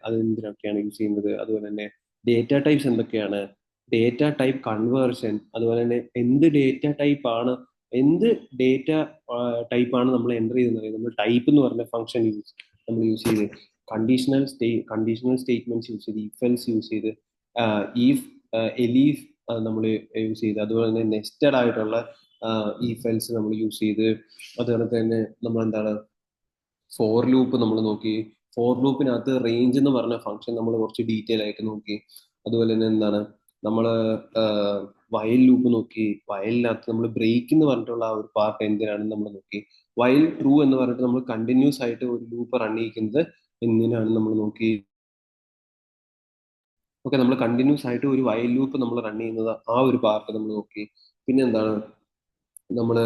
അത് എന്തിനൊക്കെയാണ് യൂസ് ചെയ്യുന്നത്, അതുപോലെ തന്നെ ഡേറ്റ ടൈപ്സ് എന്തൊക്കെയാണ്, ഡേറ്റ ടൈപ്പ് കൺവേർഷൻ, അതുപോലെ തന്നെ എന്ത് ഡേറ്റ ടൈപ്പാണ് നമ്മൾ എൻ്റർ ചെയ്യുന്നത്, നമ്മൾ ടൈപ്പ് എന്ന് പറഞ്ഞ ഫംഗ്ഷൻ നമ്മൾ യൂസ് ചെയ്ത് കണ്ടീഷണൽ സ്റ്റേറ്റ്മെന്റ്സ് യൂസ് ചെയ്ത് ഇഫ് എൽസ് യൂസ് ചെയ്ത് ഈഫ് എലീഫ് നമ്മൾ യൂസ് ചെയ്ത് അതുപോലെ തന്നെ നെസ്റ്റഡ് ആയിട്ടുള്ള ഇഫ് എൽസ് നമ്മൾ യൂസ് ചെയ്ത് അതുപോലെ തന്നെ നമ്മൾ എന്താണ് ഫോർ ലൂപ്പ് നമ്മൾ നോക്കി. ഫോർ ലൂപ്പിനകത്ത് റേഞ്ച് എന്ന് പറഞ്ഞ ഫംഗ്ഷൻ നമ്മൾ കുറച്ച് ഡീറ്റെയിൽ ആയിട്ട് നോക്കി. അതുപോലെ തന്നെ എന്താണ് നമ്മൾ വയൽ ലൂപ്പ് നോക്കി. വയലിനകത്ത് നമ്മൾ ബ്രേക്ക് എന്ന് പറഞ്ഞിട്ടുള്ള ആ ഒരു പാർട്ട് എന്തിനാണെന്ന് നമ്മൾ നോക്കി. വയൽ ട്രൂ എന്ന് പറഞ്ഞിട്ട് നമ്മൾ കണ്ടിന്യൂസ് ആയിട്ട് ഒരു ലൂപ്പ് റൺ ചെയ്യിക്കുന്നത് എന്തിനാണ് നമ്മൾ നോക്കി. ഓക്കെ, നമ്മൾ കണ്ടിന്യൂസ് ആയിട്ട് ഒരു വയൽ ലൂപ്പ് നമ്മൾ റൺ ചെയ്യുന്നത് ആ ഒരു പാർട്ട് നമ്മൾ നോക്കി. പിന്നെ എന്താണ് നമ്മൾ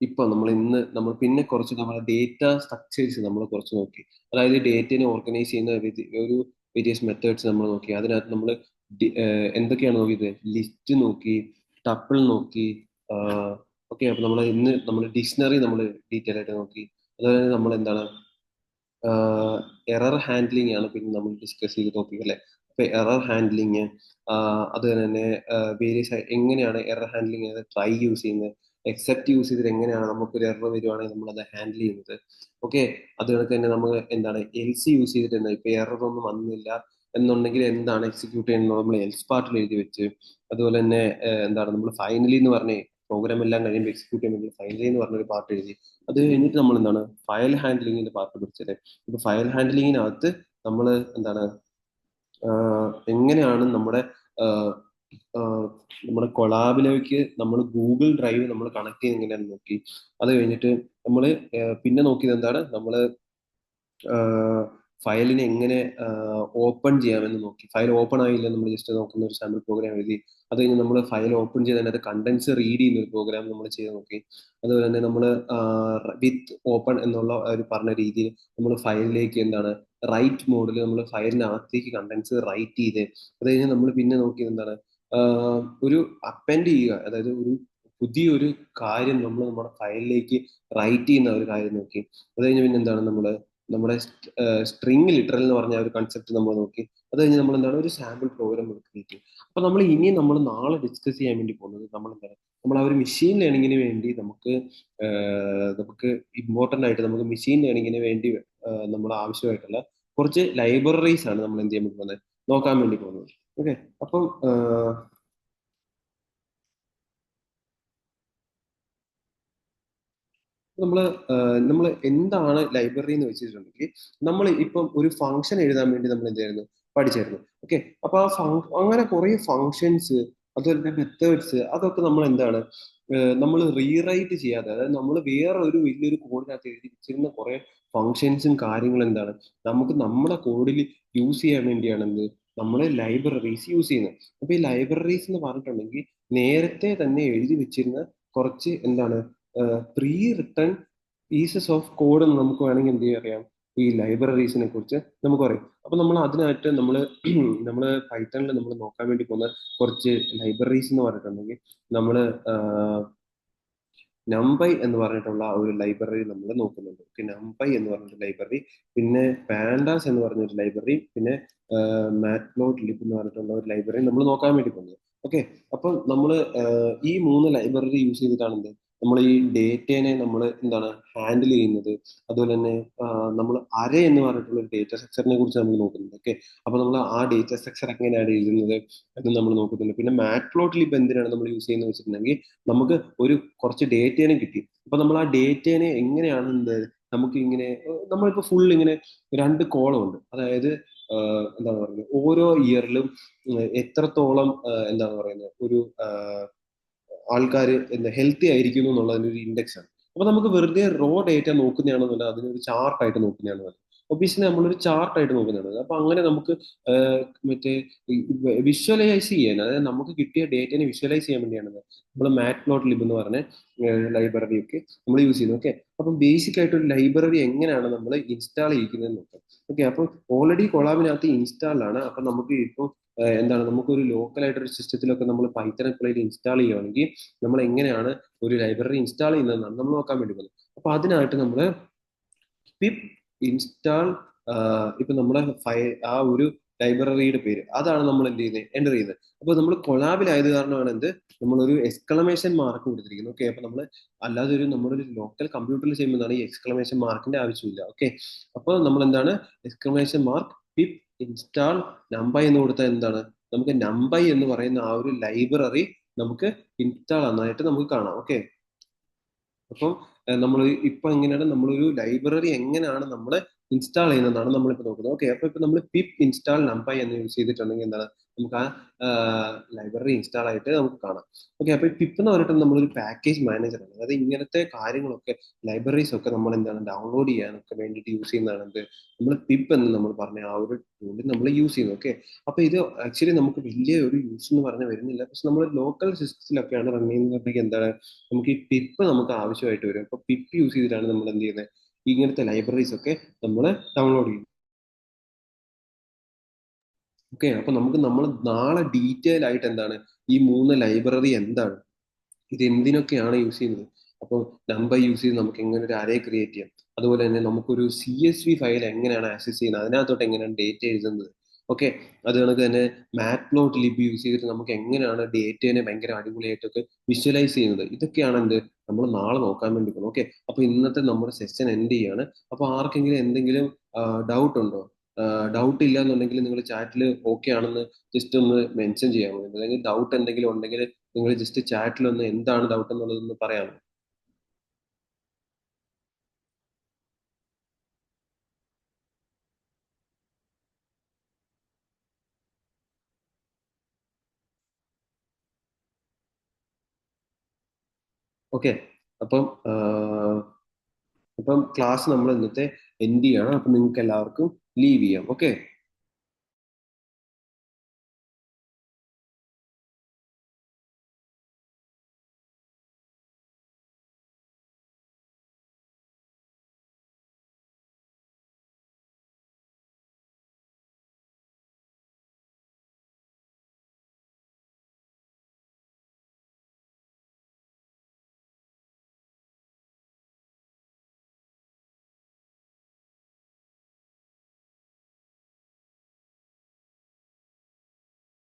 ഇപ്പൊ നമ്മൾ ഇന്ന് നമ്മൾ പിന്നെ കുറച്ച് നമ്മുടെ ഡേറ്റ സ്ട്രക്ചേഴ്സ് നമ്മൾ കുറച്ച് നോക്കി. അതായത് ഡേറ്റനെ ഓർഗനൈസ് ചെയ്യുന്ന ഒരു വേരിയസ് മെത്തേഡ്സ് നമ്മൾ നോക്കി. അതിനകത്ത് നമ്മൾ എന്തൊക്കെയാണ് നോക്കിയത്? ലിസ്റ്റ് നോക്കി, ടപ്പിൾ നോക്കി. ഓക്കെ, അപ്പൊ നമ്മൾ ഇന്ന് നമ്മൾ ഡിക്ഷണറി നമ്മൾ ഡീറ്റെയിൽ ആയിട്ട് നോക്കി. അതുപോലെ നമ്മൾ എന്താണ് എറർ ഹാൻഡ്ലിംഗ് ആണ് പിന്നെ നമ്മൾ ഡിസ്കസ് ചെയ്ത് ടോപ്പിക് അല്ലെ. അപ്പൊ എറർ ഹാൻഡ്ലിങ്, അത് തന്നെ വേരിയസ് എങ്ങനെയാണ് എറർ ഹാൻഡ്ലിങ്, ട്രൈ യൂസ് ചെയ്യുന്നത്, എക്സെപ്റ്റ് യൂസ് ചെയ്തിട്ട് എങ്ങനെയാണ് നമുക്കൊരു എറർ വരുവാണെങ്കിൽ നമ്മൾ അത് ഹാൻഡിൽ ചെയ്യുന്നത്. ഓക്കെ, അത് കണക്ക് തന്നെ നമ്മൾ എന്താണ് എൽസി യൂസ് ചെയ്തിട്ട് എന്താ ഇപ്പൊ എറർ ഒന്നും വന്നില്ല എന്നുണ്ടെങ്കിൽ എന്താണ് എക്സിക്യൂട്ട് ചെയ്യുന്നത് നമ്മൾ എൽസ് പാർട്ടിൽ എഴുതി വെച്ച്. അതുപോലെ തന്നെ എന്താണ് നമ്മൾ ഫൈനലി എന്ന് പറഞ്ഞേ പ്രോഗ്രാം എല്ലാം കഴിയുമ്പോൾ എക്സിക്യൂട്ട് ചെയ്യാൻ വേണ്ടി ഫൈനലി എന്ന് പറഞ്ഞൊരു പാർട്ട് എഴുതി. അത് കഴിഞ്ഞിട്ട് നമ്മൾ എന്താണ് ഫയൽ ഹാൻഡ്ലിങ്ങിന്റെ പാർട്ട് പഠിച്ചത്. ഇപ്പൊ ഫയൽ ഹാൻഡ്ലിങ്ങിനകത്ത് നമ്മൾ എന്താണ് എങ്ങനെയാണ് ആഹ് നമ്മുടെ കൊളാബിലേക്ക് നമ്മൾ ഗൂഗിൾ ഡ്രൈവ് നമ്മൾ കണക്ട് ചെയ്ത് എങ്ങനെയാണെന്ന് നോക്കി. അത് കഴിഞ്ഞിട്ട് നമ്മൾ പിന്നെ നോക്കിയത് എന്താണ് നമ്മൾ ഫയലിനെ എങ്ങനെ ഓപ്പൺ ചെയ്യാമെന്ന് നോക്കി. ഫയൽ ഓപ്പൺ ആയില്ല നമ്മൾ ജസ്റ്റ് നോക്കുന്ന ഒരു സാമ്പിൾ പ്രോഗ്രാം എഴുതി. അത് കഴിഞ്ഞ് നമ്മൾ ഫയൽ ഓപ്പൺ ചെയ്ത് അതിനകത്ത് കണ്ടൻസ് റീഡ് ചെയ്യുന്ന ഒരു പ്രോഗ്രാം നമ്മൾ ചെയ്ത് നോക്കി. അതുപോലെ തന്നെ നമ്മൾ വിത്ത് ഓപ്പൺ എന്നുള്ള ഒരു പറഞ്ഞ രീതിയിൽ നമ്മൾ ഫയലിലേക്ക് എന്താണ് റൈറ്റ് മോഡിൽ നമ്മൾ ഫയലിനകത്തേക്ക് കണ്ടൻസ് റൈറ്റ് ചെയ്ത്. അത് കഴിഞ്ഞ് നമ്മൾ പിന്നെ നോക്കിയത് എന്താണ് ഒരു അപ്പൻഡ് ചെയ്യുക. അതായത് ഒരു പുതിയൊരു കാര്യം നമ്മൾ നമ്മുടെ ഫയലിലേക്ക് റൈറ്റ് ചെയ്യുന്ന ഒരു കാര്യം നോക്കി. അത് കഴിഞ്ഞ് പിന്നെ എന്താണ് നമ്മുടെ സ്ട്രിങ് ലിറ്ററൽ എന്ന് പറഞ്ഞ ഒരു കൺസെപ്റ്റ് നമ്മൾ നോക്കി. അത് കഴിഞ്ഞ് നമ്മൾ എന്താണ് ഒരു സാമ്പിൾ പ്രോഗ്രാം ക്രിയേറ്റ് ചെയ്യും. അപ്പൊ നമ്മൾ ഇനി നമ്മൾ നാളെ ഡിസ്കസ് ചെയ്യാൻ വേണ്ടി പോകുന്നത് നമ്മൾ എന്താണ് നമ്മൾ ആ ഒരു മെഷീൻ ലേണിങ്ങിന് വേണ്ടി നമുക്ക് ഇമ്പോർട്ടന്റ് ആയിട്ട് നമുക്ക് മെഷീൻ ലേണിങ്ങിന് വേണ്ടി നമ്മൾ ആവശ്യമായിട്ടുള്ള കുറച്ച് ലൈബ്രറീസ് ആണ് നമ്മൾ എന്ത് ചെയ്യാൻ വേണ്ടി പോകുന്നത്, നോക്കാൻ വേണ്ടി പോകുന്നത്. ഓക്കെ, അപ്പം നമ്മൾ നമ്മൾ എന്താണ് ലൈബ്രറി എന്ന് വെച്ചിട്ടുണ്ടെങ്കിൽ നമ്മൾ ഇപ്പം ഒരു ഫംഗ്ഷൻ എഴുതാൻ വേണ്ടി നമ്മൾ എന്തായിരുന്നു പഠിച്ചായിരുന്നു. ഓക്കെ, അപ്പൊ അങ്ങനെ കുറെ ഫങ്ഷൻസ് അതുപോലെ തന്നെ മെത്തേഡ്സ് അതൊക്കെ നമ്മൾ എന്താണ് നമ്മൾ റീറൈറ്റ് ചെയ്യാതെ, അതായത് നമ്മൾ വേറെ ഒരു വലിയൊരു കോഡിനകത്ത് എഴുതി വെച്ചിരുന്ന കുറെ ഫങ്ഷൻസും കാര്യങ്ങളും എന്താണ് നമുക്ക് നമ്മുടെ കോഡിൽ യൂസ് ചെയ്യാൻ വേണ്ടിയാണ് എന്ത് നമ്മൾ ലൈബ്രറീസ് യൂസ് ചെയ്യുന്നത്. അപ്പൊ ഈ ലൈബ്രറീസ് എന്ന് പറഞ്ഞിട്ടുണ്ടെങ്കിൽ നേരത്തെ തന്നെ എഴുതി വെച്ചിരുന്ന കുറച്ച് എന്താണ് pre written pieces of code എന്ന് നമുക്ക് വേണമെങ്കിൽ എന്ത് ചെയ്യാൻ അറിയാം, ഈ ലൈബ്രറീസിനെ കുറിച്ച് നമുക്ക് അറിയാം. അപ്പൊ നമ്മൾ അതിനായിട്ട് നമ്മൾ പൈത്തണിൽ നമ്മൾ നോക്കാൻ വേണ്ടി പോകുന്ന കുറച്ച് ലൈബ്രറീസ് എന്ന് പറഞ്ഞിട്ടുണ്ടെങ്കിൽ നമ്മൾ നംപൈ എന്ന് പറഞ്ഞിട്ടുള്ള ഒരു ലൈബ്രറി നമ്മൾ നോക്കുന്നുണ്ട്. ഓക്കെ, നംപൈ എന്ന് പറഞ്ഞൊരു ലൈബ്രറി, പിന്നെ പാൻഡാസ് എന്ന് പറഞ്ഞൊരു ലൈബ്രറി, പിന്നെ മാറ്റ്പ്ലോട്ട് ലിബ് എന്ന് പറഞ്ഞിട്ടുള്ള ഒരു ലൈബ്രറി നമ്മൾ നോക്കാൻ വേണ്ടി പോകുന്നത്. ഓക്കെ, അപ്പം നമ്മൾ ഈ മൂന്ന് ലൈബ്രറി യൂസ് ചെയ്തിട്ടാണ് എന്ത് നമ്മൾ ഈ ഡേറ്റേനെ നമ്മൾ എന്താണ് ഹാൻഡിൽ ചെയ്യുന്നത്. അതുപോലെ തന്നെ നമ്മൾ അര എന്ന് പറഞ്ഞിട്ടുള്ള ഒരു ഡേറ്റ സ്ട്രക്ചറിനെ കുറിച്ച് നമ്മൾ നോക്കുന്നുണ്ട്. ഓക്കെ, അപ്പൊ നമ്മൾ ആ ഡേറ്റ സ്ട്രക്ചർ എങ്ങനെയാണ് എഴുതുന്നത് എന്ന് നമ്മൾ നോക്കുന്നുണ്ട്. പിന്നെ മാറ്റ്പ്ലോട്ട് ലിബ് എന്തിനാണ് നമ്മൾ യൂസ് ചെയ്യുന്നത് വെച്ചിട്ടുണ്ടെങ്കിൽ നമുക്ക് ഒരു കുറച്ച് ഡേറ്റേനെ കിട്ടി. അപ്പൊ നമ്മൾ ആ ഡേറ്റേനെ എങ്ങനെയാണ് നമുക്ക് ഇങ്ങനെ നമ്മളിപ്പോ ഫുൾ ഇങ്ങനെ രണ്ട് കോളം ഉണ്ട്. അതായത് എന്താണ് പറയുന്നത് ഓരോ ഇയറിലും എത്രത്തോളം എന്താണ് പറയുന്നത് ഒരു ആൾക്കാർ എന്താ ഹെൽത്തി ആയിരിക്കുന്നു എന്നുള്ളതിന്റെ ഒരു ഇൻഡെക്സ് ആണ്. അപ്പൊ നമുക്ക് വെറുതെ റോ ഡേറ്റ നോക്കുന്നതാണെന്നല്ല, അതിനൊരു ചാർട്ടായിട്ട് നോക്കുന്നതാണ് നല്ലത്. ഒബിയസ്ലി നമ്മളൊരു ചാർട്ടായിട്ട് നോക്കുന്നതാണ്. അപ്പൊ അങ്ങനെ നമുക്ക് മറ്റേ വിഷ്വലൈസ് ചെയ്യാൻ, അതായത് നമുക്ക് കിട്ടിയ ഡേറ്റനെ വിഷ്വലൈസ് ചെയ്യാൻ വേണ്ടിയാണ് നമ്മൾ മാറ്റ് പ്ലോട്ട് ലിബ് എന്ന് പറഞ്ഞ ലൈബ്രറി ഒക്കെ നമ്മൾ യൂസ് ചെയ്യുന്നത്. ഓക്കെ, അപ്പം ബേസിക് ആയിട്ട് ഒരു ലൈബ്രറി എങ്ങനെയാണ് നമ്മൾ ഇൻസ്റ്റാൾ ചെയ്യിക്കുന്നത് നോക്കാം. ഓക്കെ, അപ്പം ഓൾറെഡി കൊളാബിനകത്ത് ഇൻസ്റ്റാൾഡ് ആണ്. അപ്പൊ നമുക്ക് ഇപ്പോൾ എന്താണ് നമുക്കൊരു ലോക്കൽ ആയിട്ടൊരു സിസ്റ്റത്തിലൊക്കെ നമ്മൾ പൈത്തൺ എപ്പോഴും ഇൻസ്റ്റാൾ ചെയ്യുകയാണെങ്കിൽ നമ്മൾ എങ്ങനെയാണ് ഒരു ലൈബ്രറി ഇൻസ്റ്റാൾ ചെയ്യുന്നതെന്നാണ് നമ്മൾ നോക്കാൻ വേണ്ടി പോകുന്നത്. അപ്പൊ അതിനായിട്ട് നമ്മൾ പിപ്പ് ഇൻസ്റ്റാൾ ഇപ്പൊ നമ്മുടെ ആ ഒരു ലൈബ്രറിയുടെ പേര് അതാണ് നമ്മൾ എന്ത് ചെയ്യുന്നത് എൻ്റർ ചെയ്യുന്നത്. അപ്പൊ നമ്മൾ കൊളാബിലായത് കാരണമാണ് നമ്മളൊരു എക്സ്ക്ലമേഷൻ മാർക്ക് കൊടുത്തിരിക്കുന്നത്. ഓക്കെ, അപ്പൊ നമ്മൾ അല്ലാതെ നമ്മുടെ ഒരു ലോക്കൽ കമ്പ്യൂട്ടറിൽ ചെയ്യുമ്പോഴാണ് ഈ എക്സ്ക്ലമേഷൻ മാർക്കിന്റെ ആവശ്യമില്ല. ഓക്കെ, അപ്പോൾ നമ്മൾ എന്താണ് എക്സ്ക്ലമേഷൻ മാർക്ക് പിപ്പ് ഇൻസ്റ്റാൾ നമ്പൈ എന്ന് കൊടുത്താൽ എന്താണ് നമുക്ക് നമ്പൈ എന്ന് പറയുന്ന ആ ഒരു ലൈബ്രറി നമുക്ക് ഇൻസ്റ്റാൾ ആണെന്നായിട്ട് നമുക്ക് കാണാം. ഓക്കെ, അപ്പം നമ്മൾ ഇപ്പൊ എങ്ങനെയാണ് നമ്മളൊരു ലൈബ്രറി എങ്ങനെയാണ് നമ്മൾ ഇൻസ്റ്റാൾ ചെയ്യുന്നതാണ് നമ്മളിപ്പോൾ നോക്കുന്നത്. ഓക്കെ, അപ്പൊ ഇപ്പൊ നമ്മൾ പിപ്പ് ഇൻസ്റ്റാൾ നമ്പൈ എന്ന് യൂസ് ചെയ്തിട്ടുണ്ടെങ്കിൽ എന്താണ്, നമുക്ക് ആ ലൈബ്രറി ഇൻസ്റ്റാൾ ആയിട്ട് നമുക്ക് കാണാം. ഓക്കെ, അപ്പൊ ഈ പിപ്പ് എന്ന് പറഞ്ഞിട്ട് നമ്മളൊരു പാക്കേജ് മാനേജറാണ്. അതായത് ഇങ്ങനത്തെ കാര്യങ്ങളൊക്കെ, ലൈബ്രറീസ് ഒക്കെ നമ്മൾ എന്താണ് ഡൗൺലോഡ് ചെയ്യാനൊക്കെ വേണ്ടിയിട്ട് യൂസ് ചെയ്യുന്നതാണ് എന്ത്, നമ്മൾ പിപ്പ് എന്ന് നമ്മൾ പറഞ്ഞ ആ ഒരു ടൂളിൽ നമ്മൾ യൂസ് ചെയ്യുന്നത്. ഓക്കെ, അപ്പൊ ഇത് ആക്ച്വലി നമുക്ക് വലിയ ഒരു യൂസ് എന്ന് പറഞ്ഞാൽ വരുന്നില്ല. പക്ഷെ നമ്മൾ ലോക്കൽ സിസ്റ്റത്തിലൊക്കെയാണ് റൺ ചെയ്യുന്നതെങ്കിൽ എന്താണ്, നമുക്ക് ഈ പിപ്പ് നമുക്ക് ആവശ്യമായിട്ട് വരും. അപ്പൊ പിപ്പ് യൂസ് ചെയ്തിട്ടാണ് നമ്മൾ എന്ത് ചെയ്യുന്നത്, ഇങ്ങനത്തെ ലൈബ്രറീസ് ഒക്കെ നമ്മൾ ഡൗൺലോഡ് ചെയ്യും. ഓക്കെ, അപ്പൊ നമുക്ക് നമ്മൾ നാളെ ഡീറ്റെയിൽ ആയിട്ട് എന്താണ്, ഈ മൂന്ന് ലൈബ്രറി എന്താണ്, ഇത് എന്തിനൊക്കെയാണ് യൂസ് ചെയ്യുന്നത്, അപ്പോൾ നമ്പർ യൂസ് ചെയ്ത് നമുക്ക് എങ്ങനെ ഒരു അറേ ക്രിയേറ്റ് ചെയ്യാം, അതുപോലെ തന്നെ നമുക്കൊരു CSV ഫയൽ എങ്ങനെയാണ് ആക്സസ് ചെയ്യുന്നത്, അതിനകത്തോട്ട് എങ്ങനെയാണ് ഡേറ്റ എഴുതുന്നത്. ഓക്കെ, അത് കണക്ക് തന്നെ മാറ്റ്പ്ലോട്ട് ലിബ് യൂസ് ചെയ്തിട്ട് നമുക്ക് എങ്ങനെയാണ് ഡേറ്റയെ ഭയങ്കര അടിപൊളിയായിട്ടൊക്കെ വിഷ്വലൈസ് ചെയ്യുന്നത്. ഇതൊക്കെയാണ് എന്ത്, നമ്മൾ നാളെ നോക്കാൻ വേണ്ടി പോകുന്നത്. ഓക്കെ, അപ്പൊ ഇന്നത്തെ നമ്മുടെ സെഷൻ എൻഡ് ചെയ്യാണ്. അപ്പൊ ആർക്കെങ്കിലും എന്തെങ്കിലും ഡൗട്ട് ഉണ്ടോ? ഡൗട്ട് ഇല്ല എന്നുണ്ടെങ്കിൽ നിങ്ങൾ ചാറ്റിൽ ഓക്കെ ആണെന്ന് ജസ്റ്റ് ഒന്ന് മെൻഷൻ ചെയ്യാമോ, അല്ലെങ്കിൽ ഡൗട്ട് എന്തെങ്കിലും ഉണ്ടെങ്കിൽ നിങ്ങൾ ജസ്റ്റ് ചാറ്റിൽ ഒന്ന് എന്താണ് ഡൗട്ട് എന്നുള്ളതൊന്ന് പറയാമോ? ഓക്കെ, അപ്പം ക്ലാസ് നമ്മൾ ഇന്നത്തെ എൻഡ് ചെയ്യണം. അപ്പം നിങ്ങൾക്ക് എല്ലാവർക്കും ലീവ് ചെയ്യാം. ഓക്കെ.